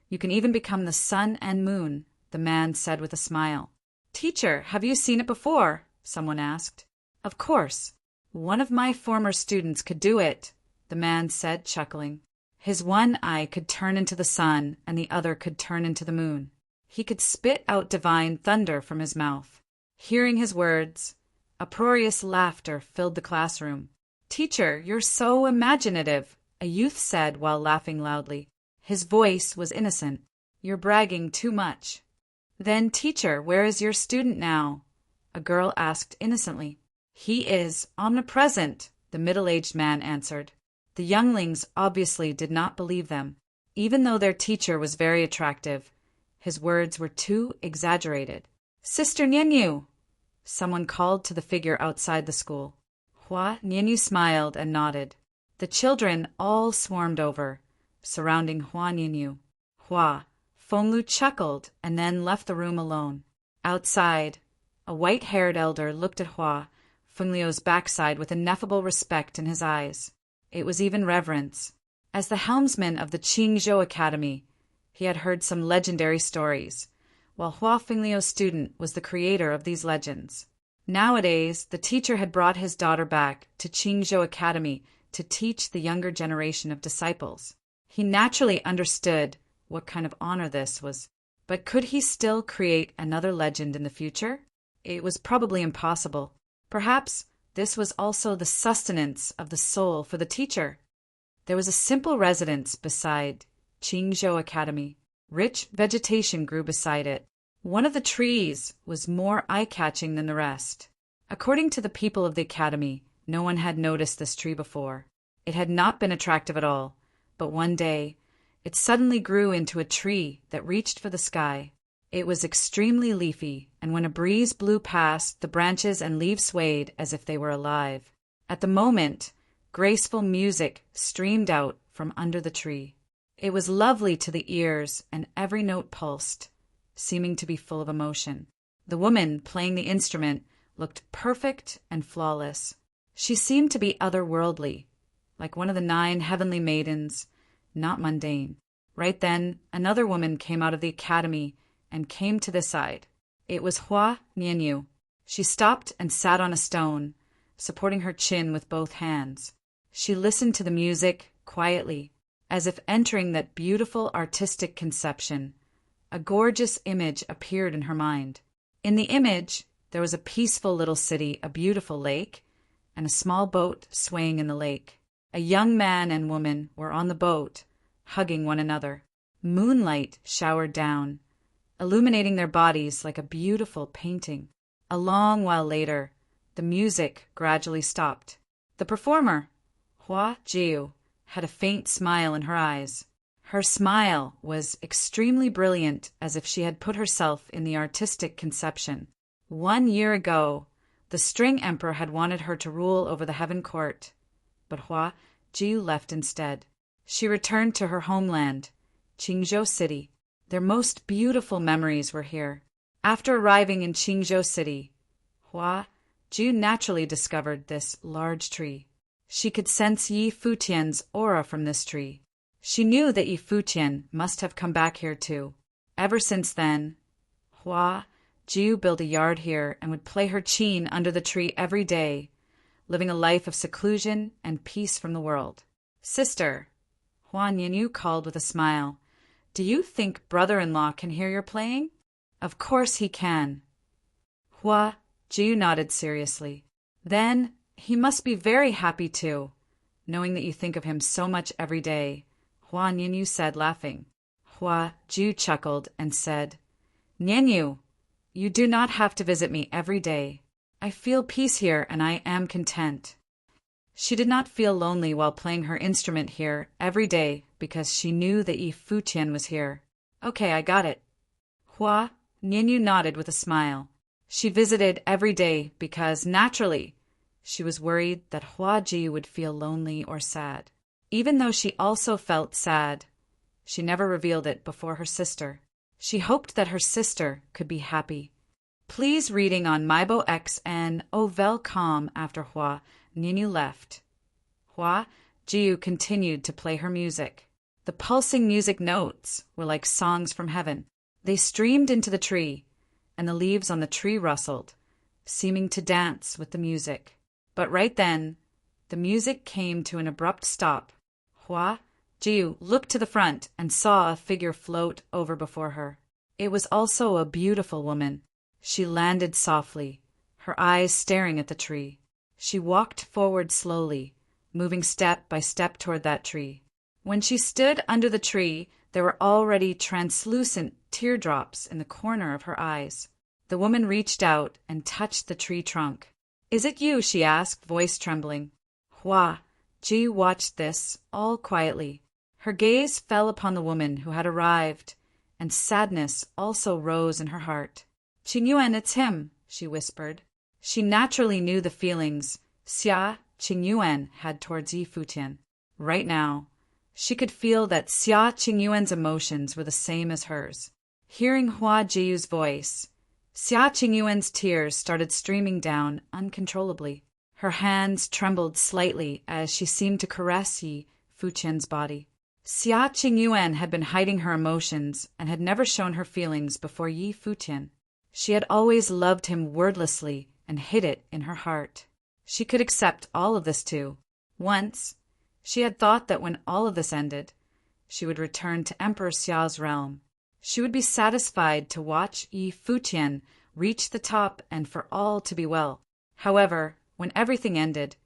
you can even become the sun and moon," the man said with a smile. "Teacher, have you seen it before?" someone asked. "Of course. One of my former students could do it," the man said, chuckling. His one eye could turn into the sun and the other could turn into the moon. He could spit out divine thunder from his mouth. Hearing his words, uproarious laughter filled the classroom. "Teacher, you're so imaginative," a youth said while laughing loudly. His voice was innocent. "You're bragging too much." "Then, teacher, where is your student now?" a girl asked innocently. "He is omnipresent," the middle-aged man answered. The younglings obviously did not believe them. Even though their teacher was very attractive, his words were too exaggerated. "Sister Nianyu!" someone called to the figure outside the school. Hua Nianyu smiled and nodded. The children all swarmed over, surrounding Hua Nianyu. Hua, Fenglu chuckled and then left the room alone. Outside, a white-haired elder looked at Hua Fengliu's backside with ineffable respect in his eyes. It was even reverence. As the helmsman of the Qingzhou Academy, he had heard some legendary stories, while Hua Fengliu's student was the creator of these legends. Nowadays, the teacher had brought his daughter back to Qingzhou Academy to teach the younger generation of disciples. He naturally understood what kind of honor this was. But could he still create another legend in the future? It was probably impossible. Perhaps this was also the sustenance of the soul for the teacher. There was a simple residence beside Qingzhou Academy. Rich vegetation grew beside it. One of the trees was more eye-catching than the rest. According to the people of the academy, no one had noticed this tree before. It had not been attractive at all, but one day, it suddenly grew into a tree that reached for the sky. It was extremely leafy, and when a breeze blew past, the branches and leaves swayed as if they were alive. At the moment, graceful music streamed out from under the tree. It was lovely to the ears, and every note pulsed, seeming to be full of emotion. The woman playing the instrument looked perfect and flawless. She seemed to be otherworldly, like one of the 9 heavenly maidens, not mundane. Right then, another woman came out of the academy and came to this side. It was Hua Nianyu. She stopped and sat on a stone, supporting her chin with both hands. She listened to the music quietly, as if entering that beautiful artistic conception. A gorgeous image appeared in her mind. In the image, there was a peaceful little city, a beautiful lake, and a small boat swaying in the lake. A young man and woman were on the boat, hugging one another. Moonlight showered down, illuminating their bodies like a beautiful painting. A long while later, the music gradually stopped. The performer, Hua Jiu, had a faint smile in her eyes. Her smile was extremely brilliant, as if she had put herself in the artistic conception. 1 year ago, the String Emperor had wanted her to rule over the Heaven Court, but Hua Jiu left instead. She returned to her homeland, Qingzhou City. Their most beautiful memories were here. After arriving in Qingzhou City, Hua Jiu naturally discovered this large tree. She could sense Yi Futian's aura from this tree. She knew that Yi Futian must have come back here too. Ever since then, Hua Jiu built a yard here and would play her qin under the tree every day, living a life of seclusion and peace from the world. Sister, Hua Nianyu called with a smile, do you think brother-in-law can hear your playing? Of course he can. Hua Jiu nodded seriously. Then he must be very happy too, knowing that you think of him so much every day, Hua Nianyu said, laughing. Hua Jiu chuckled and said, Nianyu, you do not have to visit me every day. I feel peace here and I am content. She did not feel lonely while playing her instrument here every day because she knew that Yi Futian was here. Okay, I got it. Hua Nianyu nodded with a smile. She visited every day because, naturally, she was worried that Hua Ji would feel lonely or sad. Even though she also felt sad, she never revealed it before her sister. She hoped that her sister could be happy. Please reading on Maibo X and Ovelcom after Hua Nianyu left. Hua Jiu continued to play her music. The pulsing music notes were like songs from heaven. They streamed into the tree, and the leaves on the tree rustled, seeming to dance with the music. But right then, the music came to an abrupt stop. Hua Jiu looked to the front and saw a figure float over before her. It was also a beautiful woman. She landed softly, her eyes staring at the tree. She walked forward slowly, moving step by step toward that tree. When she stood under the tree, there were already translucent teardrops in the corner of her eyes. The woman reached out and touched the tree trunk. Is it you? She asked, voice trembling. Hua Ji watched this, all quietly. Her gaze fell upon the woman who had arrived, and sadness also rose in her heart. Qingyuan, it's him, she whispered. She naturally knew the feelings Xia Qingyuan had towards Yi Futian. Right now, she could feel that Xia Qingyuan's emotions were the same as hers. Hearing Hua Jiu's voice, Xia Qingyuan's tears started streaming down uncontrollably. Her hands trembled slightly as she seemed to caress Yi Futian's body. Xia Qingyuan had been hiding her emotions and had never shown her feelings before Yi Futian. She had always loved him wordlessly and hid it in her heart. She could accept all of this too. Once, she had thought that when all of this ended, she would return to Emperor Xiao's realm. She would be satisfied to watch Yi Futian reach the top and for all to be well. However, when everything ended,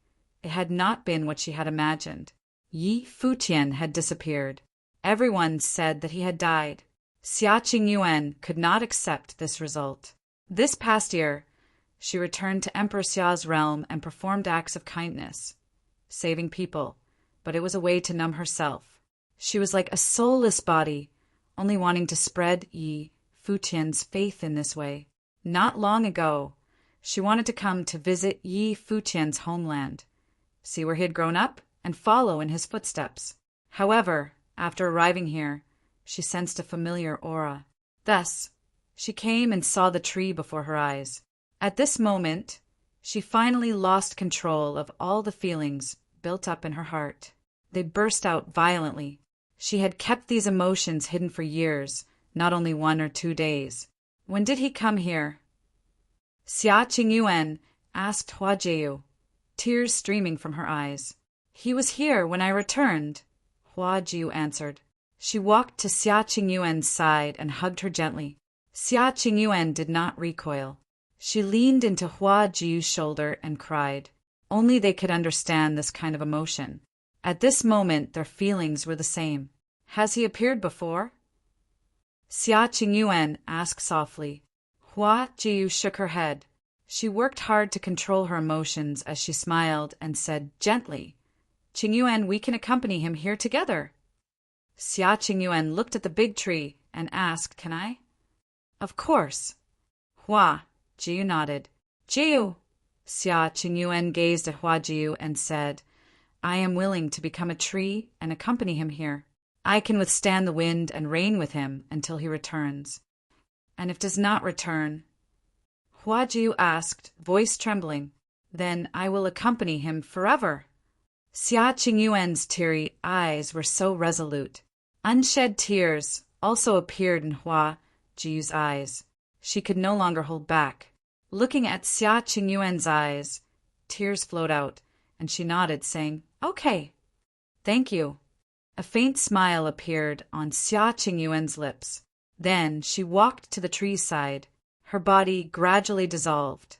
it had not been what she had imagined. Yi Futian had disappeared. Everyone said that he had died. Xia Qingyuan could not accept this result. This past year, she returned to Emperor Xiao's realm and performed acts of kindness, saving people, but it was a way to numb herself. She was like a soulless body, only wanting to spread Yi Futian's faith in this way. Not long ago, she wanted to come to visit Yi Futian's homeland, see where he had grown up, and follow in his footsteps. However, after arriving here, she sensed a familiar aura. Thus, she came and saw the tree before her eyes. At this moment, she finally lost control of all the feelings built up in her heart. They burst out violently. She had kept these emotions hidden for years, not only 1 or 2 days. When did he come here? Xia Qingyuan asked Hua Jiu, tears streaming from her eyes. He was here when I returned, Hua Jiu answered. She walked to Xia Qingyuan's side and hugged her gently. Xia Qingyuan did not recoil. She leaned into Hua Jiu's shoulder and cried. Only they could understand this kind of emotion. At this moment their feelings were the same. Has he appeared before? Xia Qingyuan asked softly. Hua Jiu shook her head. She worked hard to control her emotions as she smiled and said gently, Qingyuan, we can accompany him here together. Xia Qingyuan looked at the big tree and asked, Can I? Of course. Hua Jiu nodded. Jiu! Xia Qingyuan gazed at Hua Jiu and said, I am willing to become a tree and accompany him here. I can withstand the wind and rain with him until he returns. And if does not return, Hua Jiu asked, voice trembling, then I will accompany him forever. Xia Qingyuan's teary eyes were so resolute. Unshed tears also appeared in Hua Jiu's eyes. She could no longer hold back. Looking at Xia Qingyuan's eyes, tears flowed out, and she nodded, saying, Okay. Thank you. A faint smile appeared on Xia Qingyuan's lips. Then she walked to the tree's side. Her body gradually dissolved,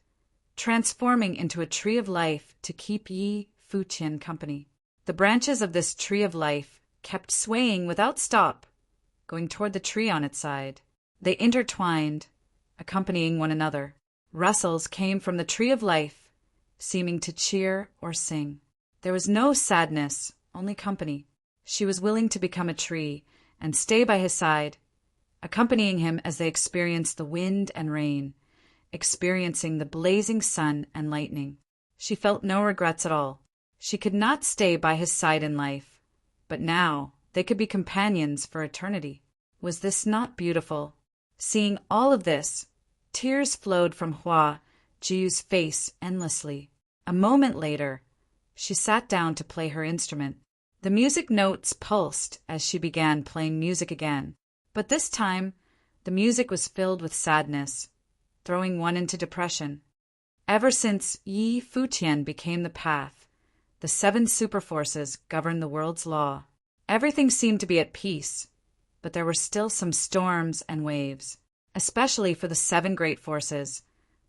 transforming into a tree of life to keep Yi Futian company. The branches of this tree of life kept swaying without stop, going toward the tree on its side. They intertwined, accompanying one another. Rustles came from the tree of life, seeming to cheer or sing. There was no sadness, only company. She was willing to become a tree and stay by his side, accompanying him as they experienced the wind and rain, experiencing the blazing sun and lightning. She felt no regrets at all. She could not stay by his side in life, but now they could be companions for eternity. Was this not beautiful? Seeing all of this, tears flowed from Hua Jiu's face endlessly. A moment later, she sat down to play her instrument. The music notes pulsed as she began playing music again. But this time, the music was filled with sadness, throwing one into depression. Ever since Yi Futian became the path, the 7 superforces governed the world's law. Everything seemed to be at peace, but there were still some storms and waves. Especially for the 7 great forces,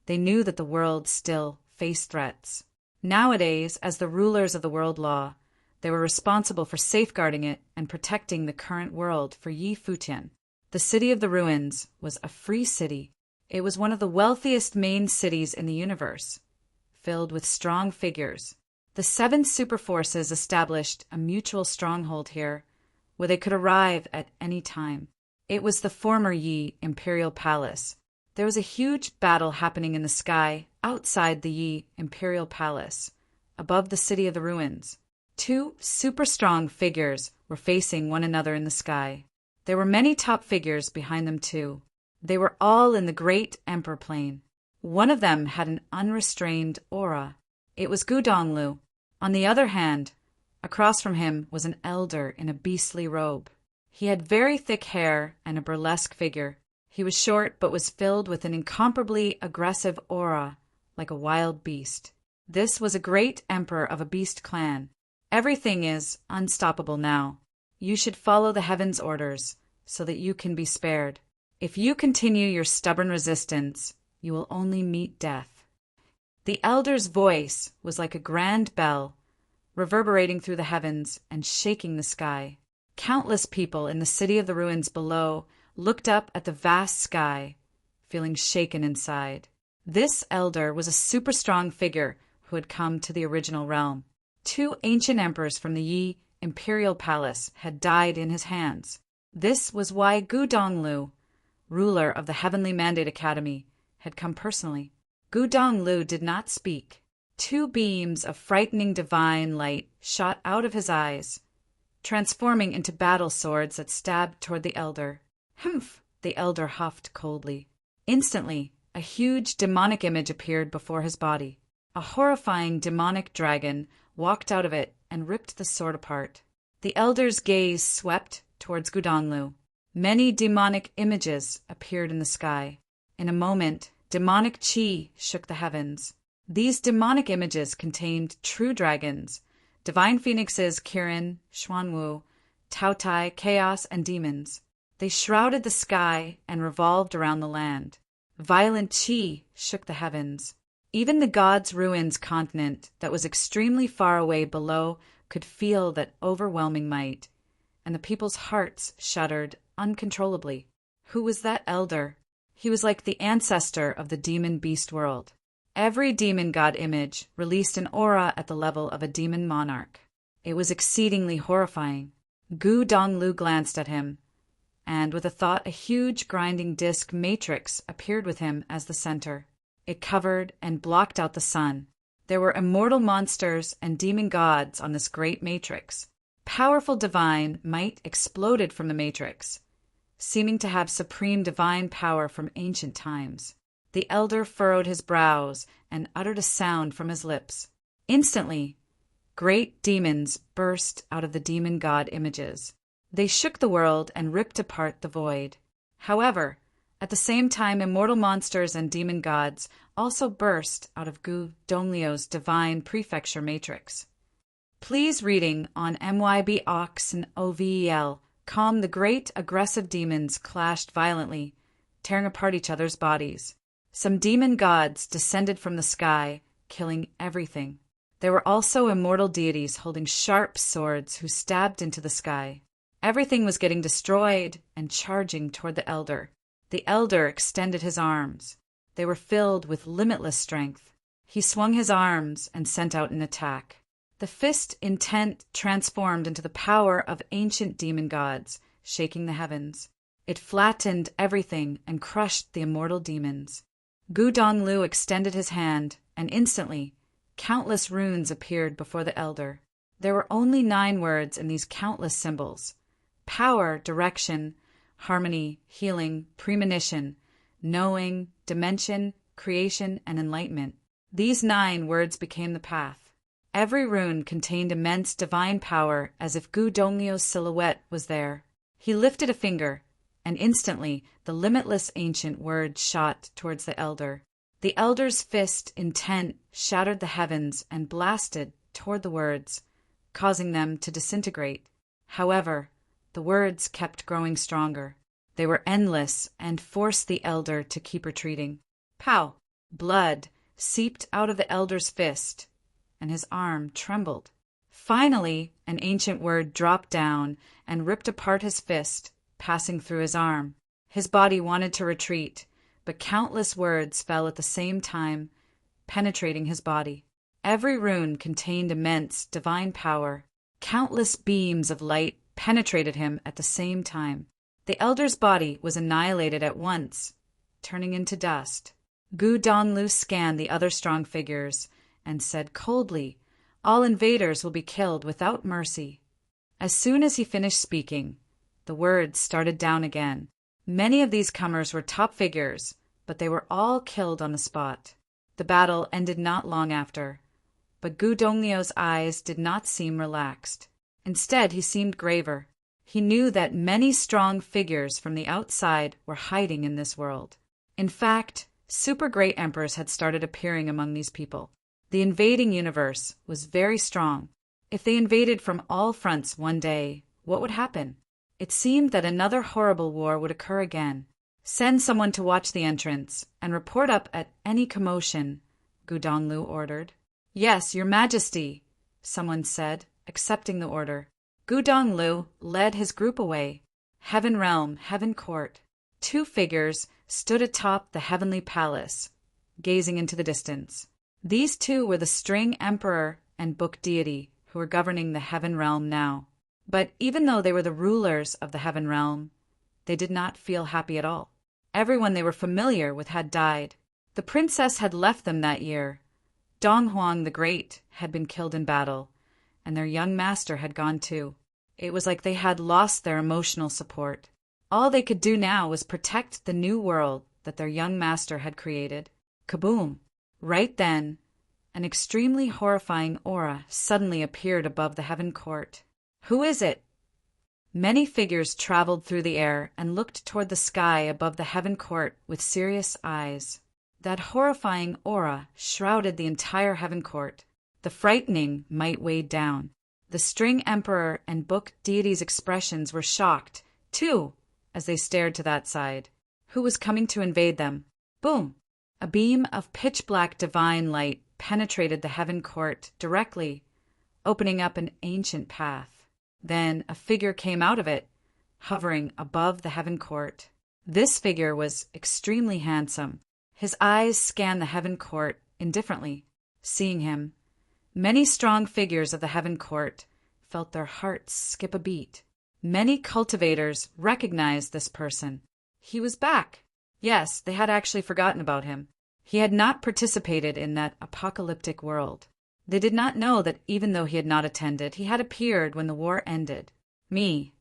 they knew that the world still faced threats. Nowadays, as the rulers of the world law, they were responsible for safeguarding it and protecting the current world for Yi Futian. The city of the ruins was a free city. It was one of the wealthiest main cities in the universe, filled with strong figures. The 7 superforces established a mutual stronghold here, where they could arrive at any time. It was the former Yi Imperial Palace. There was a huge battle happening in the sky outside the Yi Imperial Palace, above the city of the ruins. 2 super strong figures were facing one another in the sky. There were many top figures behind them too. They were all in the great emperor plane. One of them had an unrestrained aura. It was Gudonglu. On the other hand, across from him was an elder in a beastly robe. He had very thick hair and a burlesque figure. He was short but was filled with an incomparably aggressive aura, like a wild beast. This was a great emperor of a beast clan. Everything is unstoppable now. You should follow the heavens' orders so that you can be spared. If you continue your stubborn resistance, you will only meet death. The elder's voice was like a grand bell, reverberating through the heavens and shaking the sky. Countless people in the city of the ruins below looked up at the vast sky, feeling shaken inside. This elder was a super strong figure who had come to the original realm. 2 ancient emperors from the Yi Imperial Palace had died in his hands. This was why Gudonglu, ruler of the Heavenly Mandate Academy, had come personally. Gudonglu did not speak. 2 beams of frightening divine light shot out of his eyes, transforming into battle swords that stabbed toward the elder. Humph! The elder huffed coldly. Instantly, a huge demonic image appeared before his body. A horrifying demonic dragon walked out of it and ripped the sword apart. The elder's gaze swept towards Gudonglu. Many demonic images appeared in the sky. In a moment, demonic chi shook the heavens. These demonic images contained true dragons, divine phoenixes Kirin, Xuanwu, Taotai, chaos, and demons. They shrouded the sky and revolved around the land. Violent chi shook the heavens. Even the gods' ruins continent that was extremely far away below could feel that overwhelming might, and the people's hearts shuddered uncontrollably. Who was that elder? He was like the ancestor of the demon beast world. Every demon god image released an aura at the level of a demon monarch. It was exceedingly horrifying. Gu Donglu glanced at him, and with a thought, a huge grinding disc matrix appeared with him as the center. It covered and blocked out the sun. There were immortal monsters and demon gods on this great matrix. Powerful divine might exploded from the matrix, seeming to have supreme divine power from ancient times. The elder furrowed his brows and uttered a sound from his lips. Instantly, great demons burst out of the demon god images. They shook the world and ripped apart the void. However, at the same time, immortal monsters and demon gods also burst out of Gu Donglio's divine prefecture matrix. Please reading on MYB Ox and OVEL. The great aggressive demons clashed violently, tearing apart each other's bodies. Some demon gods descended from the sky, killing everything. There were also immortal deities holding sharp swords who stabbed into the sky. Everything was getting destroyed and charging toward the elder. The elder extended his arms. They were filled with limitless strength. He swung his arms and sent out an attack. The fist intent transformed into the power of ancient demon gods, shaking the heavens. It flattened everything and crushed the immortal demons. Gu Donglu extended his hand, and instantly, countless runes appeared before the elder. There were only 9 words in these countless symbols: power, direction, harmony, healing, premonition, knowing, dimension, creation, and enlightenment. These 9 words became the path. Every rune contained immense divine power, as if Gu Donglio's silhouette was there. He lifted a finger, and instantly the limitless ancient word shot towards the elder. The elder's fist, intent, shattered the heavens and blasted toward the words, causing them to disintegrate. However, the words kept growing stronger. They were endless and forced the elder to keep retreating. Pow! Blood seeped out of the elder's fist, and his arm trembled. Finally, an ancient word dropped down and ripped apart his fist, passing through his arm. His body wanted to retreat, but countless words fell at the same time, penetrating his body. Every rune contained immense divine power. Countless beams of light penetrated him at the same time. The elder's body was annihilated at once, turning into dust. Gu Donglu scanned the other strong figures and said coldly, "All invaders will be killed without mercy." As soon as he finished speaking, the words started down again. Many of these comers were top figures, but they were all killed on the spot. The battle ended not long after, but Gu Donglio's eyes did not seem relaxed. Instead, he seemed graver. He knew that many strong figures from the outside were hiding in this world. In fact, super great emperors had started appearing among these people. The invading universe was very strong. If they invaded from all fronts one day, what would happen? It seemed that another horrible war would occur again. "Send someone to watch the entrance and report up at any commotion," Gu Donglu ordered. "Yes, Your Majesty," someone said, accepting the order. Gu Donglu led his group away. Heaven Realm, Heaven Court. 2 figures stood atop the heavenly palace, gazing into the distance. These 2 were the String Emperor and Book Deity, who were governing the Heaven Realm now. But even though they were the rulers of the Heaven Realm, they did not feel happy at all. Everyone they were familiar with had died. The princess had left them that year. Dong Huang the Great had been killed in battle, and their young master had gone too. It was like they had lost their emotional support. All they could do now was protect the new world that their young master had created. Kaboom! Right then, an extremely horrifying aura suddenly appeared above the heaven court. Who is it? Many figures traveled through the air and looked toward the sky above the heaven court with serious eyes. That horrifying aura shrouded the entire heaven court. The frightening might weighed down. The string emperor and book deity's expressions were shocked, too, as they stared to that side. Who was coming to invade them? Boom! A beam of pitch-black divine light penetrated the heaven court directly, opening up an ancient path. Then a figure came out of it, hovering above the heaven court. This figure was extremely handsome. His eyes scanned the heaven court indifferently. Seeing him, many strong figures of the heaven court felt their hearts skip a beat. Many cultivators recognized this person. He was back. Yes, they had actually forgotten about him. He had not participated in that apocalyptic world. They did not know that even though he had not attended, he had appeared when the war ended. Me.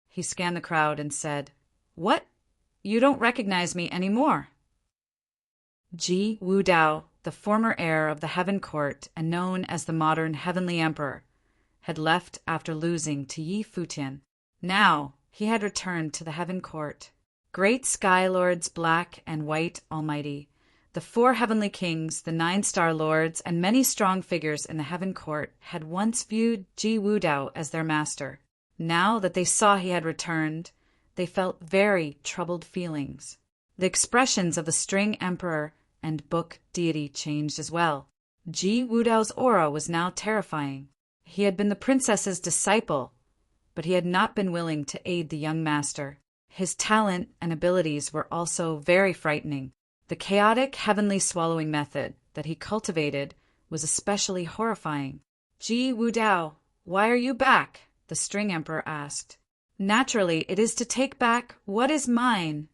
He scanned the crowd and said, "What? You don't recognize me anymore." Ji Wudao, the former heir of the Heaven Court and known as the modern Heavenly Emperor, had left after losing to Yi Futian. Now he had returned to the Heaven Court. Great Sky Lords Black and White Almighty, the 4 heavenly kings, the 9 star lords, and many strong figures in the Heaven Court had once viewed Ji Wudao as their master. Now that they saw he had returned, they felt very troubled feelings. The expressions of the string emperor and book deity changed as well. Ji Wudao's aura was now terrifying. He had been the princess's disciple, but he had not been willing to aid the young master. His talent and abilities were also very frightening. The chaotic heavenly swallowing method that he cultivated was especially horrifying. "Ji Wudao, why are you back?" the string emperor asked. "Naturally, it is to take back what is mine,"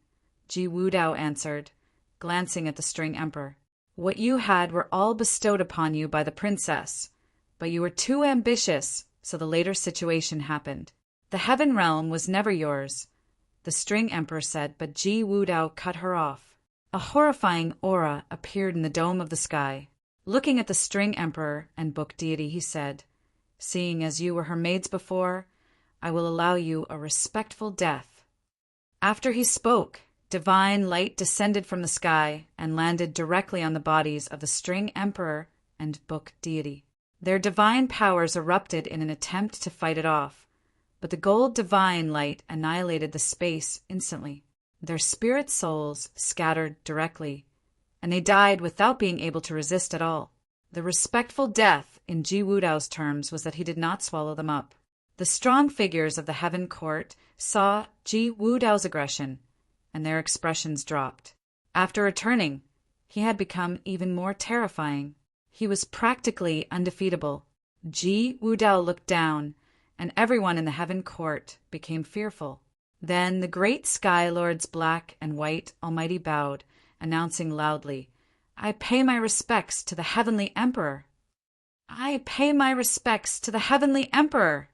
Ji Wudao answered, glancing at the string emperor. "What you had were all bestowed upon you by the princess, but you were too ambitious, so the later situation happened. The heaven realm was never yours," the string emperor said, but Ji Wudao cut her off. A horrifying aura appeared in the dome of the sky. Looking at the string emperor and book deity, he said, "Seeing as you were her maids before, I will allow you a respectful death." After he spoke, divine light descended from the sky and landed directly on the bodies of the string emperor and book deity. Their divine powers erupted in an attempt to fight it off, but the gold divine light annihilated the space instantly. Their spirit souls scattered directly, and they died without being able to resist at all. The respectful death, in Ji Wudao's terms, was that he did not swallow them up. The strong figures of the Heaven Court saw Ji Wudao's aggression, and their expressions dropped. After returning, he had become even more terrifying. He was practically undefeatable. Ji Wudao looked down, and everyone in the Heaven Court became fearful. Then the great Sky Lords Black and White Almighty bowed, announcing loudly, "I pay my respects to the Heavenly Emperor." "I pay my respects to the Heavenly Emperor,"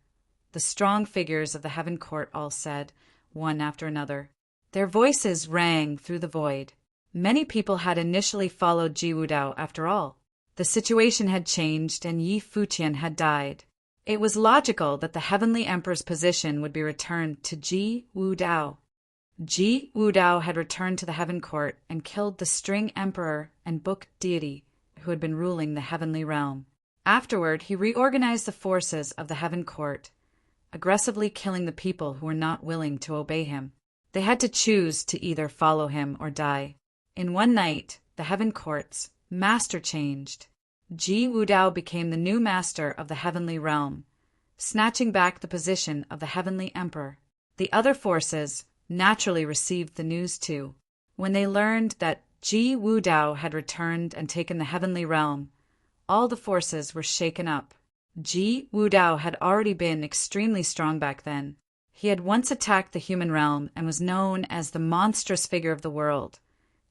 the strong figures of the Heaven Court all said, one after another. Their voices rang through the void. Many people had initially followed Ji Wudao after all. The situation had changed and Yi Futian had died. It was logical that the Heavenly Emperor's position would be returned to Ji Wudao. Ji Wudao had returned to the Heaven Court and killed the string emperor and book deity who had been ruling the heavenly realm. Afterward, he reorganized the forces of the Heaven Court, aggressively killing the people who were not willing to obey him. They had to choose to either follow him or die. In one night, the Heaven Court's master changed. Ji Wudao became the new master of the heavenly realm, snatching back the position of the Heavenly Emperor. The other forces naturally received the news too. When they learned that Ji Wudao had returned and taken the heavenly realm, all the forces were shaken up. Ji Wudao had already been extremely strong back then. He had once attacked the human realm and was known as the monstrous figure of the world,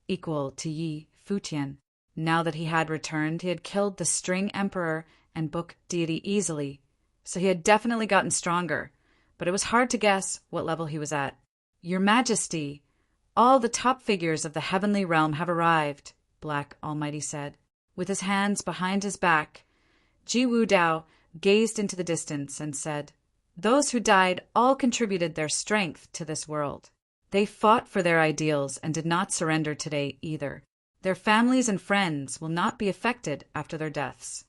equal to Yi Futian. Now that he had returned, he had killed the string emperor and book deity easily, so he had definitely gotten stronger, but it was hard to guess what level he was at. "Your Majesty, All the top figures of the heavenly realm have arrived, Black Almighty said. With his hands behind his back, Ji Wudao gazed into the distance and said, "Those who died all contributed their strength to this world. They fought for their ideals and did not surrender today either. Their families and friends will not be affected after their deaths."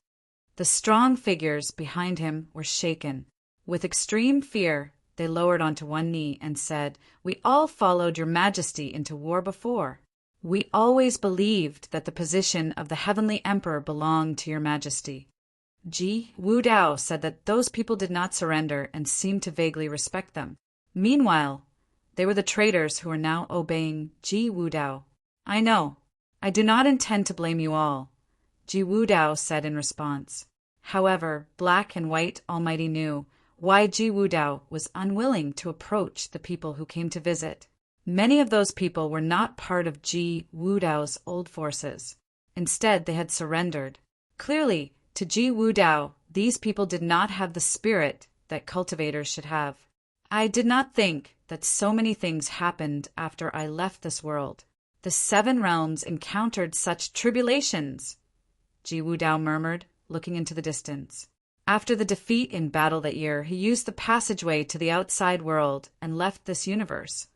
The strong figures behind him were shaken. With extreme fear, they lowered onto one knee and said, "We all followed your majesty into war before. We always believed that the position of the heavenly emperor belonged to your majesty." Ji Wudao said that those people did not surrender and seemed to vaguely respect them. Meanwhile, they were the traitors who were now obeying Ji Wudao. "I know. I do not intend to blame you all," Ji Wudao said in response. However, Black and White Almighty knew why Ji Wudao was unwilling to approach the people who came to visit. Many of those people were not part of Ji Wudao's old forces. Instead, they had surrendered. Clearly, to Ji Wudao, these people did not have the spirit that cultivators should have. "I did not think that so many things happened after I left this world. The 7 realms encountered such tribulations," Ji Wudao murmured, looking into the distance. After the defeat in battle that year, he used the passageway to the outside world and left this universe,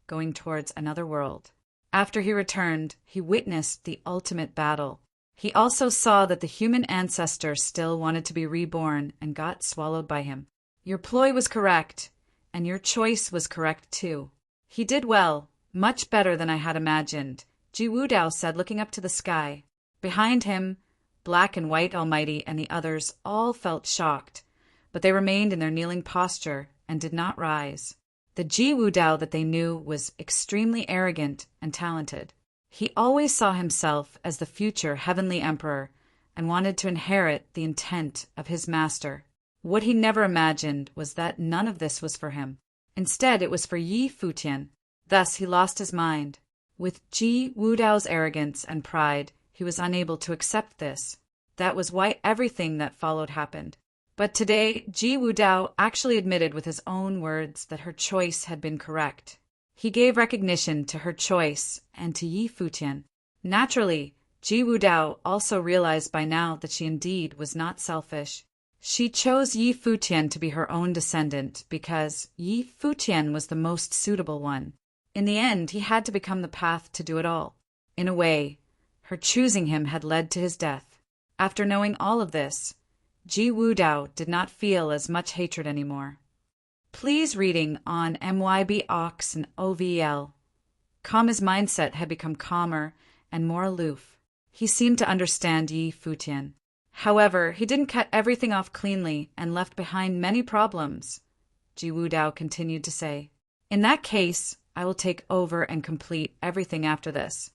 going towards another world. After he returned, he witnessed the ultimate battle. He also saw that the human ancestor still wanted to be reborn and got swallowed by him. "Your ploy was correct, and your choice was correct too. He did well, much better than I had imagined," Ji Wudao said, looking up to the sky. Behind him, Black and White Almighty and the others all felt shocked, but they remained in their kneeling posture and did not rise. The Ji Wudao that they knew was extremely arrogant and talented. He always saw himself as the future heavenly emperor and wanted to inherit the intent of his master. What he never imagined was that none of this was for him. Instead, it was for Yi Futian. Thus, he lost his mind. With Ji Wudao's arrogance and pride, he was unable to accept this. That was why everything that followed happened. But today, Ji Wudao actually admitted with his own words that her choice had been correct. He gave recognition to her choice and to Yi Futian. Naturally, Ji Wudao also realized by now that she indeed was not selfish. She chose Yi Futian to be her own descendant because Yi Futian was the most suitable one. In the end, he had to become the path to do it all. In a way, her choosing him had led to his death. After knowing all of this, Ji Wudao did not feel as much hatred anymore. Please reading on MYB Ox and OVL. Kama's mindset had become calmer and more aloof. He seemed to understand Yi Futian. However, he didn't cut everything off cleanly and left behind many problems, Ji Wudao continued to say. "In that case, I will take over and complete everything after this.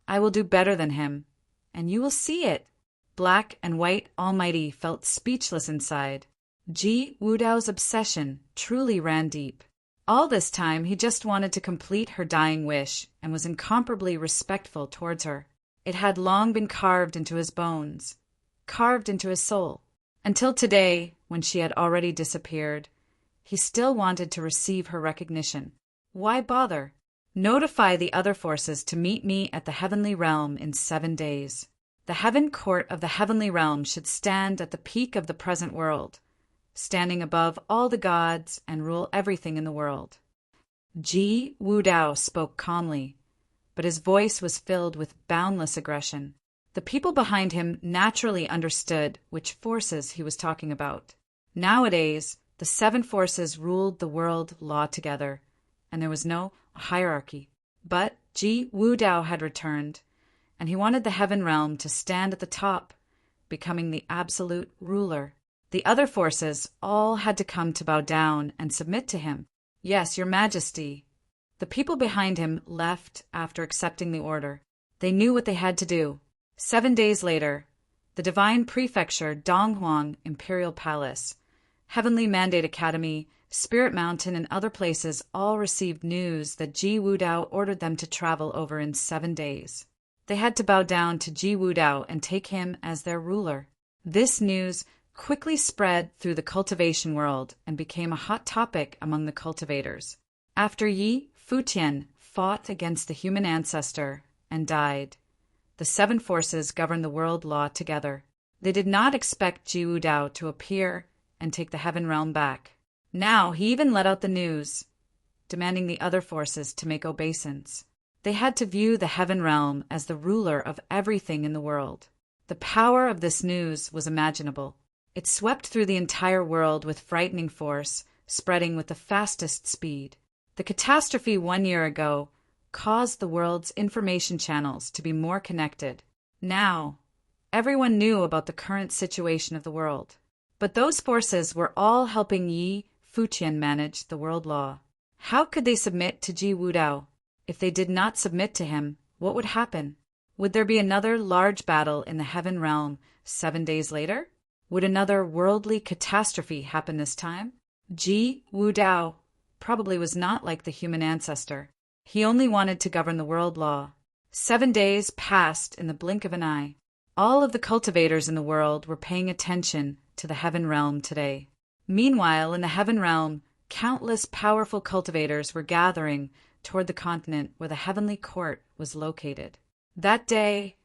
I will do better than him, and you will see it." Black and White Almighty felt speechless inside. Ji Wudao's obsession truly ran deep. All this time, he just wanted to complete her dying wish and was incomparably respectful towards her. It had long been carved into his bones, carved into his soul. Until today, when she had already disappeared, he still wanted to receive her recognition. Why bother? Notify the other forces to meet me at the heavenly realm in 7 days. The heaven court of the heavenly realm should stand at the peak of the present world, standing above all the gods and rule everything in the world. Ji Wudao spoke calmly, but his voice was filled with boundless aggression. The people behind him naturally understood which forces he was talking about. Nowadays, the 7 forces ruled the world law together, and there was no hierarchy. But Ji Wudao had returned, and he wanted the heaven realm to stand at the top, becoming the absolute ruler. The other forces all had to come to bow down and submit to him. "Yes, your majesty." The people behind him left after accepting the order. They knew what they had to do. 7 days later, the Divine Prefecture Donghuang Imperial Palace, Heavenly Mandate Academy, Spirit Mountain, and other places all received news that Ji Wudao ordered them to travel over in 7 days. They had to bow down to Ji Wudao and take him as their ruler. This news quickly spread through the cultivation world and became a hot topic among the cultivators. After Yi Futian fought against the human ancestor and died. The seven forces governed the world law together. They did not expect Ji Wudao to appear and take the heaven realm back. Now he even let out the news, demanding the other forces to make obeisance. They had to view the heaven realm as the ruler of everything in the world. The power of this news was imaginable. It swept through the entire world with frightening force, spreading with the fastest speed. The catastrophe 1 year ago caused the world's information channels to be more connected. Now, everyone knew about the current situation of the world. But those forces were all helping Yi Futian manage the world law. How could they submit to Ji Wudao? If they did not submit to him, what would happen? Would there be another large battle in the heaven realm 7 days later? Would another worldly catastrophe happen this time? Ji Wudao probably was not like the human ancestor. He only wanted to govern the world law. 7 days passed in the blink of an eye. All of the cultivators in the world were paying attention to the heaven realm today. Meanwhile, in the heaven realm, countless powerful cultivators were gathering toward the continent where the heavenly court was located. That day,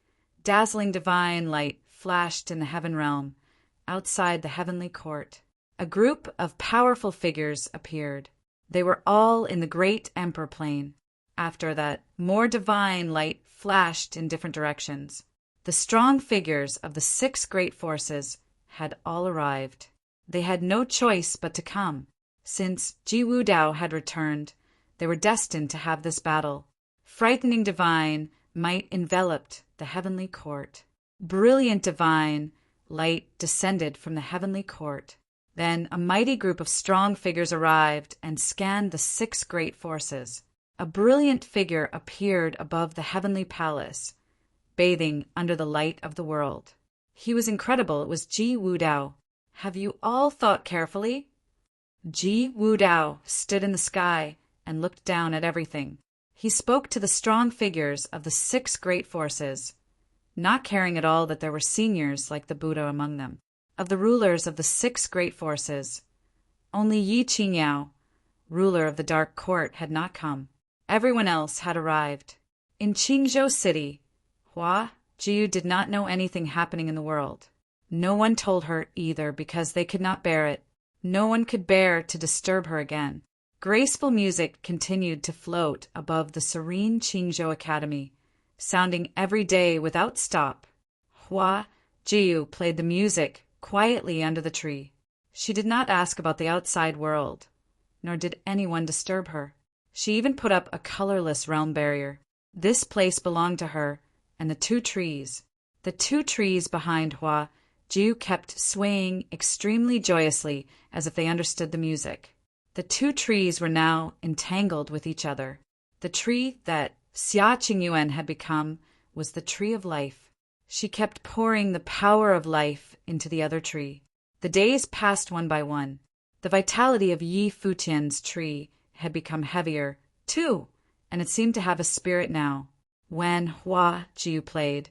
dazzling divine light flashed in the heaven realm, outside the heavenly court. A group of powerful figures appeared. They were all in the great emperor plane. After that, more divine light flashed in different directions. The strong figures of the 6 great forces had all arrived. They had no choice but to come. Since Ji Wudao had returned, they were destined to have this battle. Frightening divine might enveloped the heavenly court. Brilliant divine light descended from the heavenly court. Then a mighty group of strong figures arrived and scanned the 6 great forces. A brilliant figure appeared above the heavenly palace, bathing under the light of the world. He was incredible. It was Ji Wudao. Have you all thought carefully? Ji Wudao stood in the sky and looked down at everything. He spoke to the strong figures of the 6 great forces, not caring at all that there were seniors like the Buddha among them. Of the rulers of the 6 great forces, only Yi Qingyao, ruler of the dark court, had not come. Everyone else had arrived. In Qingzhou City, Hua Jiu did not know anything happening in the world. No one told her either because they could not bear it. No one could bear to disturb her again. Graceful music continued to float above the serene Qingzhou Academy, sounding every day without stop. Hua Jiu played the music quietly under the tree. She did not ask about the outside world, nor did anyone disturb her. She even put up a colorless realm barrier. This place belonged to her and the 2 trees. The 2 trees behind Hua Jiu kept swaying extremely joyously as if they understood the music. The 2 trees were now entangled with each other. The tree that Xia Qingyuan had become was the tree of life. She kept pouring the power of life into the other tree. The days passed one by one. The vitality of Yi Futian's tree had become heavier, too, and it seemed to have a spirit now. When Hua Jiu played,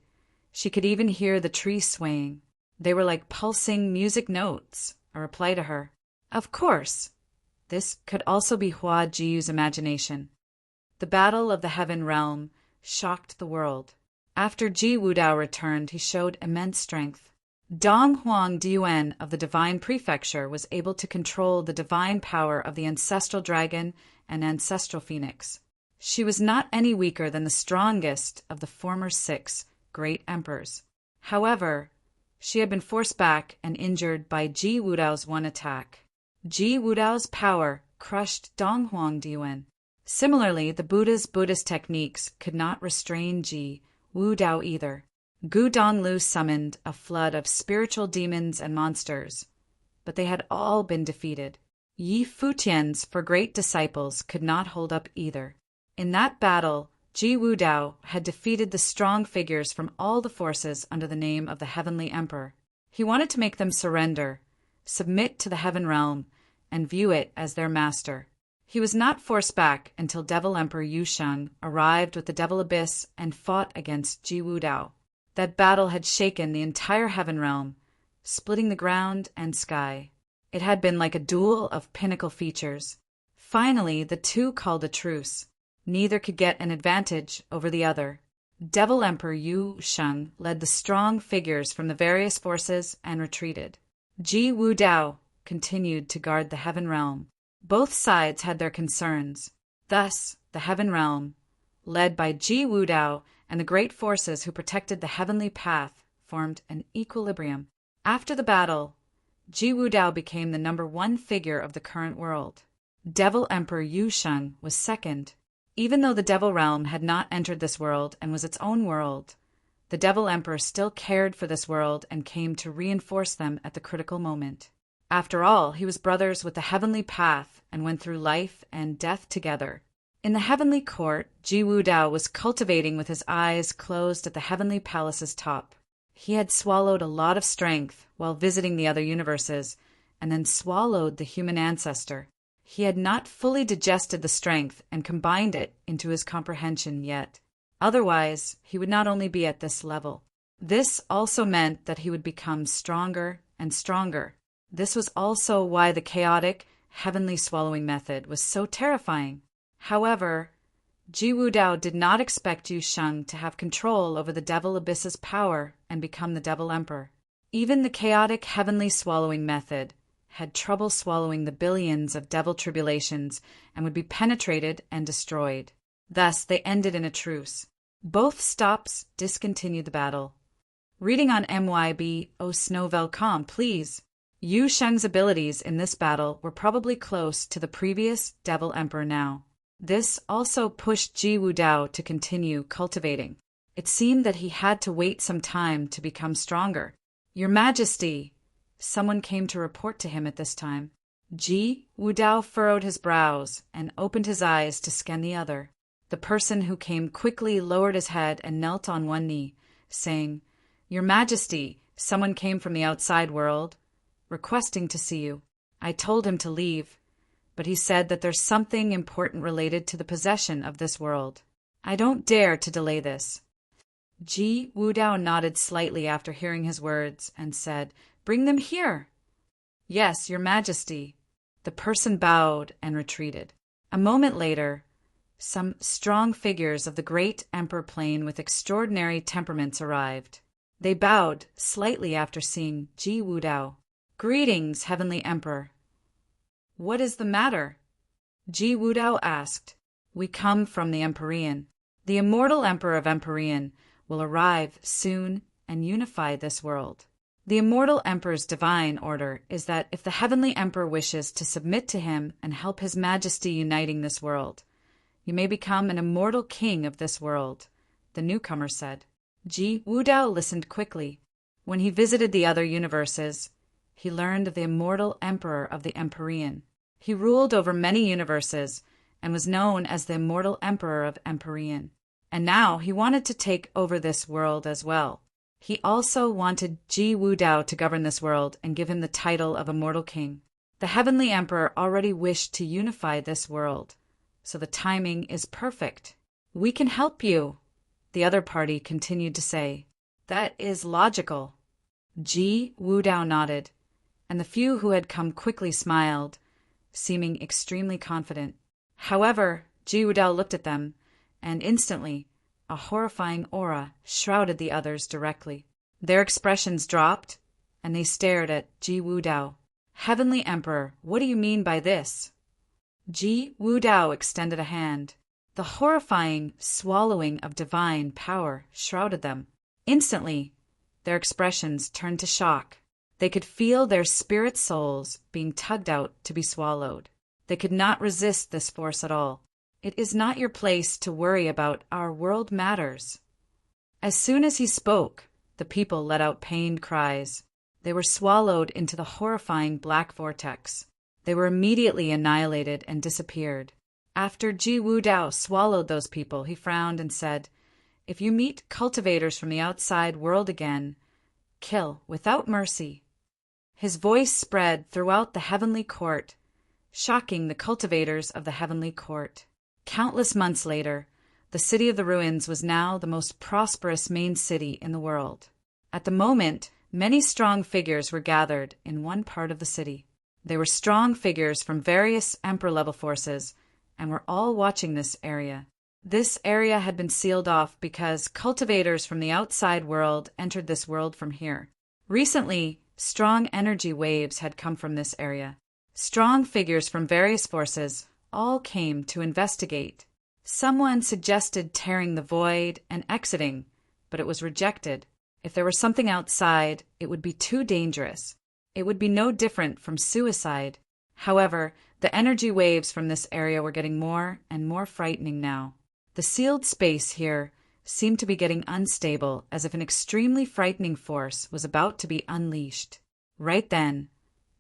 she could even hear the tree swaying. They were like pulsing music notes, a reply to her. Of course, this could also be Hua Jiu's imagination. The battle of the heaven realm shocked the world. After Ji Wudao returned, he showed immense strength. Dong Huang Diuan of the Divine Prefecture was able to control the divine power of the ancestral dragon and ancestral phoenix. She was not any weaker than the strongest of the former 6 great emperors. However, she had been forced back and injured by Ji Wudao's one attack. Ji Wudao's power crushed Dong Huang Diuan. Similarly, the Buddha's Buddhist techniques could not restrain Ji Wudao either. Gu Donglu summoned a flood of spiritual demons and monsters, but they had all been defeated. Yi Futian's 4 great disciples could not hold up either. In that battle, Ji Wudao had defeated the strong figures from all the forces under the name of the Heavenly Emperor. He wanted to make them surrender, submit to the heaven realm, and view it as their master. He was not forced back until Devil Emperor Yusheng arrived with the Devil Abyss and fought against Ji Wudao. That battle had shaken the entire heaven realm, splitting the ground and sky. It had been like a duel of pinnacle features. Finally, the 2 called a truce. Neither could get an advantage over the other. Devil Emperor Yu Sheng led the strong figures from the various forces and retreated. Ji Wu Dao continued to guard the Heaven Realm. Both sides had their concerns. Thus, the Heaven Realm, led by Ji Wu Dao and the great forces who protected the heavenly path, formed an equilibrium. After the battle, Ji Wu Dao became the #1 figure of the current world. Devil Emperor Yu Sheng was second. Even though the Devil Realm had not entered this world and was its own world, the Devil Emperor still cared for this world and came to reinforce them at the critical moment. After all, he was brothers with the heavenly path and went through life and death together. In the heavenly court, Ji Wu Dao was cultivating with his eyes closed at the heavenly palace's top. He had swallowed a lot of strength while visiting the other universes, and then swallowed the human ancestor. He had not fully digested the strength and combined it into his comprehension yet. Otherwise, he would not only be at this level. This also meant that he would become stronger and stronger. This was also why the chaotic, heavenly swallowing method was so terrifying. However, Ji Wu Dao did not expect Yu Sheng to have control over the Devil Abyss's power and become the Devil Emperor. Even the chaotic, heavenly swallowing method had trouble swallowing the billions of devil tribulations and would be penetrated and destroyed. Thus, they ended in a truce. Both stops discontinued the battle. Reading on mybo.com, please. Yu Sheng's abilities in this battle were probably close to the previous Devil Emperor now. This also pushed Ji Wu Dao to continue cultivating. It seemed that he had to wait some time to become stronger. Your Majesty, someone came to report to him at this time. Ji Wu Dao furrowed his brows and opened his eyes to scan the other. The person who came quickly lowered his head and knelt on one knee, saying, "Your Majesty, someone came from the outside world, requesting to see you. I told him to leave, but he said that there's something important related to the possession of this world. I don't dare to delay this." Ji Wu Dao nodded slightly after hearing his words and said, "Bring them here." "Yes, Your Majesty." The person bowed and retreated. A moment later, some strong figures of the great Emperor plane with extraordinary temperaments arrived. They bowed slightly after seeing Ji Wu Dao. "Greetings, Heavenly Emperor." "What is the matter?" Ji Wu Dao asked. "We come from the Empyrean. The immortal Emperor of Empyrean will arrive soon and unify this world. The immortal Emperor's divine order is that if the Heavenly Emperor wishes to submit to him and help His Majesty uniting this world, you may become an immortal king of this world," the newcomer said. Ji Wu Dao listened quickly. When he visited the other universes, he learned of the immortal Emperor of the Empyrean. He ruled over many universes and was known as the immortal Emperor of Empyrean. And now he wanted to take over this world as well. He also wanted Ji Wu Dao to govern this world and give him the title of Immortal King. The Heavenly Emperor already wished to unify this world, so the timing is perfect. "We can help you," the other party continued to say. "That is logical." Ji Wu Dao nodded, and the few who had come quickly smiled, seeming extremely confident. However, Ji Wu Dao looked at them, and instantly a horrifying aura shrouded the others directly. Their expressions dropped, and they stared at Ji Wu Dao. "Heavenly Emperor, what do you mean by this?" Ji Wu Dao extended a hand. The horrifying swallowing of divine power shrouded them. Instantly, their expressions turned to shock. They could feel their spirit souls being tugged out to be swallowed. They could not resist this force at all. "It is not your place to worry about our world matters." As soon as he spoke, the people let out pained cries. They were swallowed into the horrifying black vortex. They were immediately annihilated and disappeared. After Ji Wu Dao swallowed those people, he frowned and said, "If you meet cultivators from the outside world again, kill without mercy." His voice spread throughout the heavenly court, shocking the cultivators of the heavenly court. Countless months later, the city of the ruins was now the most prosperous main city in the world. At the moment, many strong figures were gathered in one part of the city. They were strong figures from various emperor-level forces and were all watching this area. This area had been sealed off because cultivators from the outside world entered this world from here. Recently, strong energy waves had come from this area. Strong figures from various forces all came to investigate. Someone suggested tearing the void and exiting, but it was rejected. If there was something outside, it would be too dangerous. It would be no different from suicide. However, the energy waves from this area were getting more and more frightening now. The sealed space here seemed to be getting unstable, as if an extremely frightening force was about to be unleashed. Right then,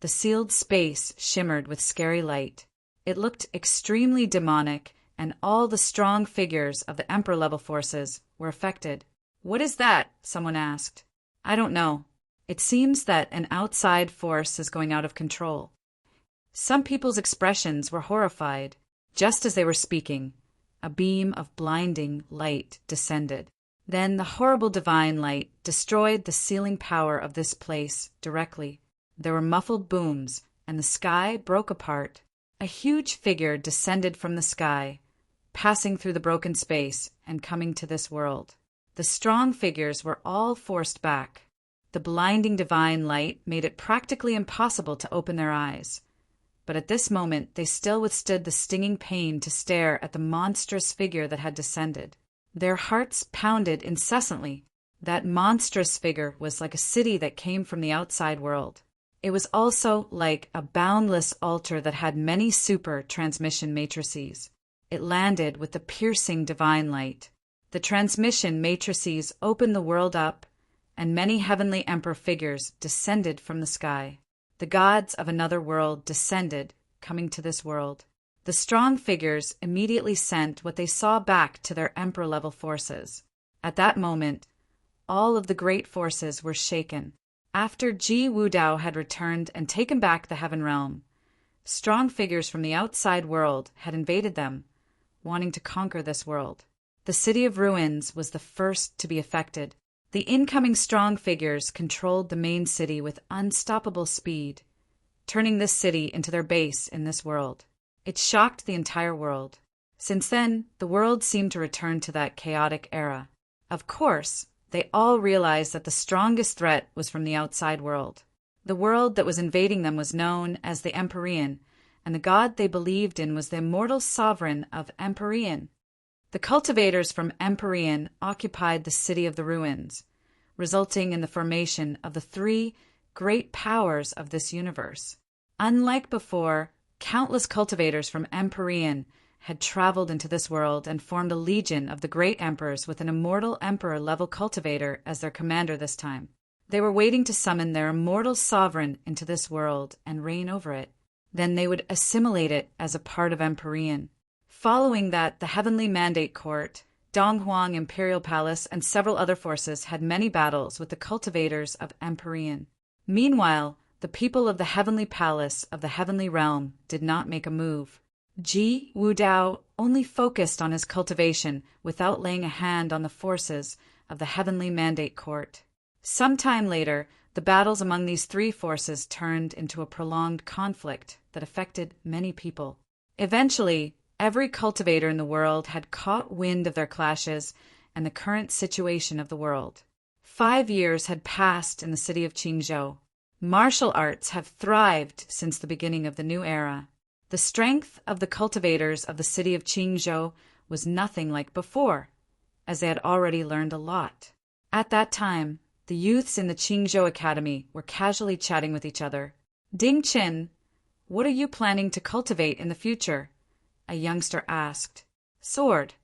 the sealed space shimmered with scary light. It looked extremely demonic, and all the strong figures of the Emperor-level forces were affected. "What is that?" someone asked. "I don't know. It seems that an outside force is going out of control." Some people's expressions were horrified. Just as they were speaking, a beam of blinding light descended. Then the horrible divine light destroyed the sealing power of this place directly. There were muffled booms, and the sky broke apart. A huge figure descended from the sky, passing through the broken space and coming to this world. The strong figures were all forced back. The blinding divine light made it practically impossible to open their eyes. But at this moment they still withstood the stinging pain to stare at the monstrous figure that had descended. Their hearts pounded incessantly. That monstrous figure was like a city that came from the outside world. It was also like a boundless altar that had many super transmission matrices. It landed with the piercing divine light. The transmission matrices opened the world up, and many heavenly emperor figures descended from the sky. The gods of another world descended, coming to this world. The strong figures immediately sent what they saw back to their emperor-level forces. At that moment, all of the great forces were shaken. After Ji Wudao had returned and taken back the heaven realm, strong figures from the outside world had invaded them, wanting to conquer this world. The city of ruins was the first to be affected. The incoming strong figures controlled the main city with unstoppable speed, turning this city into their base in this world. It shocked the entire world. Since then, the world seemed to return to that chaotic era. Of course, they all realized that the strongest threat was from the outside world. The world that was invading them was known as the Empyrean, and the god they believed in was the immortal sovereign of Empyrean. The cultivators from Empyrean occupied the city of the ruins, resulting in the formation of the three great powers of this universe. Unlike before, countless cultivators from Empyrean had traveled into this world and formed a legion of the great emperors with an immortal emperor-level cultivator as their commander this time. They were waiting to summon their immortal sovereign into this world and reign over it. Then they would assimilate it as a part of Empyrean. Following that, the Heavenly Mandate Court, Donghuang Imperial Palace, and several other forces had many battles with the cultivators of Empyrean. Meanwhile, the people of the Heavenly Palace of the Heavenly Realm did not make a move. Ji Wudao only focused on his cultivation without laying a hand on the forces of the Heavenly Mandate Court. Some time later, the battles among these three forces turned into a prolonged conflict that affected many people. Eventually, every cultivator in the world had caught wind of their clashes and the current situation of the world. 5 years had passed in the city of Qingzhou. Martial arts have thrived since the beginning of the new era. The strength of the cultivators of the city of Qingzhou was nothing like before, as they had already learned a lot. At that time, the youths in the Qingzhou Academy were casually chatting with each other. "Ding Qin, what are you planning to cultivate in the future?" a youngster asked. "Sword."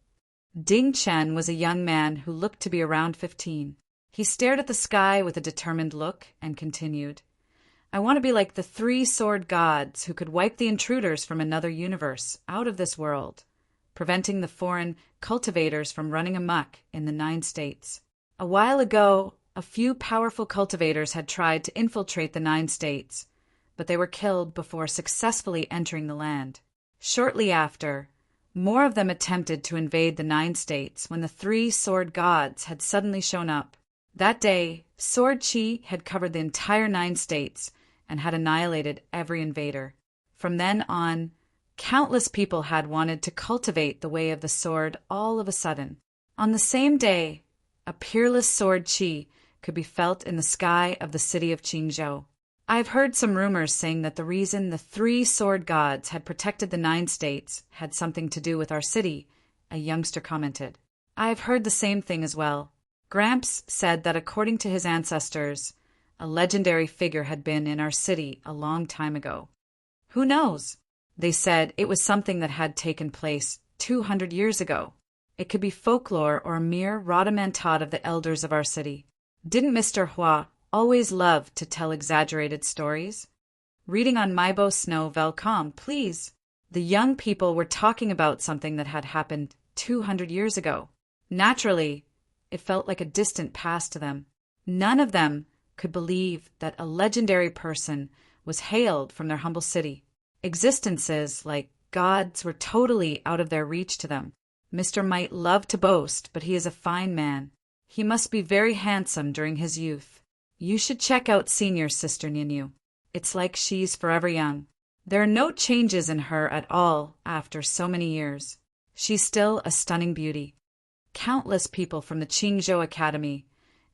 Ding Chen was a young man who looked to be around 15. He stared at the sky with a determined look and continued, "I want to be like the 3 sword gods who could wipe the intruders from another universe out of this world, preventing the foreign cultivators from running amok in the 9 states. A while ago, a few powerful cultivators had tried to infiltrate the 9 states, but they were killed before successfully entering the land. Shortly after, more of them attempted to invade the 9 states when the 3 sword gods had suddenly shown up. That day, Sword Qi had covered the entire 9 states and had annihilated every invader. From then on, Countless people had wanted to cultivate the way of the sword all of a sudden. On the same day, a peerless sword chi could be felt in the sky of the city of Qingzhou. I've heard some rumors saying that the reason the 3 sword gods had protected the 9 states had something to do with our city, a youngster commented. I've heard the same thing as well. Gramps said that according to his ancestors, a legendary figure had been in our city a long time ago. Who knows? They said it was something that had taken place 200 years ago. It could be folklore or a mere rhodomontade of the elders of our city. Didn't Mr. Hua always love to tell exaggerated stories? Reading on Maibo Snow Velcom, please. The young people were talking about something that had happened 200 years ago. Naturally, it felt like a distant past to them. None of them could believe that a legendary person was hailed from their humble city. Existences like gods were totally out of their reach to them. Mr. might love to boast, but he is a fine man. He must be very handsome during his youth. You should check out senior sister Ninu. It's like she's forever young. There are no changes in her at all after so many years. She's still a stunning beauty. Countless people from the Qingzhou Academy,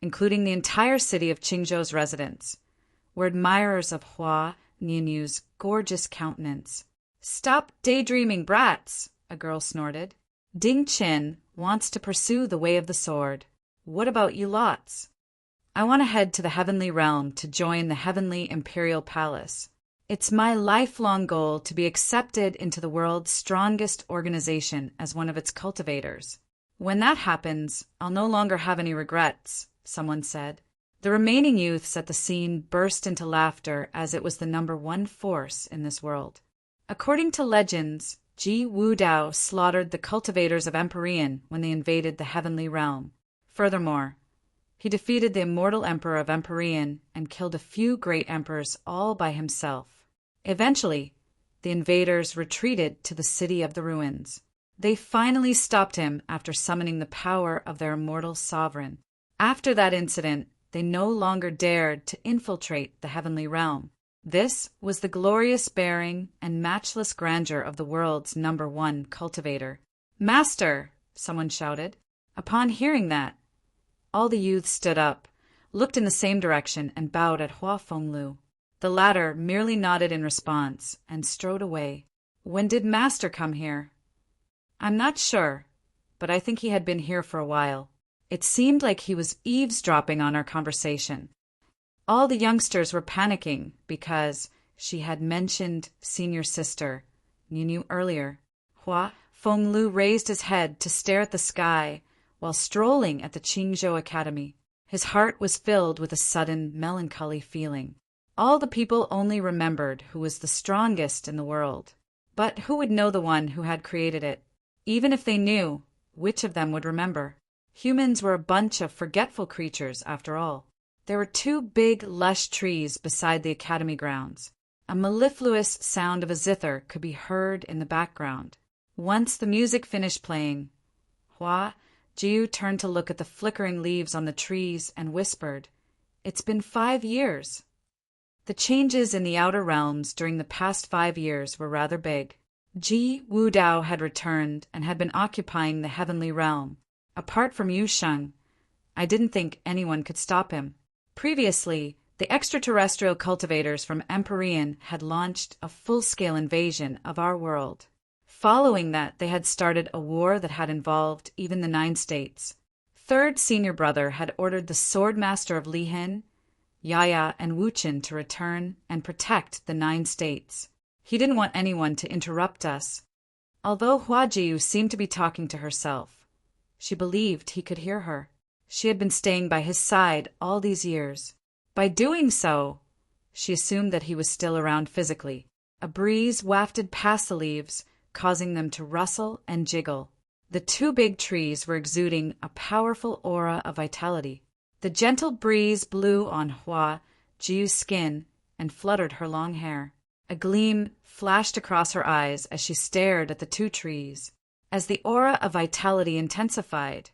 including the entire city of Qingzhou's residents, were admirers of Hua Ninu's gorgeous countenance. Stop daydreaming, brats, a girl snorted. Ding Qin wants to pursue the way of the sword. What about you lots? I want to head to the heavenly realm to join the heavenly imperial palace. It's my lifelong goal to be accepted into the world's strongest organization as one of its cultivators. When that happens, I'll no longer have any regrets, someone said. The remaining youths at the scene burst into laughter as it was the #1 force in this world. According to legends, Ji Wudao slaughtered the cultivators of Empyrean when they invaded the heavenly realm. Furthermore, he defeated the immortal emperor of Empyrean and killed a few great emperors all by himself. Eventually, the invaders retreated to the city of the ruins. They finally stopped him after summoning the power of their immortal sovereign. After that incident, they no longer dared to infiltrate the heavenly realm. This was the glorious bearing and matchless grandeur of the world's #1 cultivator. Master! Someone shouted. Upon hearing that, all the youths stood up, looked in the same direction, and bowed at Hua Fenglu. The latter merely nodded in response and strode away. When did Master come here? I'm not sure, but I think he had been here for a while. It seemed like he was eavesdropping on our conversation. All the youngsters were panicking because she had mentioned senior sister Ninu earlier. Hua Fenglu raised his head to stare at the sky while strolling at the Qingzhou Academy. His heart was filled with a sudden melancholy feeling. All the people only remembered who was the strongest in the world. But who would know the one who had created it? Even if they knew, which of them would remember? Humans were a bunch of forgetful creatures, after all. There were 2 big, lush trees beside the academy grounds. A mellifluous sound of a zither could be heard in the background. Once the music finished playing, Hua Jiu turned to look at the flickering leaves on the trees and whispered, "It's been 5 years." The changes in the outer realms during the past 5 years were rather big. Ji Wudao had returned and had been occupying the heavenly realm. Apart from Yu Sheng, I didn't think anyone could stop him. Previously, the extraterrestrial cultivators from Empyrean had launched a full-scale invasion of our world. Following that, they had started a war that had involved even the 9 states. Third senior brother had ordered the sword master of Lihin, Yaya, and Wuchen to return and protect the 9 states. He didn't want anyone to interrupt us. Although Huajiu seemed to be talking to herself, she believed he could hear her. She had been staying by his side all these years. By doing so, she assumed that he was still around physically. A breeze wafted past the leaves, causing them to rustle and jiggle. The 2 big trees were exuding a powerful aura of vitality. The gentle breeze blew on Hua Jiu's skin and fluttered her long hair. A gleam flashed across her eyes as she stared at the 2 trees. As the aura of vitality intensified,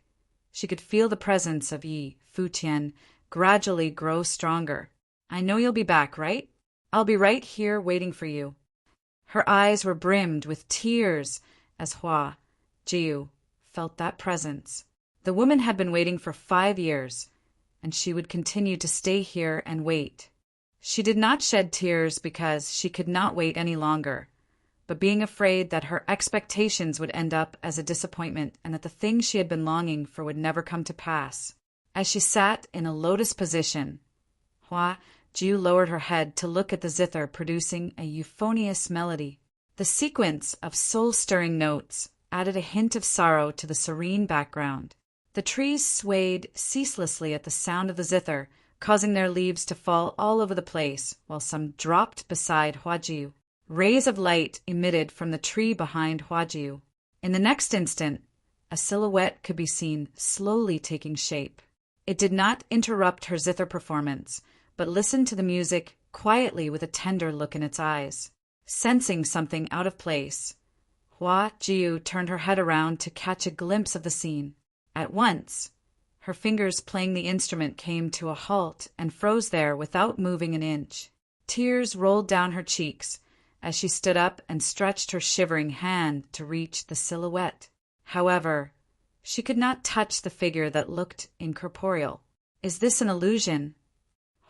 she could feel the presence of Yi Futian gradually grow stronger. "I know you'll be back, right? I'll be right here waiting for you." Her eyes were brimmed with tears as Hua Jiu felt that presence. The woman had been waiting for 5 years, and she would continue to stay here and wait. She did not shed tears because she could not wait any longer, but being afraid that her expectations would end up as a disappointment and that the thing she had been longing for would never come to pass. As she sat in a lotus position, Hua Jiu lowered her head to look at the zither producing a euphonious melody. The sequence of soul-stirring notes added a hint of sorrow to the serene background. The trees swayed ceaselessly at the sound of the zither, causing their leaves to fall all over the place, while some dropped beside Hua Jiu. Rays of light emitted from the tree behind Hua Jiu. In the next instant, a silhouette could be seen slowly taking shape. It did not interrupt her zither performance, but listened to the music quietly with a tender look in its eyes. Sensing something out of place, Hua Jiu turned her head around to catch a glimpse of the scene. At once, her fingers playing the instrument came to a halt and froze there without moving an inch. Tears rolled down her cheeks as she stood up and stretched her shivering hand to reach the silhouette. However, she could not touch the figure that looked incorporeal. "Is this an illusion?"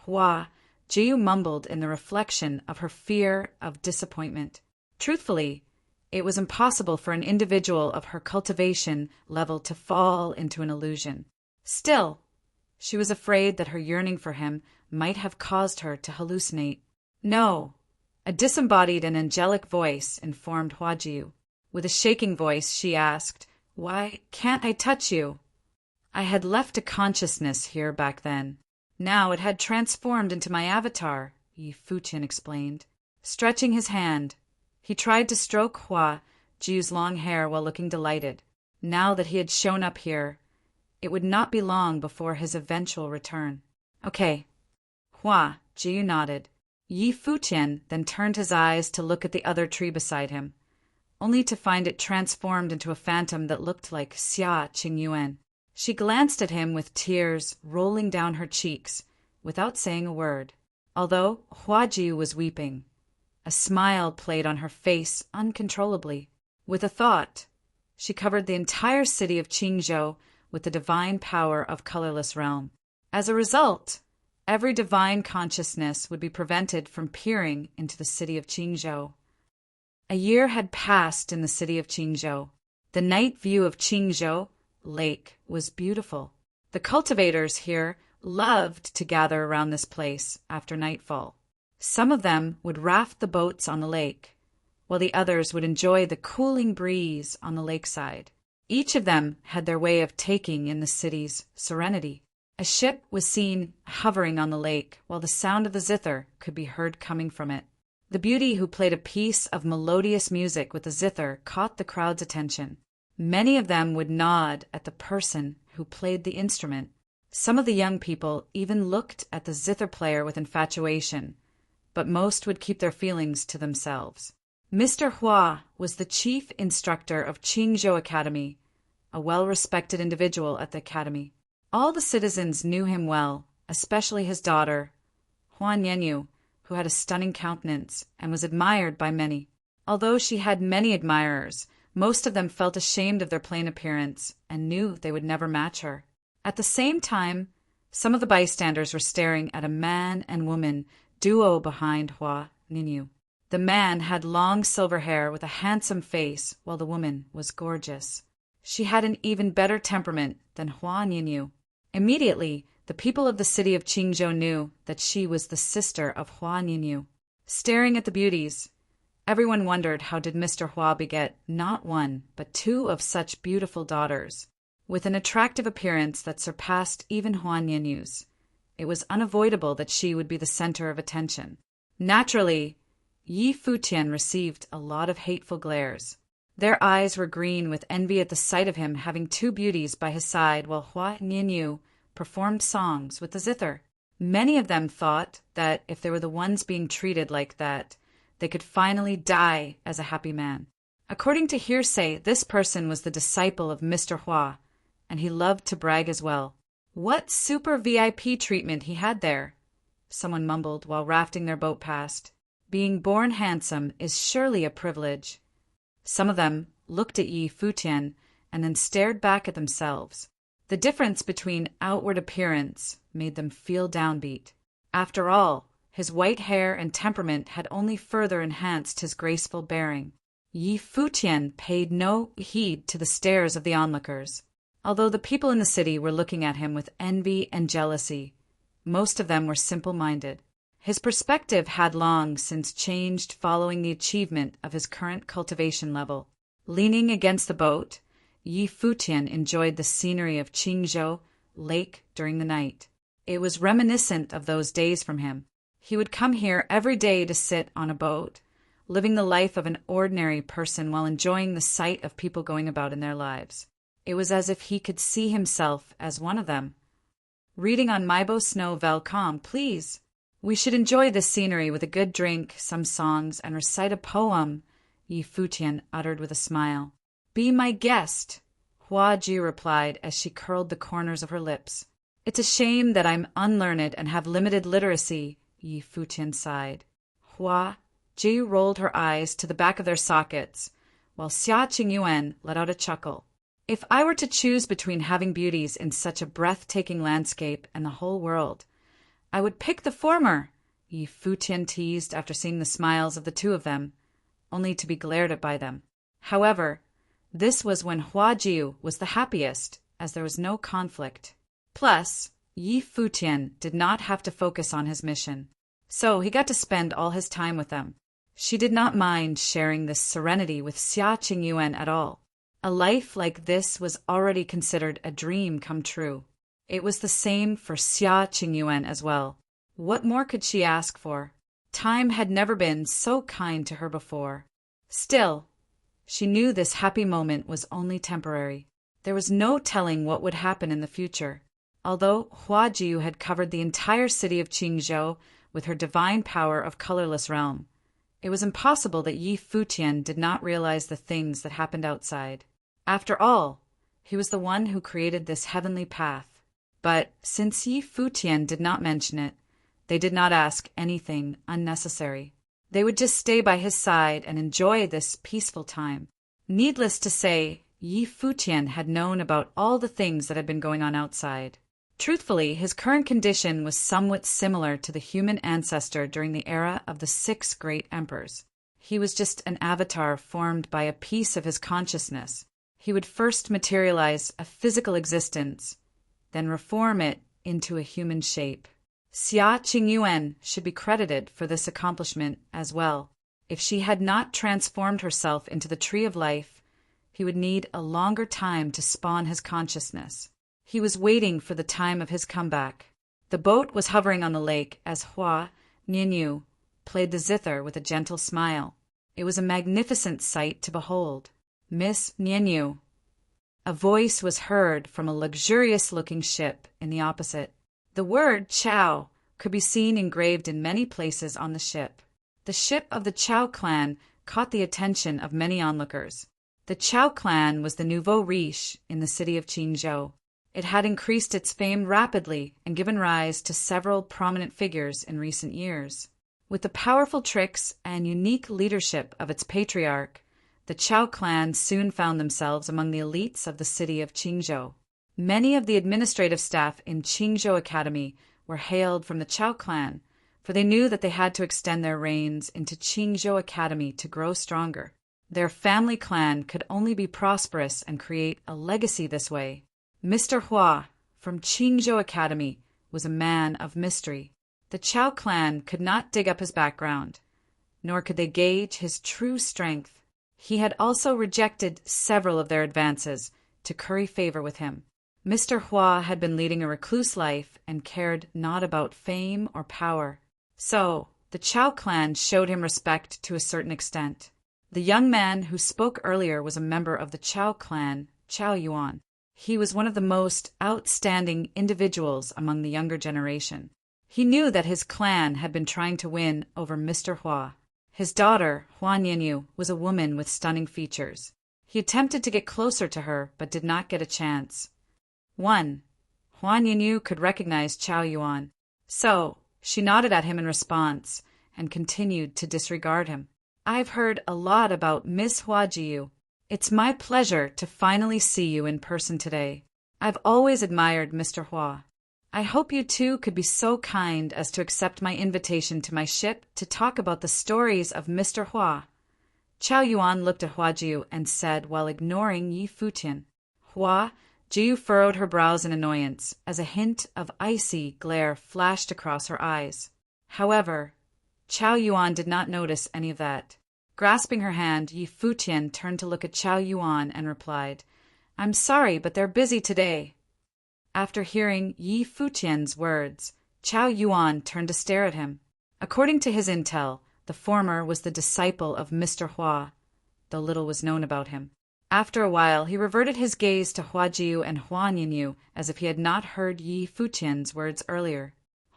Hua Jiu mumbled in the reflection of her fear of disappointment. Truthfully, it was impossible for an individual of her cultivation level to fall into an illusion. Still, she was afraid that her yearning for him might have caused her to hallucinate. "No," a disembodied and angelic voice informed Hua Jiu. With a shaking voice, she asked, "Why can't I touch you?" "I had left a consciousness here back then. Now it had transformed into my avatar," Futian explained. Stretching his hand, he tried to stroke Hua Jiu's long hair while looking delighted. Now that he had shown up here, it would not be long before his eventual return. "Okay." Hua Jiu nodded. Futian then turned his eyes to look at the other tree beside him, only to find it transformed into a phantom that looked like Xia Qingyuan. She glanced at him with tears rolling down her cheeks, without saying a word. Although Hua Jiu was weeping, a smile played on her face uncontrollably. With a thought, she covered the entire city of Qingzhou with the divine power of colorless realm. As a result, every divine consciousness would be prevented from peering into the city of Qingzhou. A year had passed in the city of Qingzhou. The night view of Qingzhou Lake was beautiful. The cultivators here loved to gather around this place after nightfall. Some of them would raft the boats on the lake, while the others would enjoy the cooling breeze on the lakeside. Each of them had their way of taking in the city's serenity. A ship was seen hovering on the lake, while the sound of the zither could be heard coming from it. The beauty who played a piece of melodious music with the zither caught the crowd's attention. Many of them would nod at the person who played the instrument. Some of the young people even looked at the zither player with infatuation, but most would keep their feelings to themselves. Mr. Hua was the chief instructor of Qingzhou Academy, a well-respected individual at the academy. All the citizens knew him well, especially his daughter, Hua Nianyu, who had a stunning countenance and was admired by many. Although she had many admirers, most of them felt ashamed of their plain appearance and knew they would never match her. At the same time, some of the bystanders were staring at a man and woman duo behind Hua Nianyu. The man had long silver hair with a handsome face, while the woman was gorgeous. She had an even better temperament than Hua Nianyu. Immediately, the people of the city of Qingzhou knew that she was the sister of Hua Nianyu. Staring at the beauties, everyone wondered how did Mr. Hua beget not one, but 2 of such beautiful daughters. With an attractive appearance that surpassed even Hua Nianyu's, it was unavoidable that she would be the center of attention. Naturally, Futian received a lot of hateful glares. Their eyes were green with envy at the sight of him having 2 beauties by his side while Hua Nianyu performed songs with the zither. Many of them thought that if they were the ones being treated like that, they could finally die as a happy man. According to hearsay, this person was the disciple of Mr. Hua, and he loved to brag as well. What super VIP treatment he had there, someone mumbled while rafting their boat past. Being born handsome is surely a privilege. Some of them looked at Yi Futian and then stared back at themselves. The difference between outward appearance made them feel downbeat. After all, his white hair and temperament had only further enhanced his graceful bearing. Yi Futian paid no heed to the stares of the onlookers. Although the people in the city were looking at him with envy and jealousy, most of them were simple-minded. His perspective had long since changed following the achievement of his current cultivation level. Leaning against the boat, Yi Futian enjoyed the scenery of Qingzhou Lake during the night. It was reminiscent of those days from him. He would come here every day to sit on a boat, living the life of an ordinary person while enjoying the sight of people going about in their lives. It was as if he could see himself as one of them. Reading on Maibo Snow Velcom, please. We should enjoy this scenery with a good drink, some songs, and recite a poem, Yi Futian uttered with a smile. Be my guest, Hua Ji replied as she curled the corners of her lips. It's a shame that I'm unlearned and have limited literacy, Yi Futian sighed. Hua Ji rolled her eyes to the back of their sockets, while Xia Qingyuan let out a chuckle. If I were to choose between having beauties in such a breathtaking landscape and the whole world, I would pick the former, Yi Futian teased after seeing the smiles of the two of them, only to be glared at by them. However, this was when Hua Jiu was the happiest, as there was no conflict. Plus, Yi Futian did not have to focus on his mission, so he got to spend all his time with them. She did not mind sharing this serenity with Xia Qingyuan at all. A life like this was already considered a dream come true. It was the same for Xia Qingyuan as well. What more could she ask for? Time had never been so kind to her before. Still, she knew this happy moment was only temporary. There was no telling what would happen in the future. Although Hua Jiu had covered the entire city of Qingzhou with her divine power of colorless realm, it was impossible that Yi Futian did not realize the things that happened outside. After all, he was the one who created this heavenly path. But since Yi Futian did not mention it, they did not ask anything unnecessary. They would just stay by his side and enjoy this peaceful time. Needless to say, Yi Futian had known about all the things that had been going on outside. Truthfully, his current condition was somewhat similar to the human ancestor during the era of the 6 great emperors. He was just an avatar formed by a piece of his consciousness. He would first materialize a physical existence, then reform it into a human shape. Xia Qingyuan should be credited for this accomplishment as well. If she had not transformed herself into the Tree of Life, he would need a longer time to spawn his consciousness. He was waiting for the time of his comeback. The boat was hovering on the lake as Hua Nianyu played the zither with a gentle smile. It was a magnificent sight to behold. Miss Nianyu. A voice was heard from a luxurious-looking ship in the opposite. The word Chao could be seen engraved in many places on the ship. The ship of the Chao clan caught the attention of many onlookers. The Chao clan was the nouveau riche in the city of Qingzhou. It had increased its fame rapidly and given rise to several prominent figures in recent years. With the powerful tricks and unique leadership of its patriarch, the Chao clan soon found themselves among the elites of the city of Qingzhou. Many of the administrative staff in Qingzhou Academy were hailed from the Chao clan, for they knew that they had to extend their reigns into Qingzhou Academy to grow stronger. Their family clan could only be prosperous and create a legacy this way. Mr. Hua, from Qingzhou Academy, was a man of mystery. The Chao clan could not dig up his background, nor could they gauge his true strength. He had also rejected several of their advances to curry favor with him. Mr. Hua had been leading a recluse life and cared not about fame or power. So, the Chao clan showed him respect to a certain extent. The young man who spoke earlier was a member of the Chao clan, Chao Yuan. He was one of the most outstanding individuals among the younger generation. He knew that his clan had been trying to win over Mr. Hua. His daughter, Hua Nianyu, was a woman with stunning features. He attempted to get closer to her, but did not get a chance. Hua Nianyu could recognize Chao Yuan. So, she nodded at him in response, and continued to disregard him. "I've heard a lot about Miss Huajiu. It's my pleasure to finally see you in person today. I've always admired Mr. Hua. I hope you too could be so kind as to accept my invitation to my ship to talk about the stories of Mr. Hua." Chao Yuan looked at Huajiu and said while ignoring Yi Futian. "Hua." Jiu furrowed her brows in annoyance as a hint of icy glare flashed across her eyes. However, Chao Yuan did not notice any of that. Grasping her hand, Yi Futian turned to look at Chao Yuan and replied, "I'm sorry, but they're busy today." After hearing Yi Futian's words, Chao Yuan turned to stare at him. According to his intel, the former was the disciple of Mr. Hua, though little was known about him. After a while, he reverted his gaze to Huajiu and Hua Nianyu as if he had not heard Yi Futian's words earlier.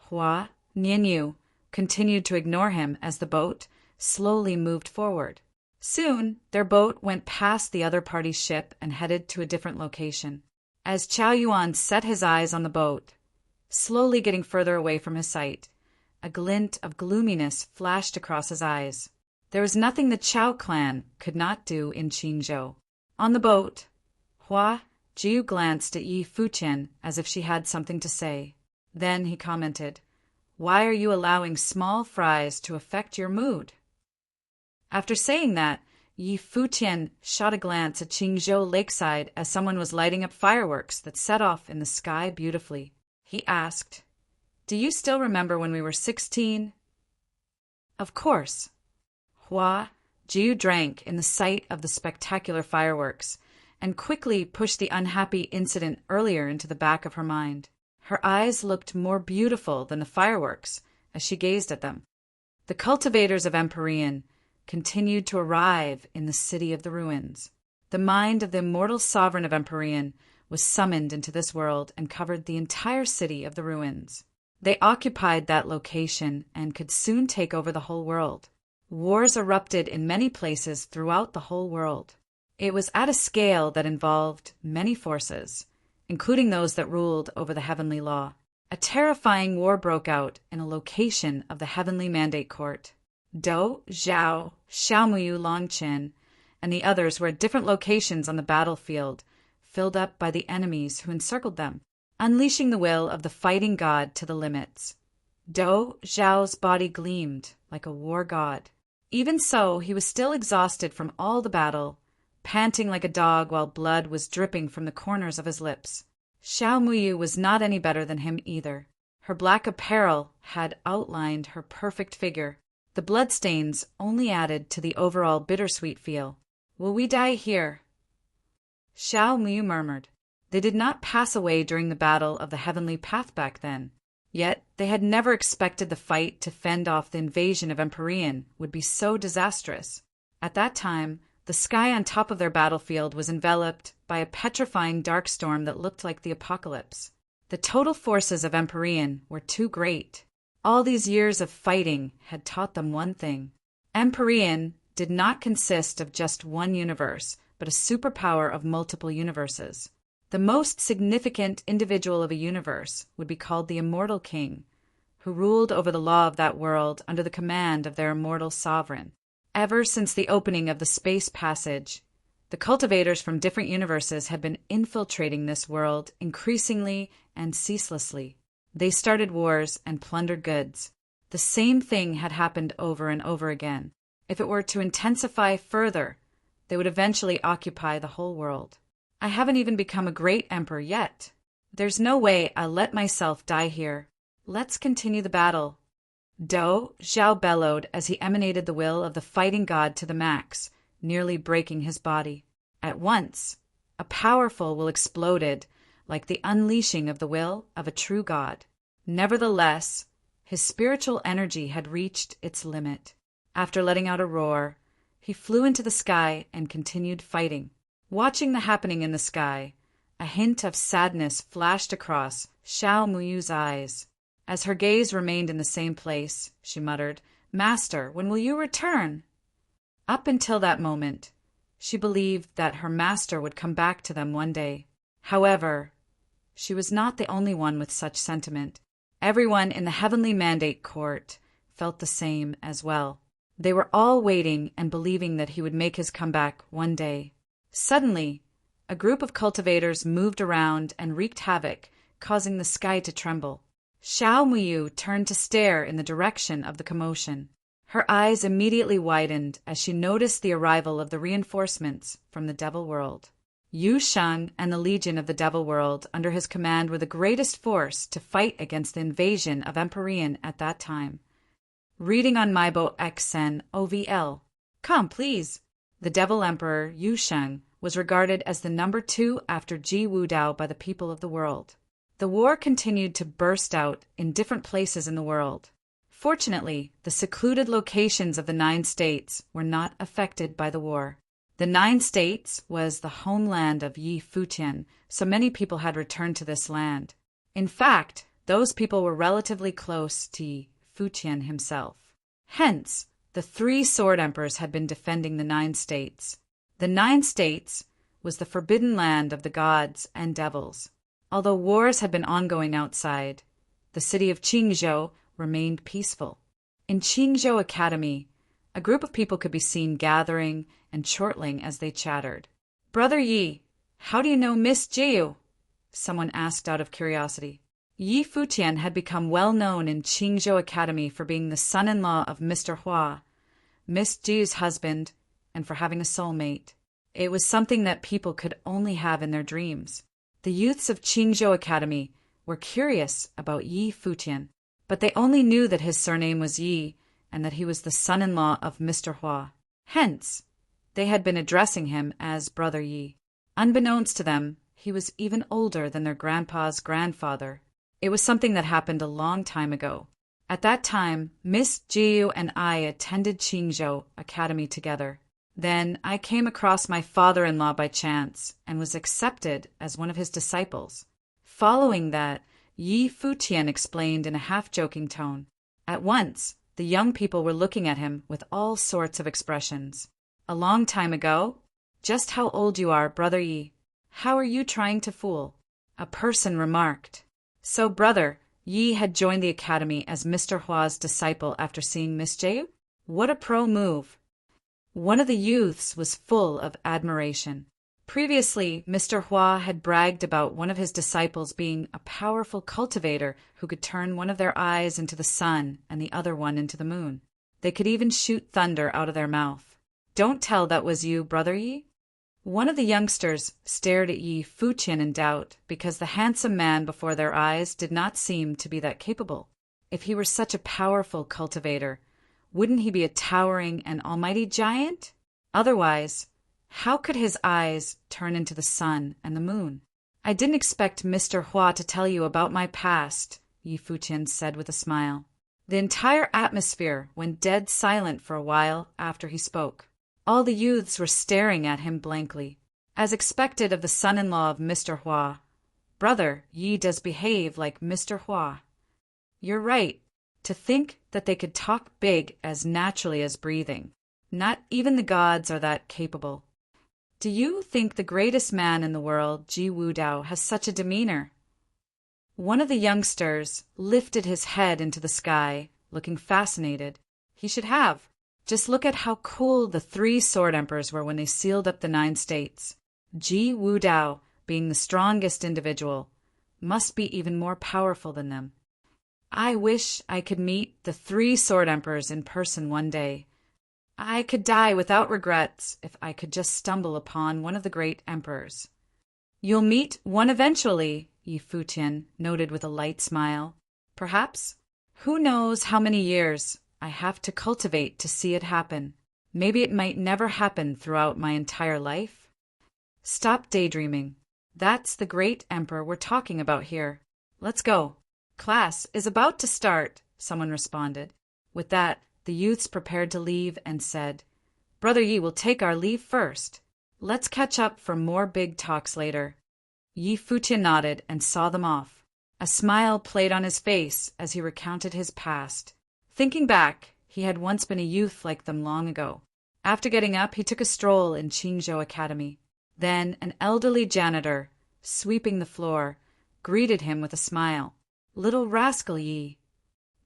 Hua Nianyu continued to ignore him as the boat slowly moved forward. Soon, their boat went past the other party's ship and headed to a different location. As Chao Yuan set his eyes on the boat, slowly getting further away from his sight, a glint of gloominess flashed across his eyes. There was nothing the Chao clan could not do in Qingzhou. On the boat, Hua Jiu glanced at Yi Futian as if she had something to say. Then he commented, "Why are you allowing small fries to affect your mood?" After saying that, Yi Futian shot a glance at Qingzhou lakeside as someone was lighting up fireworks that set off in the sky beautifully. He asked, "Do you still remember when we were 16? "Of course." Hua Jiu drank in the sight of the spectacular fireworks and quickly pushed the unhappy incident earlier into the back of her mind. Her eyes looked more beautiful than the fireworks as she gazed at them. The cultivators of Empyrean continued to arrive in the city of the ruins. The mind of the immortal sovereign of Empyrean was summoned into this world and covered the entire city of the ruins. They occupied that location and could soon take over the whole world. Wars erupted in many places throughout the whole world. It was at a scale that involved many forces, including those that ruled over the heavenly law. A terrifying war broke out in a location of the heavenly mandate court. Dou, Zhao, Xiaomuyu Longqin, and the others were at different locations on the battlefield, filled up by the enemies who encircled them, unleashing the will of the fighting god to the limits. Dou Zhao's body gleamed like a war god. Even so, he was still exhausted from all the battle, panting like a dog while blood was dripping from the corners of his lips. Xiaomuyu was not any better than him either. Her black apparel had outlined her perfect figure. The bloodstains only added to the overall bittersweet feel. "Will we die here?" Xiaomuyu murmured. They did not pass away during the battle of the heavenly path back then. Yet they had never expected the fight to fend off the invasion of Empyrean would be so disastrous. At that time, the sky on top of their battlefield was enveloped by a petrifying dark storm that looked like the apocalypse. The total forces of Empyrean were too great. All these years of fighting had taught them one thing. Empyrean did not consist of just one universe, but a superpower of multiple universes. The most significant individual of a universe would be called the Immortal King, who ruled over the law of that world under the command of their immortal sovereign. Ever since the opening of the space passage, the cultivators from different universes had been infiltrating this world increasingly and ceaselessly. They started wars and plundered goods. The same thing had happened over and over again. If it were to intensify further, they would eventually occupy the whole world. I haven't even become a great emperor yet. There's no way I'll let myself die here. Let's continue the battle." Dou Zhao bellowed as he emanated the will of the fighting god to the max, nearly breaking his body. At once, a powerful will exploded, like the unleashing of the will of a true god. Nevertheless, his spiritual energy had reached its limit. After letting out a roar, he flew into the sky and continued fighting. Watching the happening in the sky, a hint of sadness flashed across Xiaomuyu's eyes. As her gaze remained in the same place, she muttered, "Master, when will you return?" Up until that moment, she believed that her master would come back to them one day. However, she was not the only one with such sentiment. Everyone in the heavenly mandate court felt the same as well. They were all waiting and believing that he would make his comeback one day. Suddenly, a group of cultivators moved around and wreaked havoc, causing the sky to tremble. Xiao Muyu turned to stare in the direction of the commotion. Her eyes immediately widened as she noticed the arrival of the reinforcements from the Devil World. Yu Sheng and the Legion of the Devil World under his command were the greatest force to fight against the invasion of Empyrean at that time. Reading on Maibo Xen OVL. Come, please. The Devil Emperor Yu Sheng was regarded as the number 2 after Ji Wudao by the people of the world. The war continued to burst out in different places in the world. Fortunately, the secluded locations of the 9 states were not affected by the war. The 9 states was the homeland of Yi Futian, so many people had returned to this land. In fact, those people were relatively close to Yi Futian himself. Hence, the 3 sword emperors had been defending the 9 states. The 9 states was the forbidden land of the gods and devils. Although wars had been ongoing outside, the city of Qingzhou remained peaceful. In Qingzhou Academy, a group of people could be seen gathering and chortling as they chattered. "Brother Yi, how do you know Miss Jiu?" someone asked out of curiosity. Yi Futian had become well known in Qingzhou Academy for being the son-in-law of Mr. Hua, Miss Jiu's husband, and for having a soulmate. It was something that people could only have in their dreams. The youths of Qingzhou Academy were curious about Yi Futian, but they only knew that his surname was Yi and that he was the son-in-law of Mr. Hua. Hence, they had been addressing him as Brother Yi. Unbeknownst to them, he was even older than their grandpa's grandfather. It was something that happened a long time ago. At that time, Miss Jiu and I attended Qingzhou Academy together. Then I came across my father-in-law by chance and was accepted as one of his disciples. Following that, Yi Futian explained in a half-joking tone. At once, the young people were looking at him with all sorts of expressions. "A long time ago? Just how old you are, Brother Yi. How are you trying to fool?" A person remarked. So, brother, Yi had joined the academy as Mr. Hua's disciple after seeing Miss Jiu? What a pro move! One of the youths was full of admiration. Previously, Mr. Hua had bragged about one of his disciples being a powerful cultivator who could turn one of their eyes into the sun and the other one into the moon. They could even shoot thunder out of their mouth. "Don't tell that was you, Brother Yi?" One of the youngsters stared at Yi Futian in doubt because the handsome man before their eyes did not seem to be that capable. If he were such a powerful cultivator, wouldn't he be a towering and almighty giant? Otherwise, how could his eyes turn into the sun and the moon? "I didn't expect Mr. Hua to tell you about my past," Yi Futian said with a smile. The entire atmosphere went dead silent for a while after he spoke. All the youths were staring at him blankly. As expected of the son-in-law of Mr. Hua, "Brother, Yi does behave like Mr. Hua." "You're right. To think that they could talk big as naturally as breathing. Not even the gods are that capable. Do you think the greatest man in the world, Ji Wudao, has such a demeanor?" One of the youngsters lifted his head into the sky, looking fascinated. He should have. Just look at how cool the 3 sword emperors were when they sealed up the 9 states. Ji Wudao, being the strongest individual, must be even more powerful than them. I wish I could meet the 3 sword emperors in person one day. I could die without regrets if I could just stumble upon one of the great emperors. "You'll meet one eventually," Yi Futian noted with a light smile. "Perhaps. Who knows how many years I have to cultivate to see it happen. Maybe it might never happen throughout my entire life." "Stop daydreaming. That's the great emperor we're talking about here. Let's go." "Class is about to start," someone responded. With that, the youths prepared to leave and said, "Brother Yi will take our leave first. Let's catch up for more big talks later." Yi Futian nodded and saw them off. A smile played on his face as he recounted his past. Thinking back, he had once been a youth like them long ago. After getting up, he took a stroll in Qingzhou Academy. Then an elderly janitor, sweeping the floor, greeted him with a smile. "Little rascal Yi,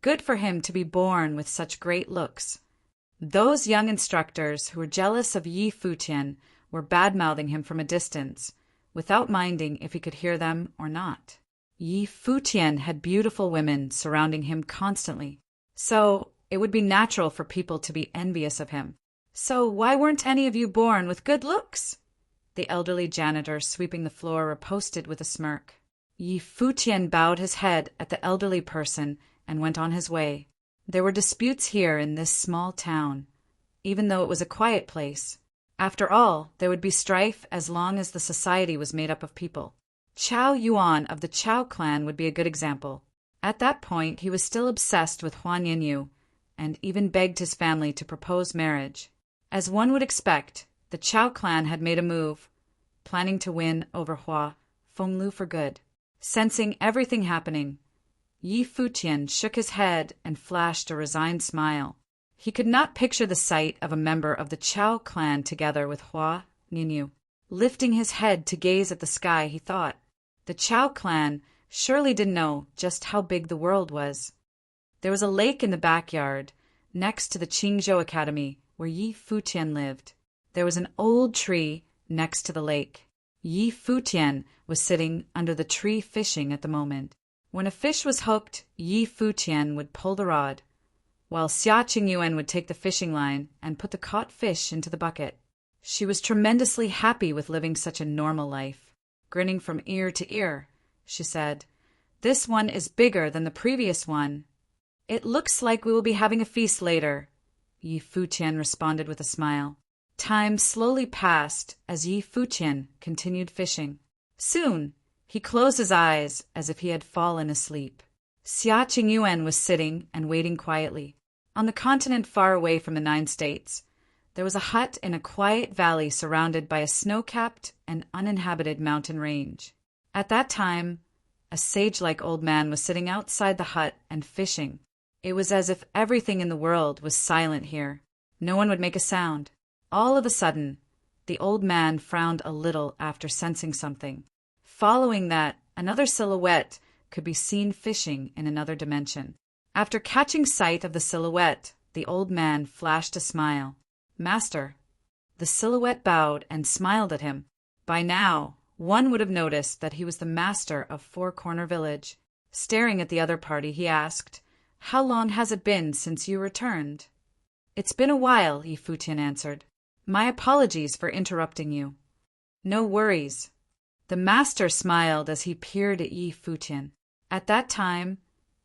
Good for him to be born with such great looks. Those young instructors who were jealous of Yi Futian were bad-mouthing him from a distance, without minding if he could hear them or not. Yi Futian had beautiful women surrounding him constantly, so it would be natural for people to be envious of him. So why weren't any of you born with good looks? The elderly janitor sweeping the floor riposted with a smirk. Yi Futian bowed his head at the elderly person and went on his way. There were disputes here in this small town, even though it was a quiet place. After all, there would be strife as long as the society was made up of people. Chao Yuan of the Chao clan would be a good example. At that point, he was still obsessed with Huan Yinyu, and even begged his family to propose marriage. As one would expect, the Chao clan had made a move, planning to win over Hua Fenglu for good. Sensing everything happening, Yi Futian shook his head and flashed a resigned smile. He could not picture the sight of a member of the Chao clan together with Hua Yinyu. Lifting his head to gaze at the sky, he thought, the Chao clan surely didn't know just how big the world was. There was a lake in the backyard, next to the Qingzhou Academy, where Yi Futian lived. There was an old tree next to the lake. Yi Futian was sitting under the tree fishing at the moment. When a fish was hooked, Yi Futian would pull the rod, while Xia Qingyuan would take the fishing line and put the caught fish into the bucket. She was tremendously happy with living such a normal life. Grinning from ear to ear, she said, "This one is bigger than the previous one. It looks like we will be having a feast later," Yi Futian responded with a smile. Time slowly passed as Yi Futian continued fishing. Soon, he closed his eyes as if he had fallen asleep. Xia Qingyuan was sitting and waiting quietly. On the continent far away from the 9 states, there was a hut in a quiet valley surrounded by a snow-capped and uninhabited mountain range. At that time, a sage-like old man was sitting outside the hut and fishing. It was as if everything in the world was silent here. No one would make a sound. All of a sudden, the old man frowned a little after sensing something. Following that, another silhouette could be seen fishing in another dimension. After catching sight of the silhouette, the old man flashed a smile. "Master." The silhouette bowed and smiled at him. By now, one would have noticed that he was the master of Four Corner Village. Staring at the other party, he asked, "How long has it been since you returned?" "It's been a while," Yi Futian answered. "My apologies for interrupting you." "No worries." The master smiled as he peered at Yi Futian. At that time,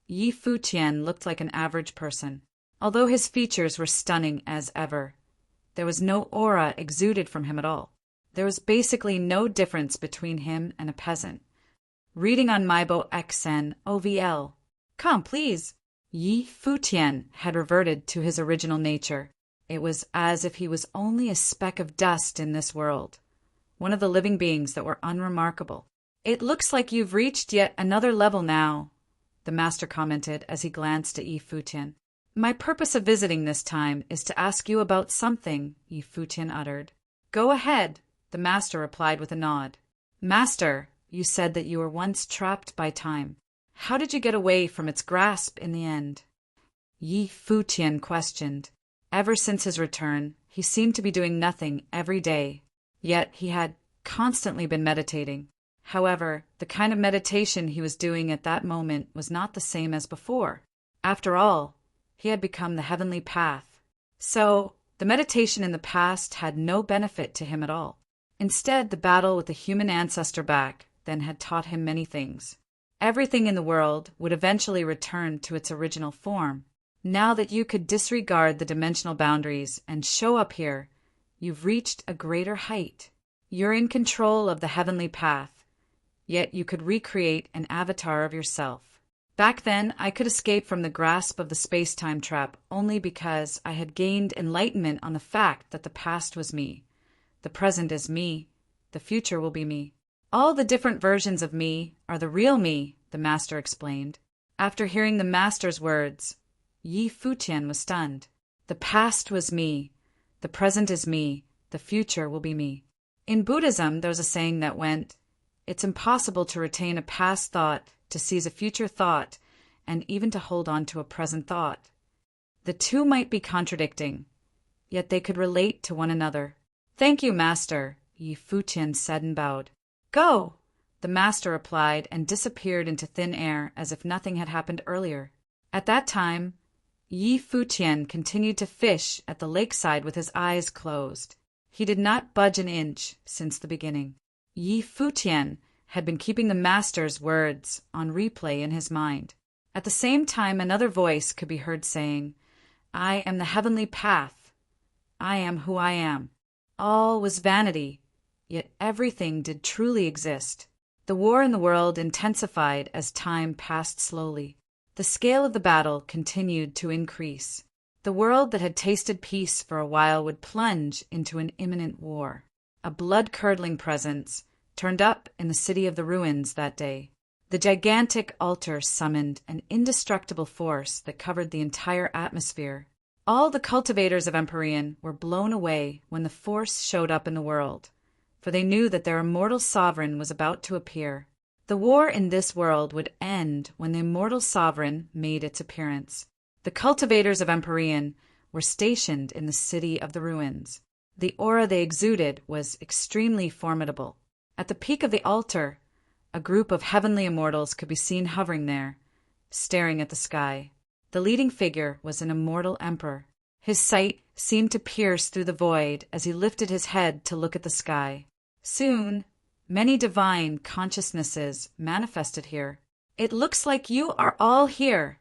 Yi Futian looked like an average person. Although his features were stunning as ever, there was no aura exuded from him at all. There was basically no difference between him and a peasant. Reading on Maibo XN OVL. "Come, please." Yi Futian had reverted to his original nature. It was as if he was only a speck of dust in this world, one of the living beings that were unremarkable. "It looks like you've reached yet another level now," the master commented as he glanced at Yi Futian. "My purpose of visiting this time is to ask you about something," Yi Futian uttered. "Go ahead," the master replied with a nod. "Master, you said that you were once trapped by time. How did you get away from its grasp in the end?" Yi Futian questioned. Ever since his return, he seemed to be doing nothing every day, yet he had constantly been meditating. However, the kind of meditation he was doing at that moment was not the same as before. After all, he had become the heavenly path. So, the meditation in the past had no benefit to him at all. Instead, the battle with the human ancestor back then had taught him many things. Everything in the world would eventually return to its original form. Now that you could disregard the dimensional boundaries and show up here, you've reached a greater height. You're in control of the heavenly path, yet you could recreate an avatar of yourself. Back then, I could escape from the grasp of the space-time trap only because I had gained enlightenment on the fact that the past was me. The present is me. The future will be me. All the different versions of me are the real me, the master explained. After hearing the master's words, Yi Futian was stunned. The past was me. The present is me. The future will be me. In Buddhism, there's a saying that went, "It's impossible to retain a past thought, to seize a future thought, and even to hold on to a present thought. The two might be contradicting, yet they could relate to one another. "Thank you, master," Yi Futian said and bowed. "Go!" the master replied and disappeared into thin air as if nothing had happened earlier. At that time, Yi Futian continued to fish at the lakeside with his eyes closed. He did not budge an inch since the beginning. Yi Futian had been keeping the master's words on replay in his mind. At the same time, another voice could be heard saying, "I am the heavenly path. I am who I am." All was vanity, yet everything did truly exist. The war in the world intensified as time passed slowly. The scale of the battle continued to increase. The world that had tasted peace for a while would plunge into an imminent war. A blood-curdling presence turned up in the city of the ruins that day. The gigantic altar summoned an indestructible force that covered the entire atmosphere. All the cultivators of Empyrean were blown away when the force showed up in the world, for they knew that their immortal sovereign was about to appear. The war in this world would end when the immortal sovereign made its appearance. The cultivators of Empyrean were stationed in the city of the ruins. The aura they exuded was extremely formidable. At the peak of the altar, a group of heavenly immortals could be seen hovering there, staring at the sky. The leading figure was an immortal emperor. His sight seemed to pierce through the void as he lifted his head to look at the sky. Soon, many divine consciousnesses manifested here. "It looks like you are all here."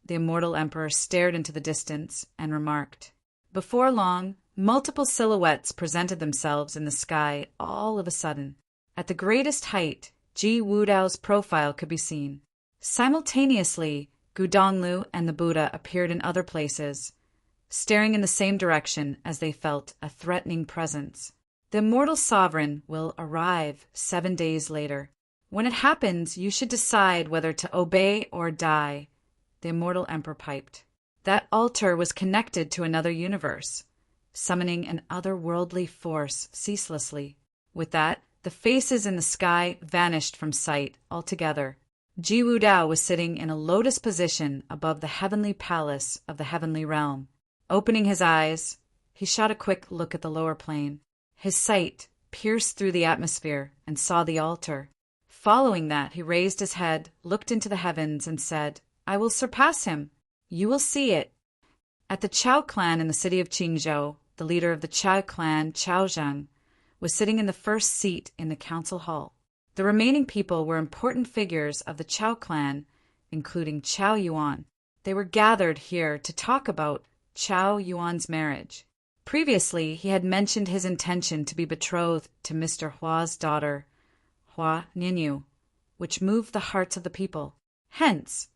The immortal emperor stared into the distance and remarked. Before long, multiple silhouettes presented themselves in the sky all of a sudden. At the greatest height, Ji Wudao's profile could be seen. Simultaneously, Gudonglu and the Buddha appeared in other places, staring in the same direction as they felt a threatening presence. The immortal sovereign will arrive 7 days later. When it happens, you should decide whether to obey or die, the immortal emperor piped. That altar was connected to another universe, summoning an otherworldly force ceaselessly. With that, the faces in the sky vanished from sight altogether. Ji Wudao was sitting in a lotus position above the heavenly palace of the heavenly realm. Opening his eyes, he shot a quick look at the lower plane. His sight pierced through the atmosphere and saw the altar. Following that, he raised his head, looked into the heavens, and said, "I will surpass him. You will see it." At the Chao clan in the city of Qingzhou, the leader of the Chao clan, Chao Zhang, was sitting in the first seat in the council hall. The remaining people were important figures of the Chao clan, including Chao Yuan. They were gathered here to talk about Chao Yuan's marriage. Previously, he had mentioned his intention to be betrothed to Mr. Hua's daughter, Hua Ninyu, which moved the hearts of the people. Hence,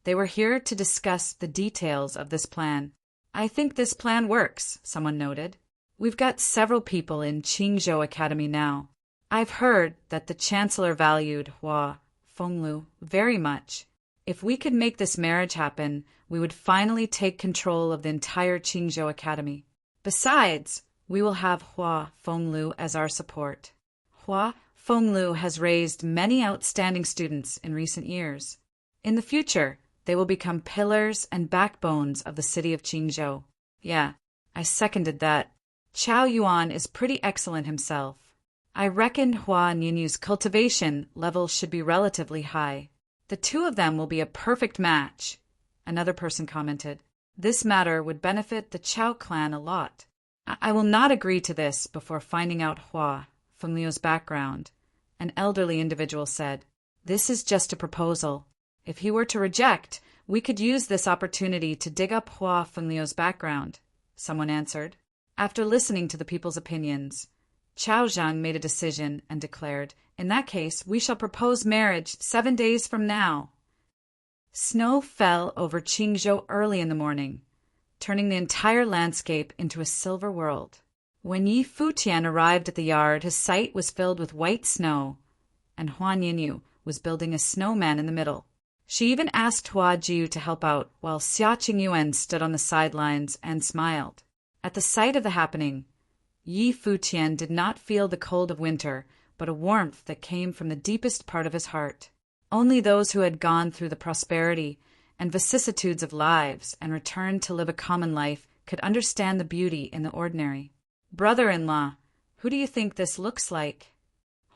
they were here to discuss the details of this plan. "I think this plan works," someone noted. "We've got several people in Qingzhou Academy now. I've heard that the chancellor valued Hua Fenglu very much. If we could make this marriage happen, we would finally take control of the entire Qingzhou Academy. Besides, we will have Hua Fenglu as our support. Hua Fenglu has raised many outstanding students in recent years. In the future, they will become pillars and backbones of the city of Qingzhou." Yeah, I seconded that. Chao Yuan is pretty excellent himself. I reckon Hua Ninyu's cultivation level should be relatively high. The two of them will be a perfect match, another person commented. This matter would benefit the Chao clan a lot. I will not agree to this before finding out Hua Fenglio's background, an elderly individual said. This is just a proposal. If he were to reject, we could use this opportunity to dig up Hua Fenglio's background, someone answered. After listening to the people's opinions, Chao Zhang made a decision and declared, "In that case, we shall propose marriage 7 days from now." Snow fell over Qingzhou early in the morning, turning the entire landscape into a silver world. When Yi Futian arrived at the yard, his sight was filled with white snow, and Hua Ninyu was building a snowman in the middle. She even asked Hua Jiu to help out, while Xia Qingyuan stood on the sidelines and smiled. At the sight of the happening, Yi Futian did not feel the cold of winter, but a warmth that came from the deepest part of his heart. Only those who had gone through the prosperity and vicissitudes of lives and returned to live a common life could understand the beauty in the ordinary. "Brother-in-law, who do you think this looks like?"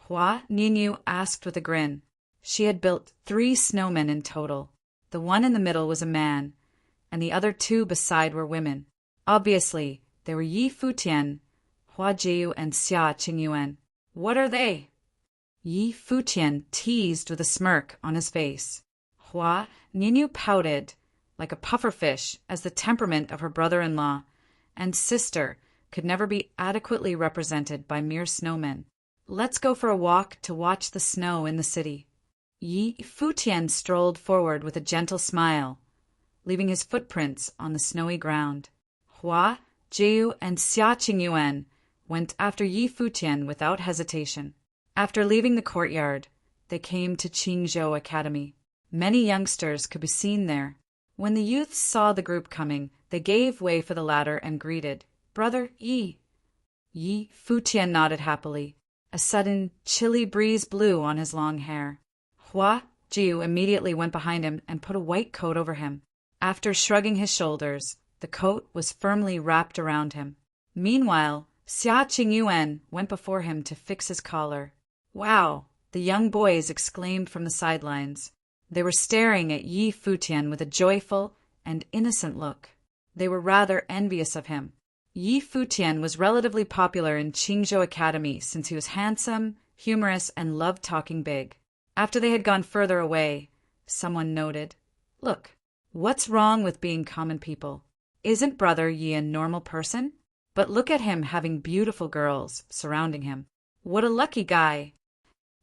Hua Ninu asked with a grin. She had built 3 snowmen in total. The one in the middle was a man, and the other 2 beside were women. Obviously, they were Yi Futian, Hua Jiu, and Xia Qingyuan. "What are they?" Yi Futian teased with a smirk on his face. Hua Ninu pouted like a pufferfish, as the temperament of her brother-in-law and sister could never be adequately represented by mere snowmen. "Let's go for a walk to watch the snow in the city." Yi Futian strolled forward with a gentle smile, leaving his footprints on the snowy ground. Hua Jiu and Xia Qingyuan went after Yi Futian without hesitation. After leaving the courtyard, they came to Qingzhou Academy. Many youngsters could be seen there. When the youths saw the group coming, they gave way for the latter and greeted, "Brother Yi." Yi Futian nodded happily. A sudden, chilly breeze blew on his long hair. Hua Jiu immediately went behind him and put a white coat over him. After shrugging his shoulders, the coat was firmly wrapped around him. Meanwhile, Xia Qingyuan went before him to fix his collar. "Wow!" the young boys exclaimed from the sidelines. They were staring at Yi Futian with a joyful and innocent look. They were rather envious of him. Yi Futian was relatively popular in Qingzhou Academy since he was handsome, humorous, and loved talking big. After they had gone further away, someone noted, "Look, what's wrong with being common people? Isn't Brother Yi a normal person? But look at him having beautiful girls surrounding him. What a lucky guy!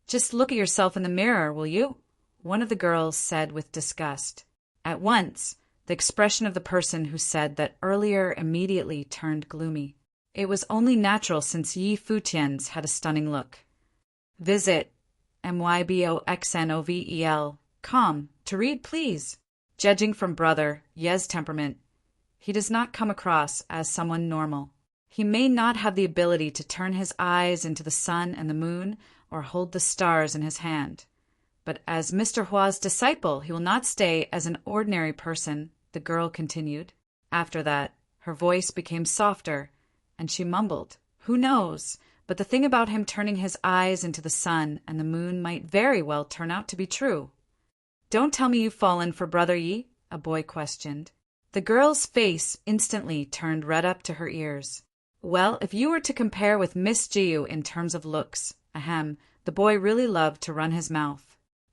Just look at yourself in the mirror, will you?" one of the girls said with disgust. At once, the expression of the person who said that earlier immediately turned gloomy. It was only natural since Yi Futian's had a stunning look. Visit myboxnovel.com to read, please. Judging from Brother Ye's temperament, he does not come across as someone normal. He may not have the ability to turn his eyes into the sun and the moon or hold the stars in his hand. But as Mr. Hua's disciple, he will not stay as an ordinary person, the girl continued. After that, her voice became softer, and she mumbled, "Who knows? But the thing about him turning his eyes into the sun and the moon might very well turn out to be true." "Don't tell me you've fallen for Brother Yi?" a boy questioned. The girl's face instantly turned red up to her ears. "Well, if you were to compare with Miss Jiu in terms of looks," the boy really loved to run his mouth.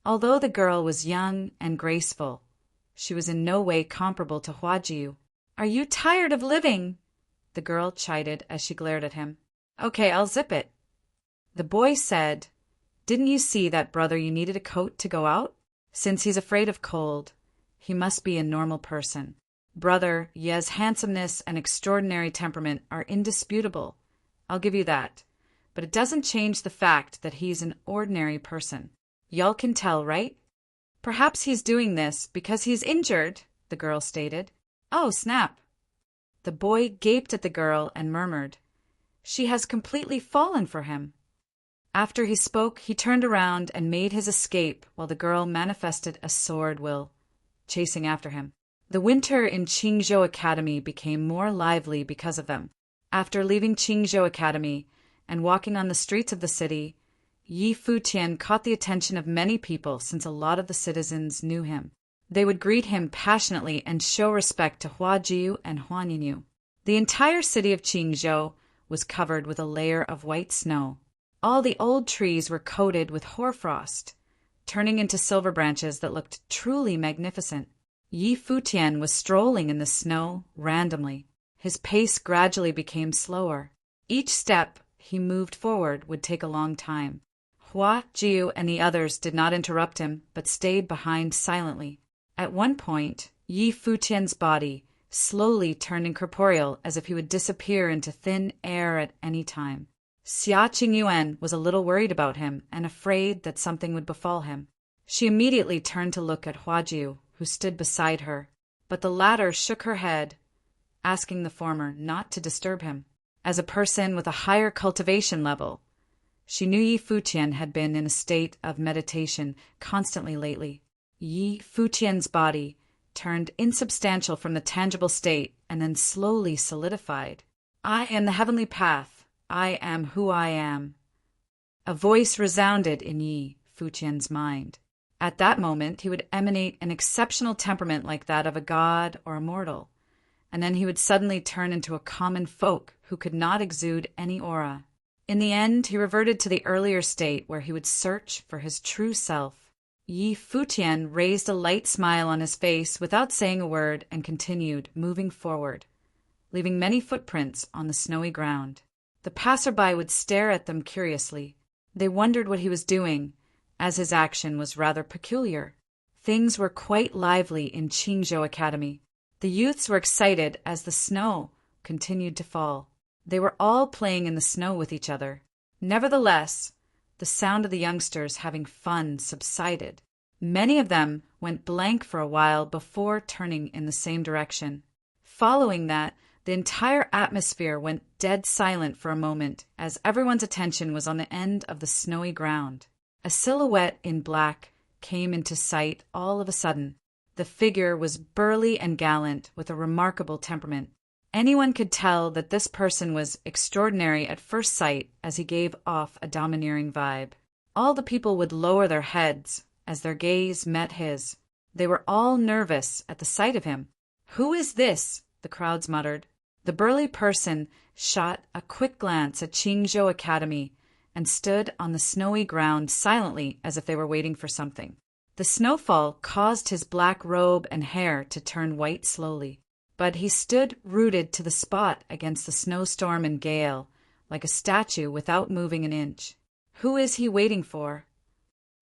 Although the girl was young and graceful, she was in no way comparable to Hua Jiu. "Are you tired of living?" the girl chided as she glared at him. "Okay, I'll zip it." The boy said, "Didn't you see that Brother you needed a coat to go out? Since he's afraid of cold, he must be a normal person. Brother Ye's handsomeness and extraordinary temperament are indisputable. I'll give you that. But it doesn't change the fact that he's an ordinary person. Y'all can tell, right?" "Perhaps he's doing this because he's injured," the girl stated. "Oh, snap." The boy gaped at the girl and murmured, "She has completely fallen for him." After he spoke, he turned around and made his escape while the girl manifested a sword will, chasing after him. The winter in Qingzhou Academy became more lively because of them. After leaving Qingzhou Academy and walking on the streets of the city, Yi Futian caught the attention of many people since a lot of the citizens knew him. They would greet him passionately and show respect to Hua Jiu and Hua Ninu. The entire city of Qingzhou was covered with a layer of white snow. All the old trees were coated with hoarfrost, turning into silver branches that looked truly magnificent. Yi Futian was strolling in the snow randomly. His pace gradually became slower. Each step he moved forward would take a long time. Hua Jiu and the others did not interrupt him, but stayed behind silently. At one point, Yi Futian's body slowly turned incorporeal as if he would disappear into thin air at any time. Xia Qingyuan was a little worried about him and afraid that something would befall him. She immediately turned to look at Hua Jiu, who stood beside her, but the latter shook her head, asking the former not to disturb him. As a person with a higher cultivation level, she knew Yi Futian had been in a state of meditation constantly lately. Yi Futian's body turned insubstantial from the tangible state and then slowly solidified. I am the heavenly path. I am who I am. A voice resounded in Yi Futian's mind. At that moment, he would emanate an exceptional temperament like that of a god or a mortal, and then he would suddenly turn into a common folk who could not exude any aura. In the end, he reverted to the earlier state where he would search for his true self. Yi Futian raised a light smile on his face without saying a word and continued, moving forward, leaving many footprints on the snowy ground. The passerby would stare at them curiously. They wondered what he was doing, as his action was rather peculiar. Things were quite lively in Qingzhou Academy. The youths were excited as the snow continued to fall. They were all playing in the snow with each other. Nevertheless, the sound of the youngsters having fun subsided. Many of them went blank for a while before turning in the same direction. Following that, the entire atmosphere went dead silent for a moment as everyone's attention was on the end of the snowy ground. A silhouette in black came into sight all of a sudden. The figure was burly and gallant with a remarkable temperament. Anyone could tell that this person was extraordinary at first sight as he gave off a domineering vibe. All the people would lower their heads as their gaze met his. They were all nervous at the sight of him. "Who is this?" the crowds muttered. The burly person shot a quick glance at Qingzhou Academy and stood on the snowy ground silently as if they were waiting for something. The snowfall caused his black robe and hair to turn white slowly, but he stood rooted to the spot against the snowstorm and gale, like a statue without moving an inch. Who is he waiting for?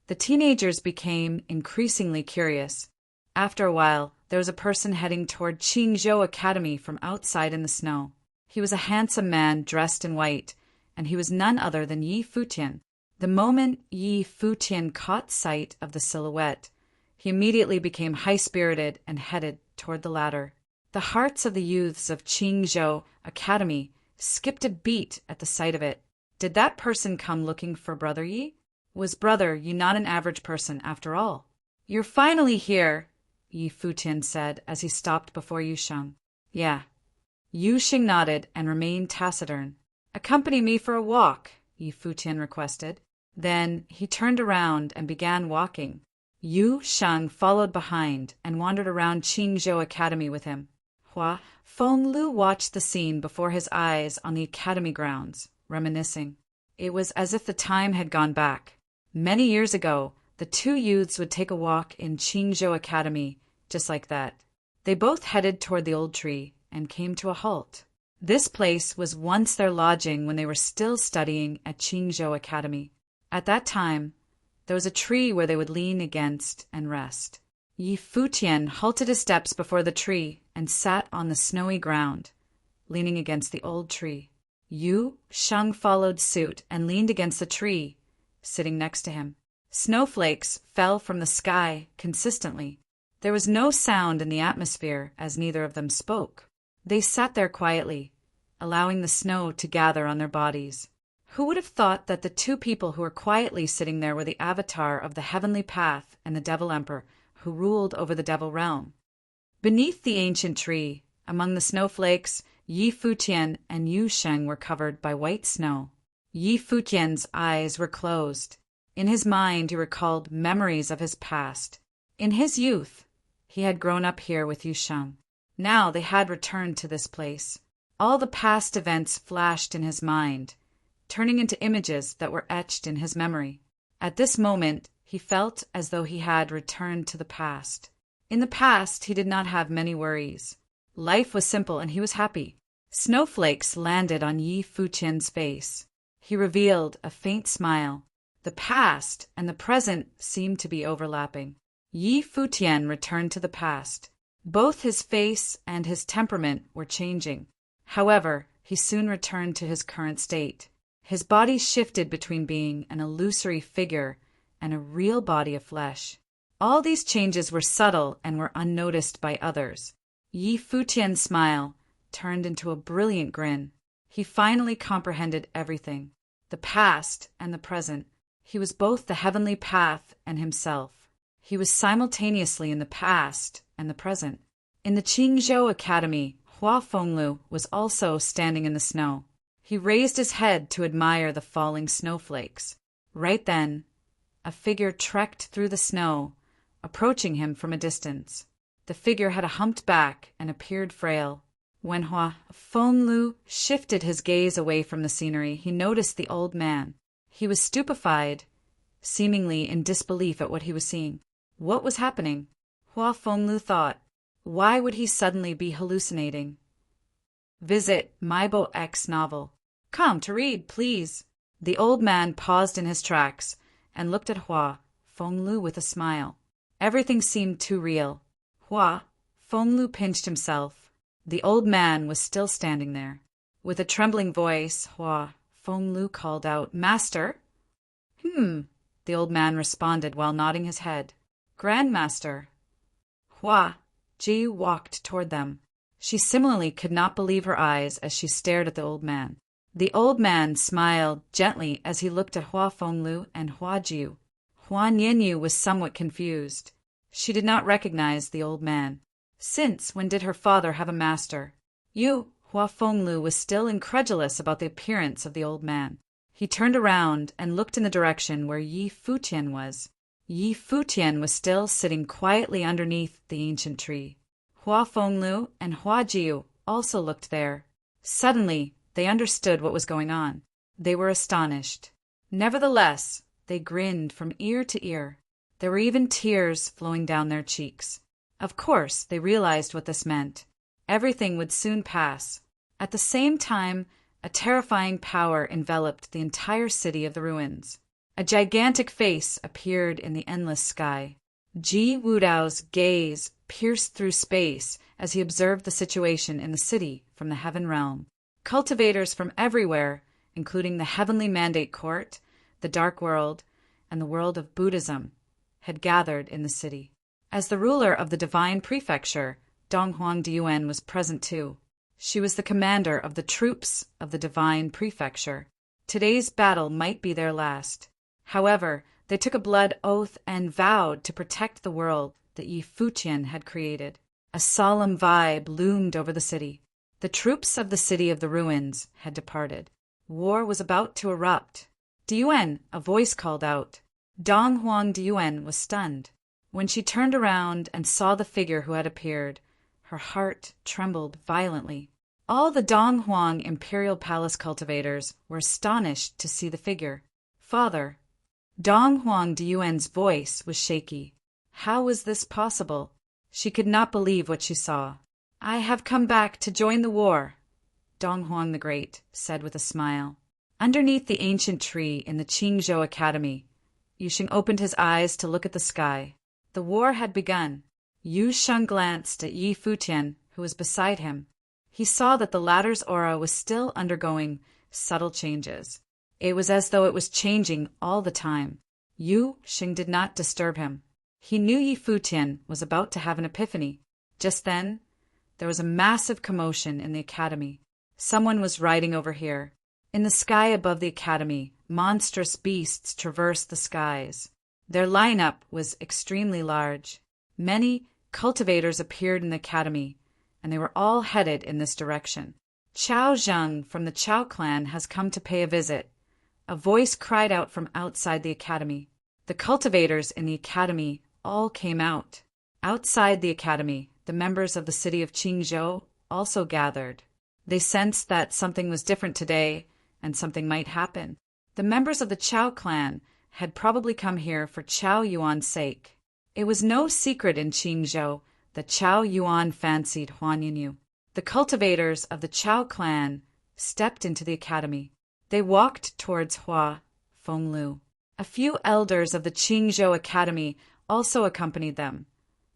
The teenagers became increasingly curious. After a while, there was a person heading toward Qingzhou Academy from outside in the snow. He was a handsome man dressed in white, and he was none other than Yi Futian. The moment Yi Futian caught sight of the silhouette, he immediately became high-spirited and headed toward the ladder. The hearts of the youths of Qingzhou Academy skipped a beat at the sight of it. Did that person come looking for Brother Yi? Was Brother Yi not an average person after all? "You're finally here," Yi Futian said as he stopped before Yusheng. "Yeah." Yusheng nodded and remained taciturn. "Accompany me for a walk," Yi Futian requested. Then he turned around and began walking. Yu Sheng followed behind and wandered around Qingzhou Academy with him. Hua Fenglu watched the scene before his eyes on the academy grounds, reminiscing. It was as if the time had gone back. Many years ago, the two youths would take a walk in Qingzhou Academy, just like that. They both headed toward the old tree and came to a halt. This place was once their lodging when they were still studying at Qingzhou Academy. At that time, there was a tree where they would lean against and rest. Yi Futian halted his steps before the tree and sat on the snowy ground, leaning against the old tree. Yu Sheng followed suit and leaned against the tree, sitting next to him. Snowflakes fell from the sky consistently. There was no sound in the atmosphere as neither of them spoke. They sat there quietly, allowing the snow to gather on their bodies. Who would have thought that the two people who were quietly sitting there were the avatar of the heavenly path and the Devil Emperor who ruled over the Devil Realm? Beneath the ancient tree, among the snowflakes, Yi Futian and Yu Sheng were covered by white snow. Yi Futian's eyes were closed. In his mind he recalled memories of his past. In his youth, he had grown up here with Yu Sheng. Now they had returned to this place. All the past events flashed in his mind, turning into images that were etched in his memory. At this moment, he felt as though he had returned to the past. In the past, he did not have many worries. Life was simple and he was happy. Snowflakes landed on Yi Futian's face. He revealed a faint smile. The past and the present seemed to be overlapping. Yi Futian returned to the past. Both his face and his temperament were changing. However, he soon returned to his current state. His body shifted between being an illusory figure and a real body of flesh. All these changes were subtle and were unnoticed by others. Yi Futian's smile turned into a brilliant grin. He finally comprehended everything, the past and the present. He was both the heavenly path and himself. He was simultaneously in the past and the present. In the Qingzhou Academy, Hua Fenglu was also standing in the snow. He raised his head to admire the falling snowflakes. Right then, a figure trekked through the snow, approaching him from a distance. The figure had a humped back and appeared frail. When Hua Fenglu shifted his gaze away from the scenery, he noticed the old man. He was stupefied, seemingly in disbelief at what he was seeing. What was happening? Hua Fenglu thought. Why would he suddenly be hallucinating? Visit Maibo X novel. Come to read, please. The old man paused in his tracks and looked at Hua Fenglu with a smile. Everything seemed too real. Hua Fenglu pinched himself. The old man was still standing there. With a trembling voice, Hua Fenglu called out, "Master?" The old man responded while nodding his head. "Grandmaster." Hua Ji walked toward them. She similarly could not believe her eyes as she stared at the old man. The old man smiled gently as he looked at Hua Fenglu and Hua Jiu. Hua Nianyu was somewhat confused. She did not recognize the old man. Since when did her father have a master? Hua Fenglu was still incredulous about the appearance of the old man. He turned around and looked in the direction where Yi Futian was. Yi Futian was still sitting quietly underneath the ancient tree. Hua Fenglu and Hua Jiu also looked there. Suddenly, they understood what was going on. They were astonished. Nevertheless, they grinned from ear to ear. There were even tears flowing down their cheeks. Of course, they realized what this meant. Everything would soon pass. At the same time, a terrifying power enveloped the entire city of the ruins. A gigantic face appeared in the endless sky. Ji Wudao's gaze pierced through space as he observed the situation in the city from the heaven realm. Cultivators from everywhere, including the Heavenly Mandate Court, the Dark World, and the world of Buddhism, had gathered in the city. As the ruler of the Divine Prefecture, Donghuang Diuan was present too. She was the commander of the troops of the Divine Prefecture. Today's battle might be their last. However, they took a blood oath and vowed to protect the world that Yi Futian had created. A solemn vibe loomed over the city. The troops of the city of the ruins had departed. War was about to erupt. "Diuan," a voice called out. Donghuang Diuan was stunned. When she turned around and saw the figure who had appeared, her heart trembled violently. All the Donghuang Imperial Palace cultivators were astonished to see the figure. "Father." Donghuang Diuan's voice was shaky. How was this possible? She could not believe what she saw. "I have come back to join the war," Donghuang the Great said with a smile. Underneath the ancient tree in the Qingzhou Academy, Yusheng opened his eyes to look at the sky. The war had begun. Yusheng glanced at Yi Futian, who was beside him. He saw that the latter's aura was still undergoing subtle changes. It was as though it was changing all the time. Yusheng did not disturb him. He knew Yi Futian was about to have an epiphany. Just then, there was a massive commotion in the academy. Someone was riding over here. In the sky above the academy, monstrous beasts traversed the skies. Their lineup was extremely large. Many cultivators appeared in the academy, and they were all headed in this direction. "Chao Zheng from the Chao clan has come to pay a visit," a voice cried out from outside the academy. The cultivators in the academy all came out. Outside the academy, the members of the city of Qingzhou also gathered. They sensed that something was different today and something might happen. The members of the Chao clan had probably come here for Chao Yuan's sake. It was no secret in Qingzhou that Chao Yuan fancied Huan Yinyu. The cultivators of the Chao clan stepped into the academy. They walked towards Hua Fenglu. A few elders of the Qingzhou Academy also accompanied them,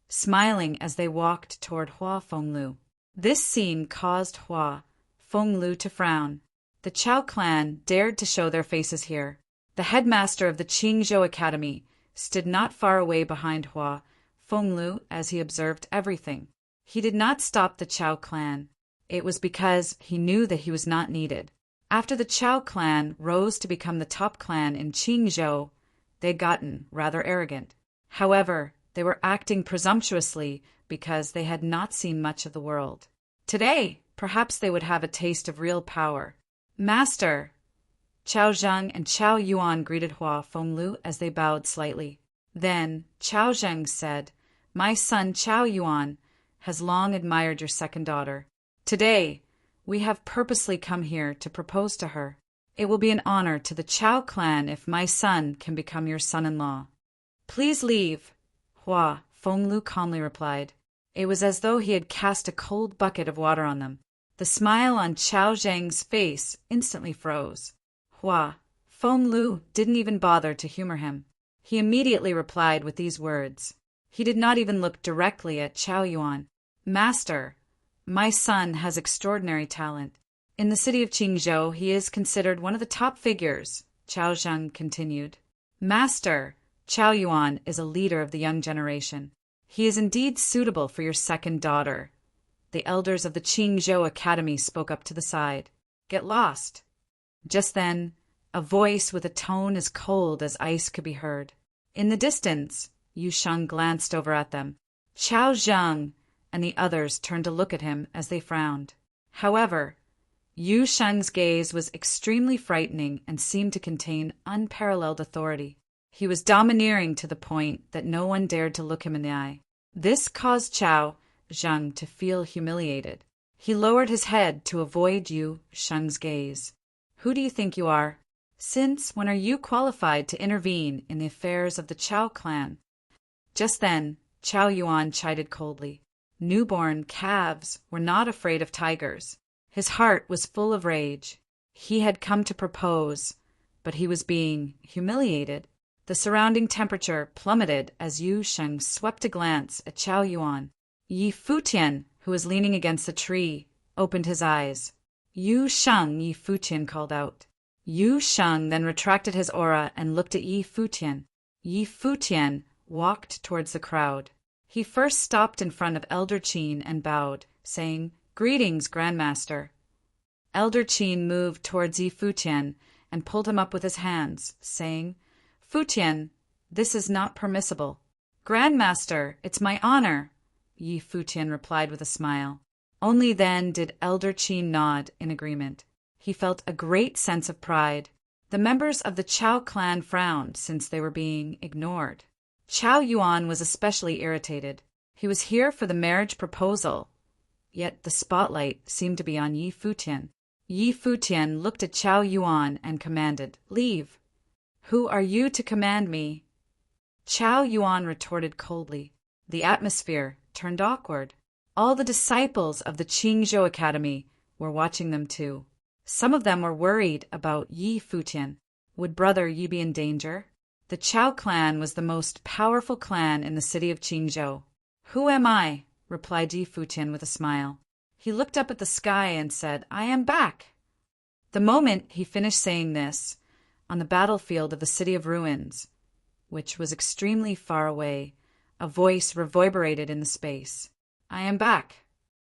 smiling as they walked toward Hua Fenglu. This scene caused Hua Fenglu to frown. The Chao clan dared to show their faces here. The headmaster of the Qingzhou Academy stood not far away behind Hua Fenglu as he observed everything. He did not stop the Chao clan. It was because he knew that he was not needed. After the Chao clan rose to become the top clan in Qingzhou, they had gotten rather arrogant. However, They were acting presumptuously because they had not seen much of the world. Today, perhaps they would have a taste of real power. Master! Chao Zheng and Chao Yuan greeted Hua Fenglu as they bowed slightly. Then Chao Zheng said, "My son Chao Yuan has long admired your second daughter. Today, we have purposely come here to propose to her. It will be an honor to the Chao clan if my son can become your son-in-law." "Please leave," Hua Fenglu calmly replied. It was as though he had cast a cold bucket of water on them. The smile on Chao Zheng's face instantly froze. Hua Fenglu didn't even bother to humor him. He immediately replied with these words. He did not even look directly at Chao Yuan. "Master, my son has extraordinary talent. In the city of Qingzhou, he is considered one of the top figures," Chao Zheng continued. "Master, Chao Yuan is a leader of the young generation. He is indeed suitable for your second daughter." The elders of the Qingzhou Academy spoke up to the side. "Get lost." Just then, a voice with a tone as cold as ice could be heard. In the distance, Yu Sheng glanced over at them. Chao Zheng and the others turned to look at him as they frowned. However, Yu Sheng's gaze was extremely frightening and seemed to contain unparalleled authority. He was domineering to the point that no one dared to look him in the eye. This caused Chao Zheng to feel humiliated. He lowered his head to avoid Yu Sheng's gaze. "Who do you think you are? Since when are you qualified to intervene in the affairs of the Chao clan?" Just then, Chao Yuan chided coldly. Newborn calves were not afraid of tigers. His heart was full of rage. He had come to propose, but he was being humiliated. The surrounding temperature plummeted as Yu Sheng swept a glance at Chao Yuan. Yi Futian, who was leaning against a tree, opened his eyes. "Yu Sheng," Yi Futian called out. Yu Sheng then retracted his aura and looked at Yi Futian. Yi Futian walked towards the crowd. He first stopped in front of Elder Qin and bowed, saying, "Greetings, Grandmaster." Elder Qin moved towards Yi Futian and pulled him up with his hands, saying, "Futian, this is not permissible." "Grandmaster, it's my honor," Yi Futian replied with a smile. Only then did Elder Qin nod in agreement. He felt a great sense of pride. The members of the Chao clan frowned since they were being ignored. Chao Yuan was especially irritated. He was here for the marriage proposal, yet the spotlight seemed to be on Yi Futian. Yi Futian looked at Chao Yuan and commanded, "Leave." "Who are you to command me?" Chao Yuan retorted coldly. The atmosphere turned awkward. All the disciples of the Qingzhou Academy were watching them too. Some of them were worried about Yi Futian. Would brother Yi be in danger? The Chao clan was the most powerful clan in the city of Qingzhou. "Who am I?" replied Yi Futian with a smile. He looked up at the sky and said, "I am back." The moment he finished saying this, on the battlefield of the City of Ruins, which was extremely far away, a voice reverberated in the space. "I am back.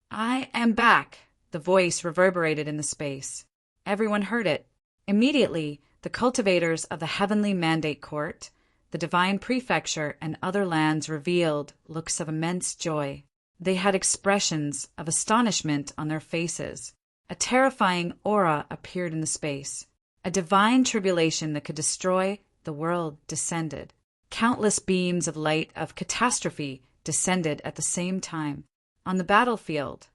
I am back." The voice reverberated in the space. Everyone heard it. Immediately, the cultivators of the Heavenly Mandate Court, the Divine Prefecture, and other lands revealed looks of immense joy. They had expressions of astonishment on their faces. A terrifying aura appeared in the space. A divine tribulation that could destroy the world descended. Countless beams of light of catastrophe descended at the same time. On the battlefield,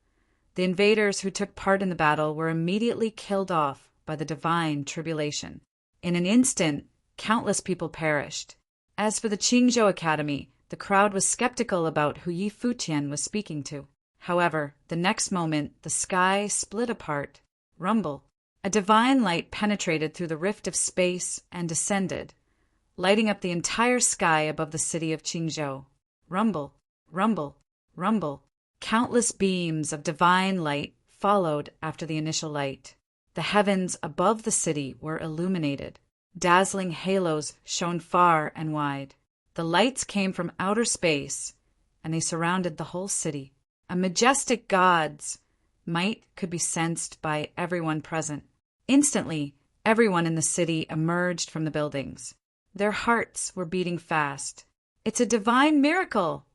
the invaders who took part in the battle were immediately killed off by the divine tribulation. In an instant, countless people perished. As for the Qingzhou Academy, the crowd was skeptical about who Yi Futian was speaking to. However, the next moment, the sky split apart. Rumble. A divine light penetrated through the rift of space and descended, lighting up the entire sky above the city of Qingzhou. Rumble, rumble, rumble. Countless beams of divine light followed after the initial light. The heavens above the city were illuminated. Dazzling halos shone far and wide. The lights came from outer space, and they surrounded the whole city. A majestic god's might could be sensed by everyone present. Instantly, everyone in the city emerged from the buildings. Their hearts were beating fast. It's a divine miracle!"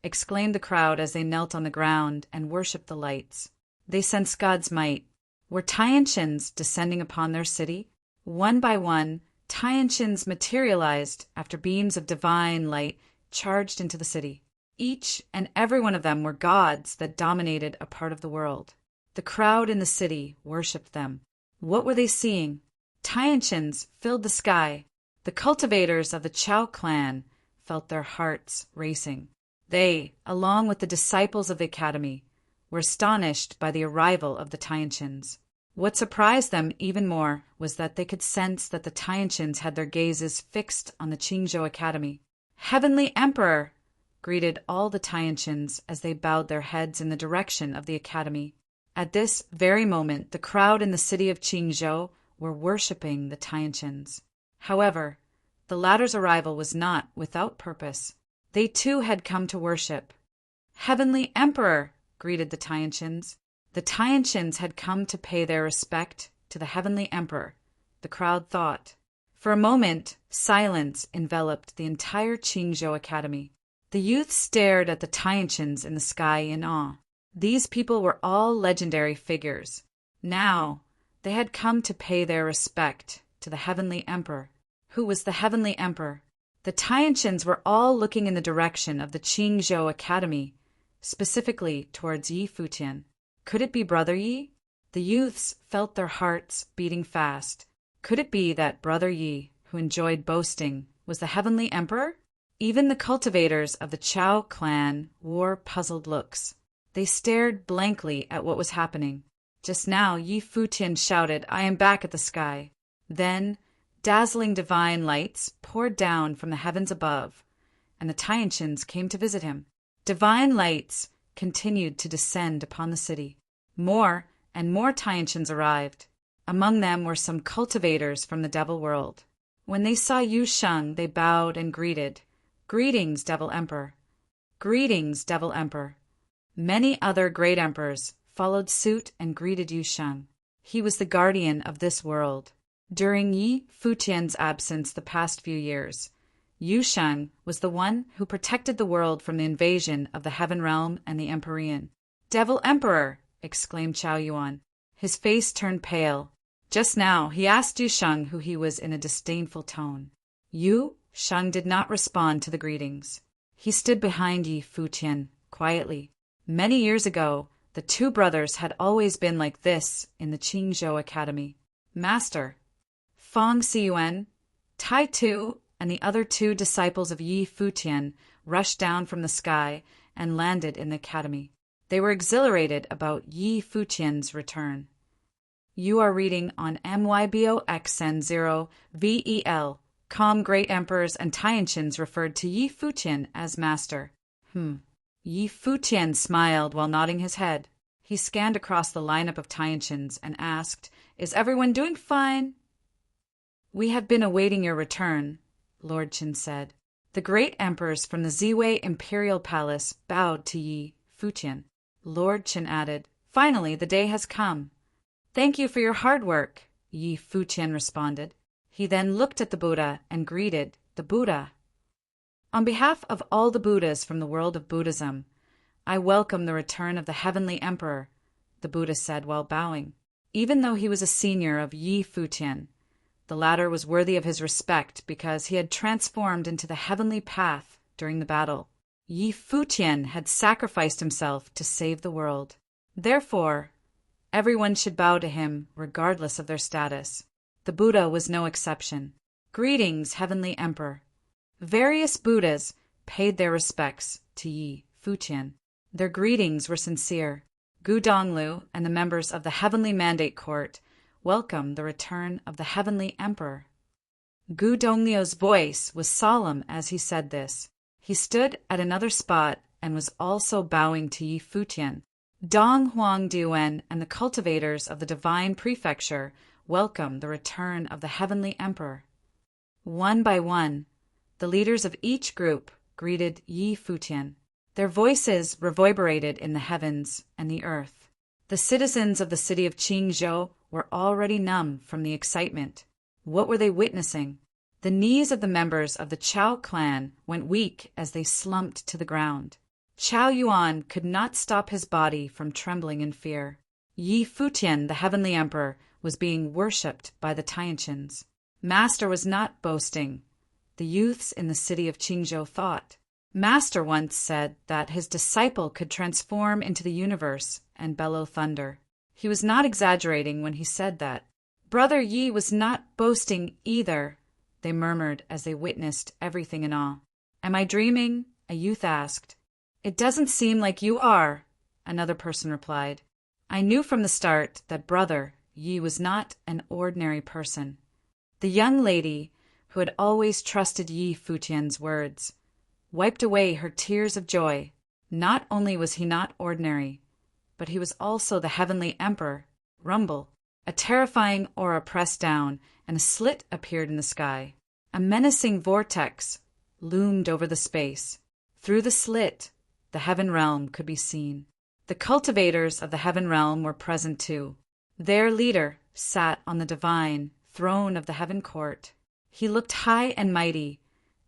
exclaimed the crowd as they knelt on the ground and worshipped the lights. They sensed God's might. Were Tianshins descending upon their city? One by one, Tianshins materialized after beams of divine light charged into the city. Each and every one of them were gods that dominated a part of the world. The crowd in the city worshipped them. What were they seeing? Tianshins filled the sky. The cultivators of the Chao clan felt their hearts racing. They, along with the disciples of the academy, were astonished by the arrival of the Tianshins. What surprised them even more was that they could sense that the Tianshins had their gazes fixed on the Qingzhou Academy. "Heavenly Emperor!" greeted all the Tianshins as they bowed their heads in the direction of the academy. At this very moment, the crowd in the city of Qingzhou were worshipping the Tianshins. However, the latter's arrival was not without purpose. They too had come to worship. "Heavenly Emperor!" greeted the Tianshins. The Tianshins had come to pay their respect to the Heavenly Emperor, the crowd thought. For a moment, silence enveloped the entire Qingzhou Academy. The youth stared at the Tianshins in the sky in awe. These people were all legendary figures. Now, they had come to pay their respect to the Heavenly Emperor. Who was the Heavenly Emperor? The Tianshins were all looking in the direction of the Qingzhou Academy, specifically towards Yi Futian. Could it be Brother Yi? The youths felt their hearts beating fast. Could it be that Brother Yi, who enjoyed boasting, was the Heavenly Emperor? Even the cultivators of the Chao clan wore puzzled looks. They stared blankly at what was happening. Just now, Yi Futian shouted, "I am back at the sky." Then, dazzling divine lights poured down from the heavens above, and the Tianshins came to visit him. Divine lights continued to descend upon the city. More and more Tianshins arrived. Among them were some cultivators from the Devil World. When they saw Yu Sheng, they bowed and greeted. "Greetings, Devil Emperor." "Greetings, Devil Emperor." Many other great emperors followed suit and greeted Yu Sheng. He was the guardian of this world. During Yi Futian's absence the past few years, Yu Sheng was the one who protected the world from the invasion of the Heaven Realm and the Empyrean. "Devil Emperor!" exclaimed Chao Yuan. His face turned pale. Just now, he asked Yu Sheng who he was in a disdainful tone. Yu Sheng did not respond to the greetings. He stood behind Yi Futian, quietly. Many years ago, the two brothers had always been like this in the Qingzhou Academy. "Master." Fang Xiyuan, Tai Tu, and the other two disciples of Yi Futian rushed down from the sky and landed in the academy. They were exhilarated about Yi Futian's return. You are reading on MYBOXN0VEL. Great emperors and Tianshins referred to Yi Futian as master. Yi Futian smiled while nodding his head. He scanned across the lineup of Tianshins and asked, "Is everyone doing fine?" "We have been awaiting your return," Lord Qin said. The great emperors from the Ziwei Imperial Palace bowed to Yi Futian. Lord Qin added, "Finally, the day has come." "Thank you for your hard work," Yi Futian responded. He then looked at the Buddha and greeted the Buddha. "On behalf of all the Buddhas from the world of Buddhism, I welcome the return of the Heavenly Emperor," the Buddha said while bowing. Even though he was a senior of Yi Futian, the latter was worthy of his respect because he had transformed into the heavenly path during the battle. Yi Futian had sacrificed himself to save the world. Therefore, everyone should bow to him regardless of their status. The Buddha was no exception. "Greetings, Heavenly Emperor." Various Buddhas paid their respects to Yi Futian. Their greetings were sincere. Gu Donglu and the members of the Heavenly Mandate Court welcomed the return of the Heavenly Emperor. Gu Dongliu's voice was solemn as he said this. He stood at another spot and was also bowing to Yi Futian. Dong Huang Diwen and the cultivators of the Divine Prefecture welcomed the return of the Heavenly Emperor. One by one, the leaders of each group greeted Yi Futian. Their voices reverberated in the heavens and the earth. The citizens of the city of Qingzhou were already numb from the excitement. What were they witnessing? The knees of the members of the Chao clan went weak as they slumped to the ground. Chao Yuan could not stop his body from trembling in fear. Yi Futian, the heavenly emperor, was being worshipped by the Tianqians. Master was not boasting, the youths in the city of Qingzhou thought. Master once said that his disciple could transform into the universe and bellow thunder. He was not exaggerating when he said that. Brother Yi was not boasting either, they murmured as they witnessed everything in awe. Am I dreaming? A youth asked. It doesn't seem like you are, another person replied. I knew from the start that Brother Yi was not an ordinary person. The young lady, who had always trusted Yi Futian's words, wiped away her tears of joy. Not only was he not ordinary, but he was also the heavenly emperor. Rumble. A terrifying aura pressed down, and a slit appeared in the sky. A menacing vortex loomed over the space. Through the slit, the heaven realm could be seen. The cultivators of the heaven realm were present too. Their leader sat on the divine throne of the heaven court. He looked high and mighty,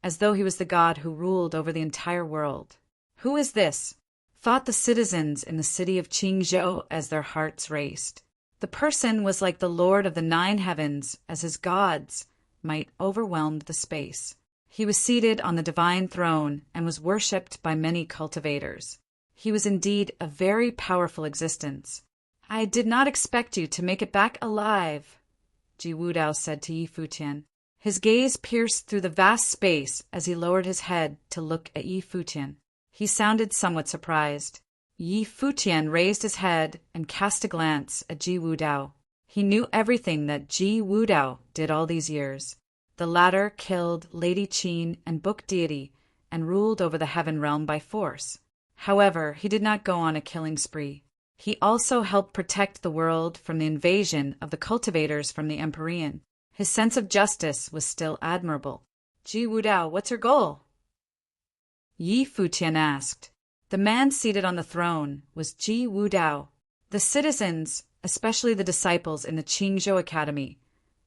as though he was the god who ruled over the entire world. Who is this? Thought the citizens in the city of Qingzhou as their hearts raced. The person was like the Lord of the 9 heavens, as his gods might overwhelm the space. He was seated on the divine throne and was worshipped by many cultivators. He was indeed a very powerful existence. I did not expect you to make it back alive, Ji Wudao said to Yi Futian. His gaze pierced through the vast space as he lowered his head to look at Yi Futian. He sounded somewhat surprised. Yi Futian raised his head and cast a glance at Ji Wudao. He knew everything that Ji Wudao did all these years. The latter killed Lady Qin and Book Deity and ruled over the heaven realm by force. However, he did not go on a killing spree. He also helped protect the world from the invasion of the cultivators from the Empyrean. His sense of justice was still admirable. Ji Wudao, what's your goal? Yi Futian asked. The man seated on the throne was Ji Wudao. The citizens, especially the disciples in the Qingzhou Academy,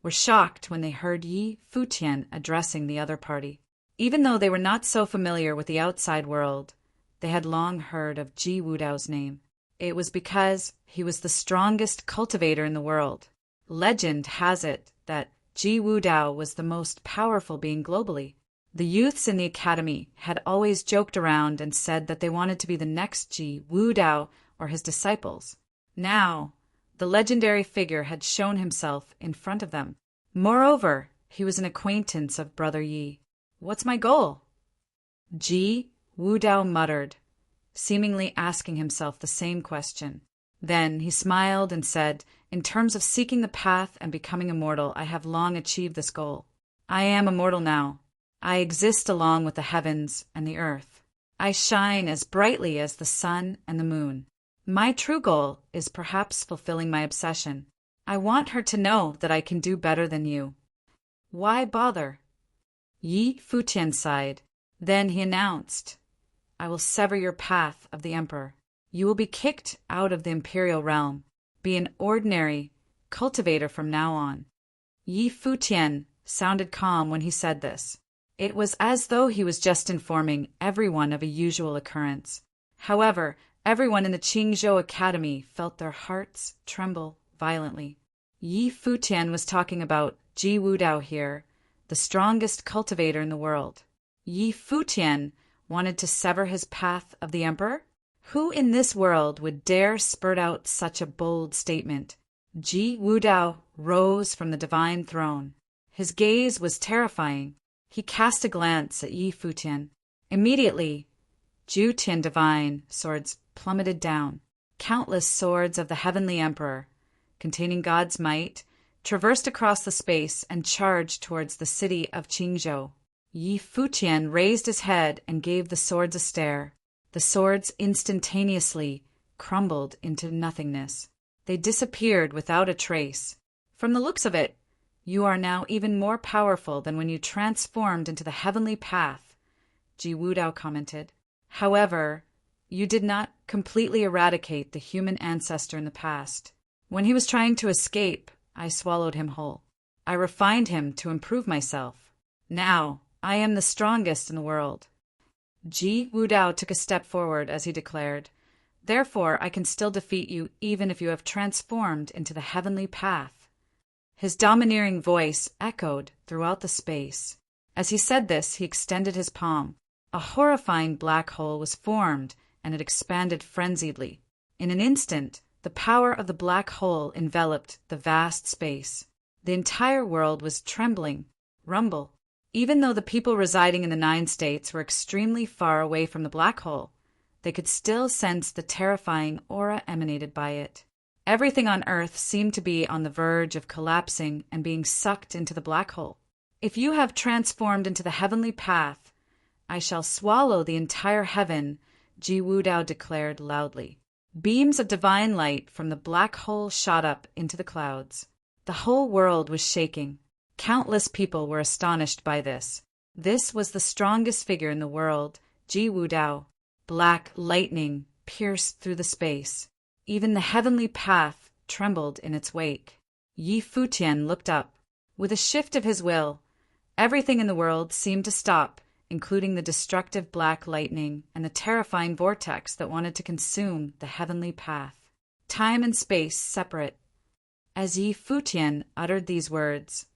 were shocked when they heard Yi Futian addressing the other party. Even though they were not so familiar with the outside world, they had long heard of Ji Wudao's name. It was because he was the strongest cultivator in the world. Legend has it that Ji Wudao was the most powerful being globally. The youths in the academy had always joked around and said that they wanted to be the next Ji Wudao or his disciples. Now, the legendary figure had shown himself in front of them. Moreover, he was an acquaintance of Brother Yi. What's my goal? Ji Wudao muttered, seemingly asking himself the same question. Then he smiled and said, in terms of seeking the path and becoming immortal, I have long achieved this goal. I am immortal now. I exist along with the heavens and the earth. I shine as brightly as the sun and the moon. My true goal is perhaps fulfilling my obsession. I want her to know that I can do better than you. Why bother? Yi Futian sighed. Then he announced, I will sever your path of the emperor. You will be kicked out of the imperial realm. Be an ordinary cultivator from now on. Yi Futian sounded calm when he said this. It was as though he was just informing everyone of a usual occurrence. However, everyone in the Qingzhou Academy felt their hearts tremble violently. Yi Futian was talking about Ji Wudao here, the strongest cultivator in the world. Yi Futian wanted to sever his path of the emperor? Who in this world would dare spurt out such a bold statement? Ji Wudao rose from the divine throne. His gaze was terrifying. He cast a glance at Yi Futian. Immediately, Jutian divine swords plummeted down. Countless swords of the heavenly emperor, containing God's might, traversed across the space and charged towards the city of Qingzhou. Yi Futian raised his head and gave the swords a stare. The swords instantaneously crumbled into nothingness. They disappeared without a trace. From the looks of it, you are now even more powerful than when you transformed into the heavenly path, Ji Wudao commented. However, you did not completely eradicate the human ancestor in the past. When he was trying to escape, I swallowed him whole. I refined him to improve myself. Now, I am the strongest in the world. Ji Wudao took a step forward as he declared, "Therefore I can still defeat you even if you have transformed into the heavenly path." His domineering voice echoed throughout the space. As he said this, he extended his palm. A horrifying black hole was formed, and it expanded frenziedly. In an instant, the power of the black hole enveloped the vast space. The entire world was trembling, rumble. Even though the people residing in the 9 states were extremely far away from the black hole, they could still sense the terrifying aura emanated by it. Everything on Earth seemed to be on the verge of collapsing and being sucked into the black hole. "If you have transformed into the heavenly path, I shall swallow the entire heaven," Ji Wudao declared loudly. Beams of divine light from the black hole shot up into the clouds. The whole world was shaking. Countless people were astonished by this. This was the strongest figure in the world, Ji Wudao. Black lightning pierced through the space. Even the heavenly path trembled in its wake. Yi Futian looked up. With a shift of his will, everything in the world seemed to stop, including the destructive black lightning and the terrifying vortex that wanted to consume the heavenly path. Time and space separate. As Yi Futian uttered these words,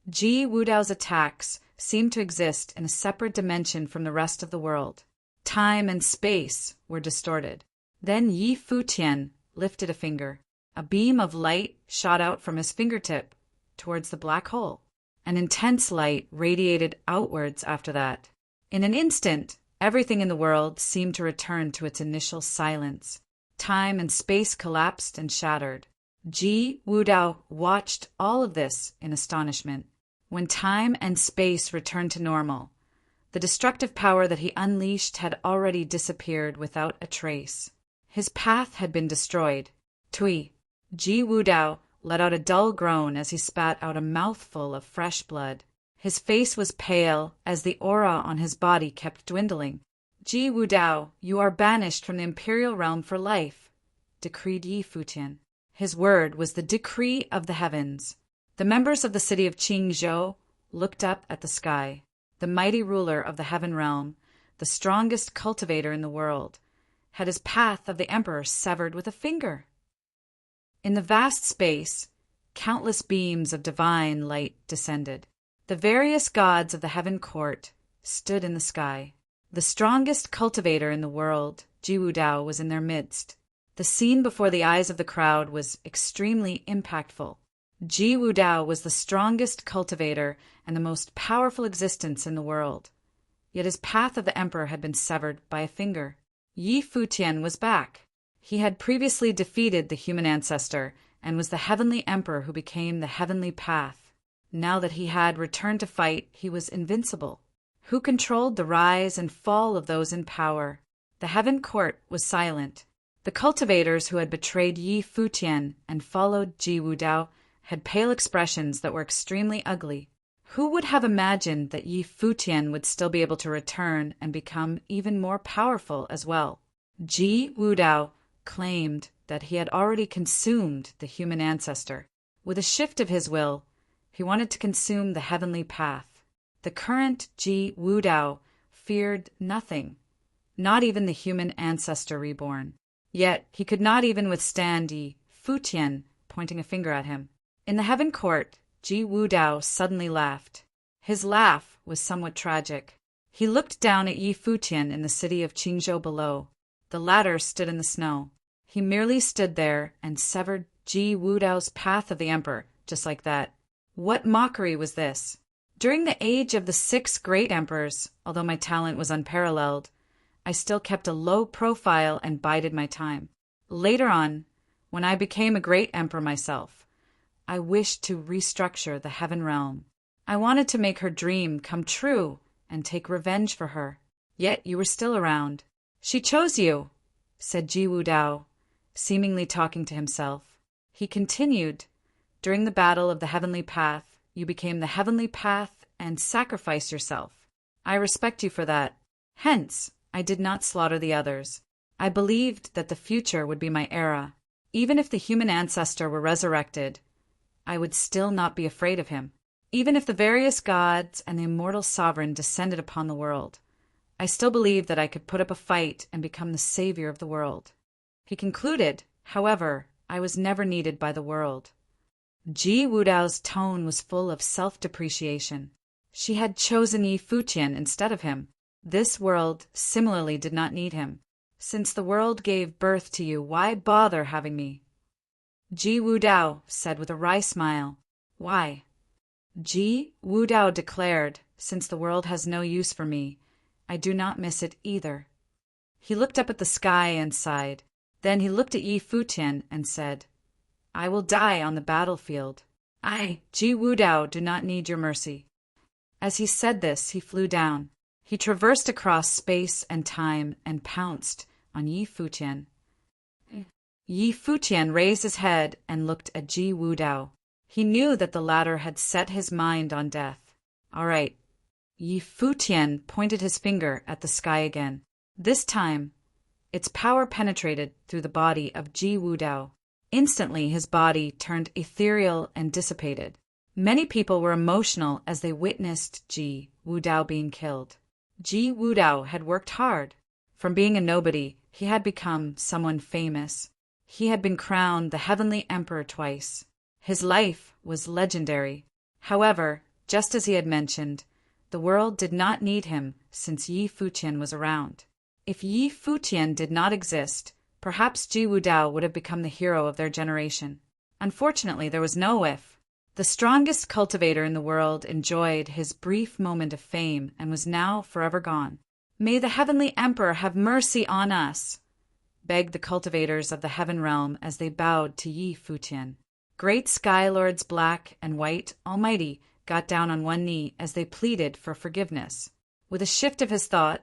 Ji Wudao's attacks seemed to exist in a separate dimension from the rest of the world. Time and space were distorted. Then Yi Futian lifted a finger. A beam of light shot out from his fingertip towards the black hole. An intense light radiated outwards after that. In an instant, everything in the world seemed to return to its initial silence. Time and space collapsed and shattered. Ji Wudao watched all of this in astonishment. When time and space returned to normal, the destructive power that he unleashed had already disappeared without a trace. His path had been destroyed. Tui. Ji Wudao let out a dull groan as he spat out a mouthful of fresh blood. His face was pale as the aura on his body kept dwindling. "Ji Wudao, you are banished from the imperial realm for life," decreed Yi Futian. His word was the decree of the heavens. The members of the city of Qingzhou looked up at the sky. The mighty ruler of the heaven realm, the strongest cultivator in the world, had his path of the emperor severed with a finger. In the vast space, countless beams of divine light descended. The various gods of the heaven court stood in the sky. The strongest cultivator in the world, Ji Wudao, was in their midst. The scene before the eyes of the crowd was extremely impactful. Ji Wudao was the strongest cultivator and the most powerful existence in the world. Yet his path of the emperor had been severed by a finger. Yi Futian was back. He had previously defeated the human ancestor and was the heavenly emperor who became the heavenly path. Now that he had returned to fight, he was invincible. Who controlled the rise and fall of those in power? The heaven court was silent. The cultivators who had betrayed Yi Futian and followed Ji Wudao had pale expressions that were extremely ugly. Who would have imagined that Yi Futian would still be able to return and become even more powerful as well? Ji Wudao claimed that he had already consumed the human ancestor. With a shift of his will, he wanted to consume the heavenly path. The current Ji Wudao feared nothing, not even the human ancestor reborn. Yet he could not even withstand Yi Futian pointing a finger at him. In the heaven court, Ji Wudao suddenly laughed. His laugh was somewhat tragic. He looked down at Yi Futian in the city of Qingzhou below. The latter stood in the snow. He merely stood there and severed Ji Wudao's path of the emperor, just like that. What mockery was this? During the age of the 6 great emperors, although my talent was unparalleled, I still kept a low profile and bided my time. Later on, when I became a great emperor myself, I wished to restructure the heaven realm. I wanted to make her dream come true and take revenge for her. Yet you were still around. "She chose you," said Ji Wudao, seemingly talking to himself. He continued, "During the battle of the heavenly path, you became the heavenly path and sacrificed yourself. I respect you for that. Hence, I did not slaughter the others. I believed that the future would be my era. Even if the human ancestor were resurrected, I would still not be afraid of him. Even if the various gods and the immortal sovereign descended upon the world, I still believed that I could put up a fight and become the savior of the world. He concluded, however, I was never needed by the world. Ji Wudao's tone was full of self-depreciation. She had chosen Yi Futian instead of him. This world similarly did not need him. Since the world gave birth to you, why bother having me? Ji Wudao said with a wry smile. Why? Ji Wudao declared, since the world has no use for me, I do not miss it either. He looked up at the sky and sighed. Then he looked at Yi Futian and said, I will die on the battlefield. I, Ji Wudao, do not need your mercy. As he said this, he flew down. He traversed across space and time and pounced on Yi Futian. Yi Futian raised his head and looked at Ji Wudao. He knew that the latter had set his mind on death. All right. Yi Futian pointed his finger at the sky again. This time, its power penetrated through the body of Ji Wudao. Instantly, his body turned ethereal and dissipated. Many people were emotional as they witnessed Ji Wudao being killed. Ji Wudao had worked hard. From being a nobody, he had become someone famous. He had been crowned the Heavenly Emperor twice. His life was legendary. However, just as he had mentioned, the world did not need him since Yi Futian was around. If Yi Futian did not exist, perhaps Ji Wudao would have become the hero of their generation. Unfortunately, there was no if. The strongest cultivator in the world enjoyed his brief moment of fame and was now forever gone. May the Heavenly Emperor have mercy on us, begged the cultivators of the Heaven Realm as they bowed to Yi Futian. Great Sky Lords Black and White Almighty got down on one knee as they pleaded for forgiveness. With a shift of his thought,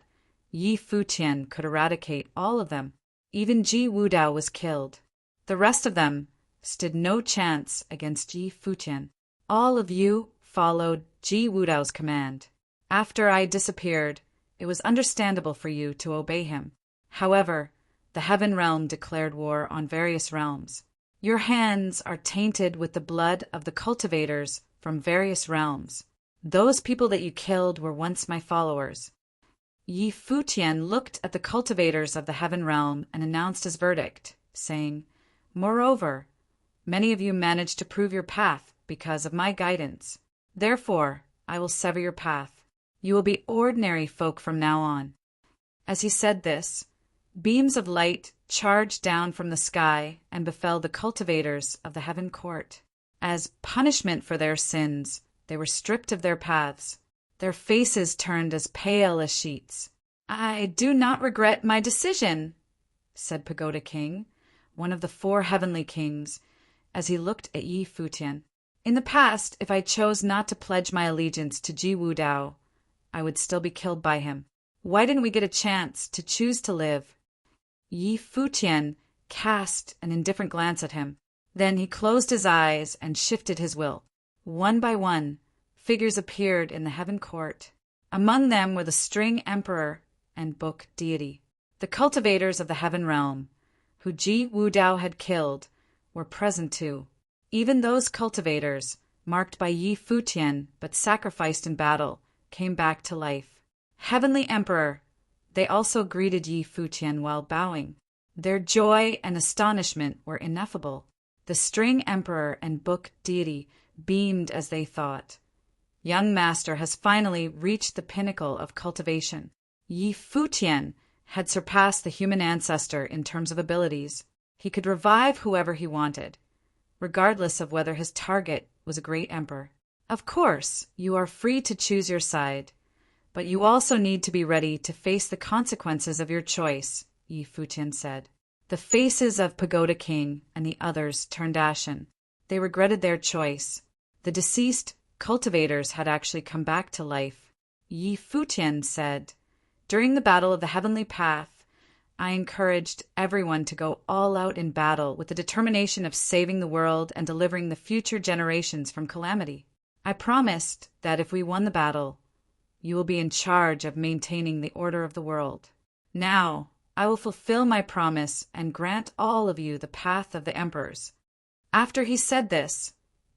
Yi Futian could eradicate all of them. Even Ji Wudao was killed. The rest of them stood no chance against Yi Futian. All of you followed Ji Wudao's command. After I disappeared, it was understandable for you to obey him. However, the Heaven Realm declared war on various realms. Your hands are tainted with the blood of the cultivators from various realms. Those people that you killed were once my followers. Yi Futian looked at the cultivators of the Heaven Realm and announced his verdict, saying, Moreover, many of you managed to prove your path because of my guidance. Therefore, I will sever your path. You will be ordinary folk from now on. As he said this, beams of light charged down from the sky and befell the cultivators of the Heaven Court. As punishment for their sins, they were stripped of their paths. Their faces turned as pale as sheets. I do not regret my decision, said Pagoda King, one of the 4 heavenly kings, as he looked at Yi Futian. In the past, if I chose not to pledge my allegiance to Ji Wudao, I would still be killed by him. Why didn't we get a chance to choose to live? Yi Futian cast an indifferent glance at him. Then he closed his eyes and shifted his will. One by one, figures appeared in the Heaven Court. Among them were the String Emperor and Book Deity. The cultivators of the Heaven Realm, who Ji Wudao had killed, were present too. Even those cultivators, marked by Yi Futian but sacrificed in battle, came back to life. Heavenly Emperor, they also greeted Yi Futian while bowing. Their joy and astonishment were ineffable. The String Emperor and Book Deity beamed as they thought, Young Master has finally reached the pinnacle of cultivation. Yi Futian had surpassed the human ancestor in terms of abilities. He could revive whoever he wanted, regardless of whether his target was a great emperor. Of course, you are free to choose your side, but you also need to be ready to face the consequences of your choice, Yi Futian said. The faces of Pagoda King and the others turned ashen. They regretted their choice. The deceased cultivators had actually come back to life. Yi Futian said, During the battle of the Heavenly Path, I encouraged everyone to go all out in battle with the determination of saving the world and delivering the future generations from calamity. I promised that if we won the battle, you will be in charge of maintaining the order of the world. Now, I will fulfill my promise and grant all of you the path of the emperors. After he said this,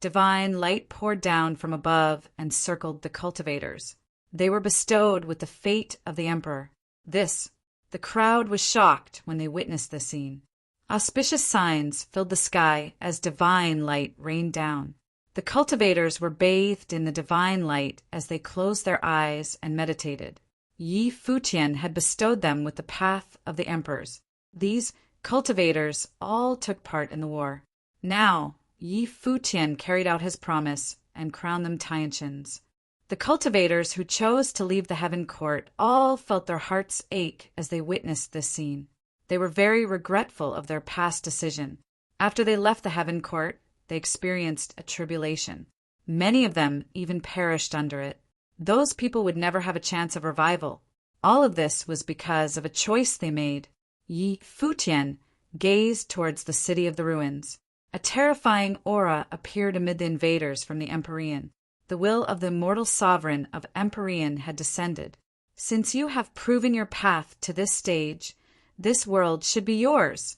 divine light poured down from above and circled the cultivators. They were bestowed with the fate of the emperor. The crowd was shocked when they witnessed this scene. Auspicious signs filled the sky as divine light rained down. The cultivators were bathed in the divine light as they closed their eyes and meditated. Yi Futian had bestowed them with the path of the emperors. These cultivators all took part in the war. Now, Yi Futian carried out his promise and crowned them Tianshins. The cultivators who chose to leave the heaven court all felt their hearts ache as they witnessed this scene. They were very regretful of their past decision. After they left the heaven court, they experienced a tribulation. Many of them even perished under it. Those people would never have a chance of revival. All of this was because of a choice they made. Yi Futian gazed towards the city of the ruins. A terrifying aura appeared amid the invaders from the Empyrean. The will of the immortal sovereign of Empyrean had descended. Since you have proven your path to this stage, this world should be yours,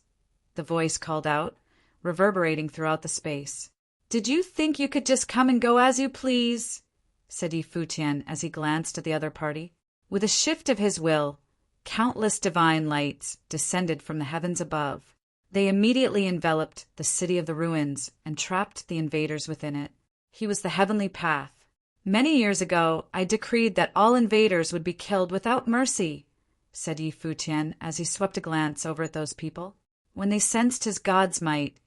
the voice called out, reverberating throughout the space. Did you think you could just come and go as you please? Said Yi Futian as he glanced at the other party. With a shift of his will, countless divine lights descended from the heavens above. They immediately enveloped the city of the ruins and trapped the invaders within it. He was the heavenly path. Many years ago, I decreed that all invaders would be killed without mercy, said Yi Futian as he swept a glance over at those people. When they sensed his god's might,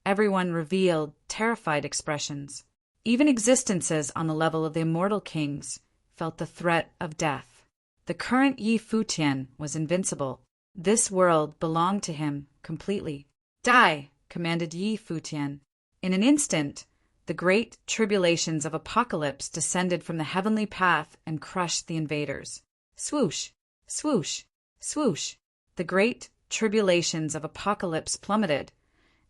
everyone revealed terrified expressions. Even existences on the level of the immortal kings felt the threat of death. The current Yi Futian was invincible. This world belonged to him completely. Die, commanded Yi Futian. In an instant, the great tribulations of apocalypse descended from the heavenly path and crushed the invaders. Swoosh, swoosh, swoosh. The great tribulations of apocalypse plummeted,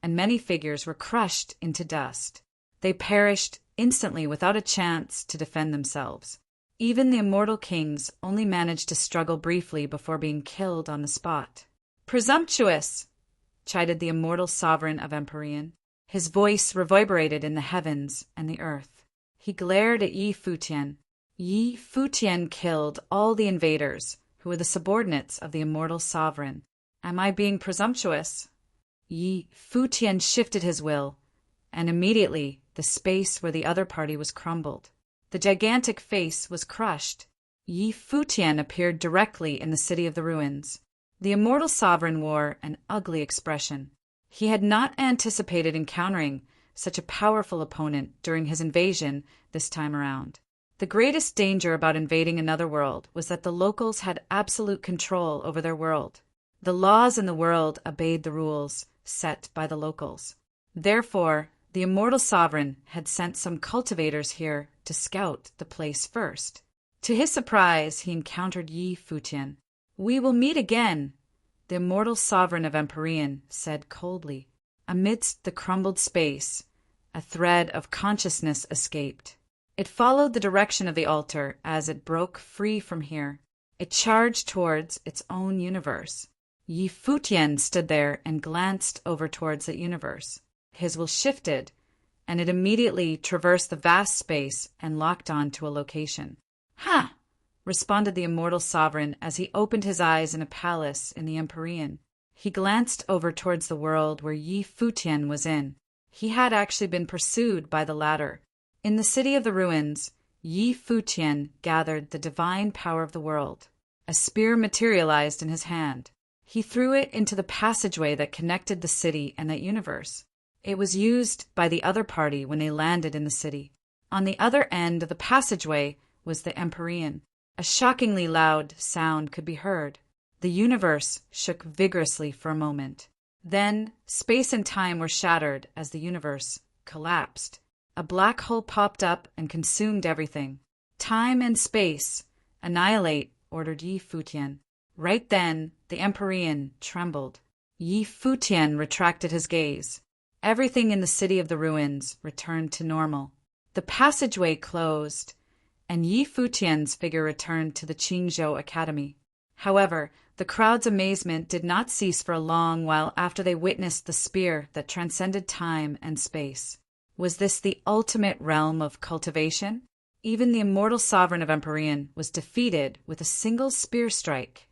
and many figures were crushed into dust. They perished instantly without a chance to defend themselves. Even the immortal kings only managed to struggle briefly before being killed on the spot. Presumptuous, chided the immortal sovereign of Empyrean. His voice reverberated in the heavens and the earth. He glared at Yi Futian. Yi Futian killed all the invaders, who were the subordinates of the immortal sovereign. Am I being presumptuous? Yi Futian shifted his will, and immediately the space where the other party was crumbled. The gigantic face was crushed. Yi Futian appeared directly in the city of the ruins. The immortal sovereign wore an ugly expression. He had not anticipated encountering such a powerful opponent during his invasion this time around. The greatest danger about invading another world was that the locals had absolute control over their world. The laws in the world obeyed the rules set by the locals. Therefore, the immortal sovereign had sent some cultivators here to scout the place first. To his surprise, he encountered Yi Futian. We will meet again, the immortal sovereign of Empyrean said coldly. Amidst the crumbled space, a thread of consciousness escaped. It followed the direction of the altar as it broke free from here. It charged towards its own universe. Yi Futian stood there and glanced over towards that universe. His will shifted, and it immediately traversed the vast space and locked on to a location. Ha! Responded the immortal sovereign as he opened his eyes in a palace in the Empyrean. He glanced over towards the world where Yi Futian was in. He had actually been pursued by the latter. In the city of the ruins, Yi Futian gathered the divine power of the world. A spear materialized in his hand. He threw it into the passageway that connected the city and that universe. It was used by the other party when they landed in the city. On the other end of the passageway was the Empyrean. A shockingly loud sound could be heard. The universe shook vigorously for a moment. Then space and time were shattered as the universe collapsed. A black hole popped up and consumed everything. Time and space, annihilate, ordered Yi Futian. Right then, the Empyrean trembled. Yi Futian retracted his gaze. Everything in the city of the ruins returned to normal. The passageway closed, and Yi Futian's figure returned to the Qingzhou Academy. However, the crowd's amazement did not cease for a long while after they witnessed the spear that transcended time and space. Was this the ultimate realm of cultivation? Even the immortal sovereign of Empyrean was defeated with a single spear strike.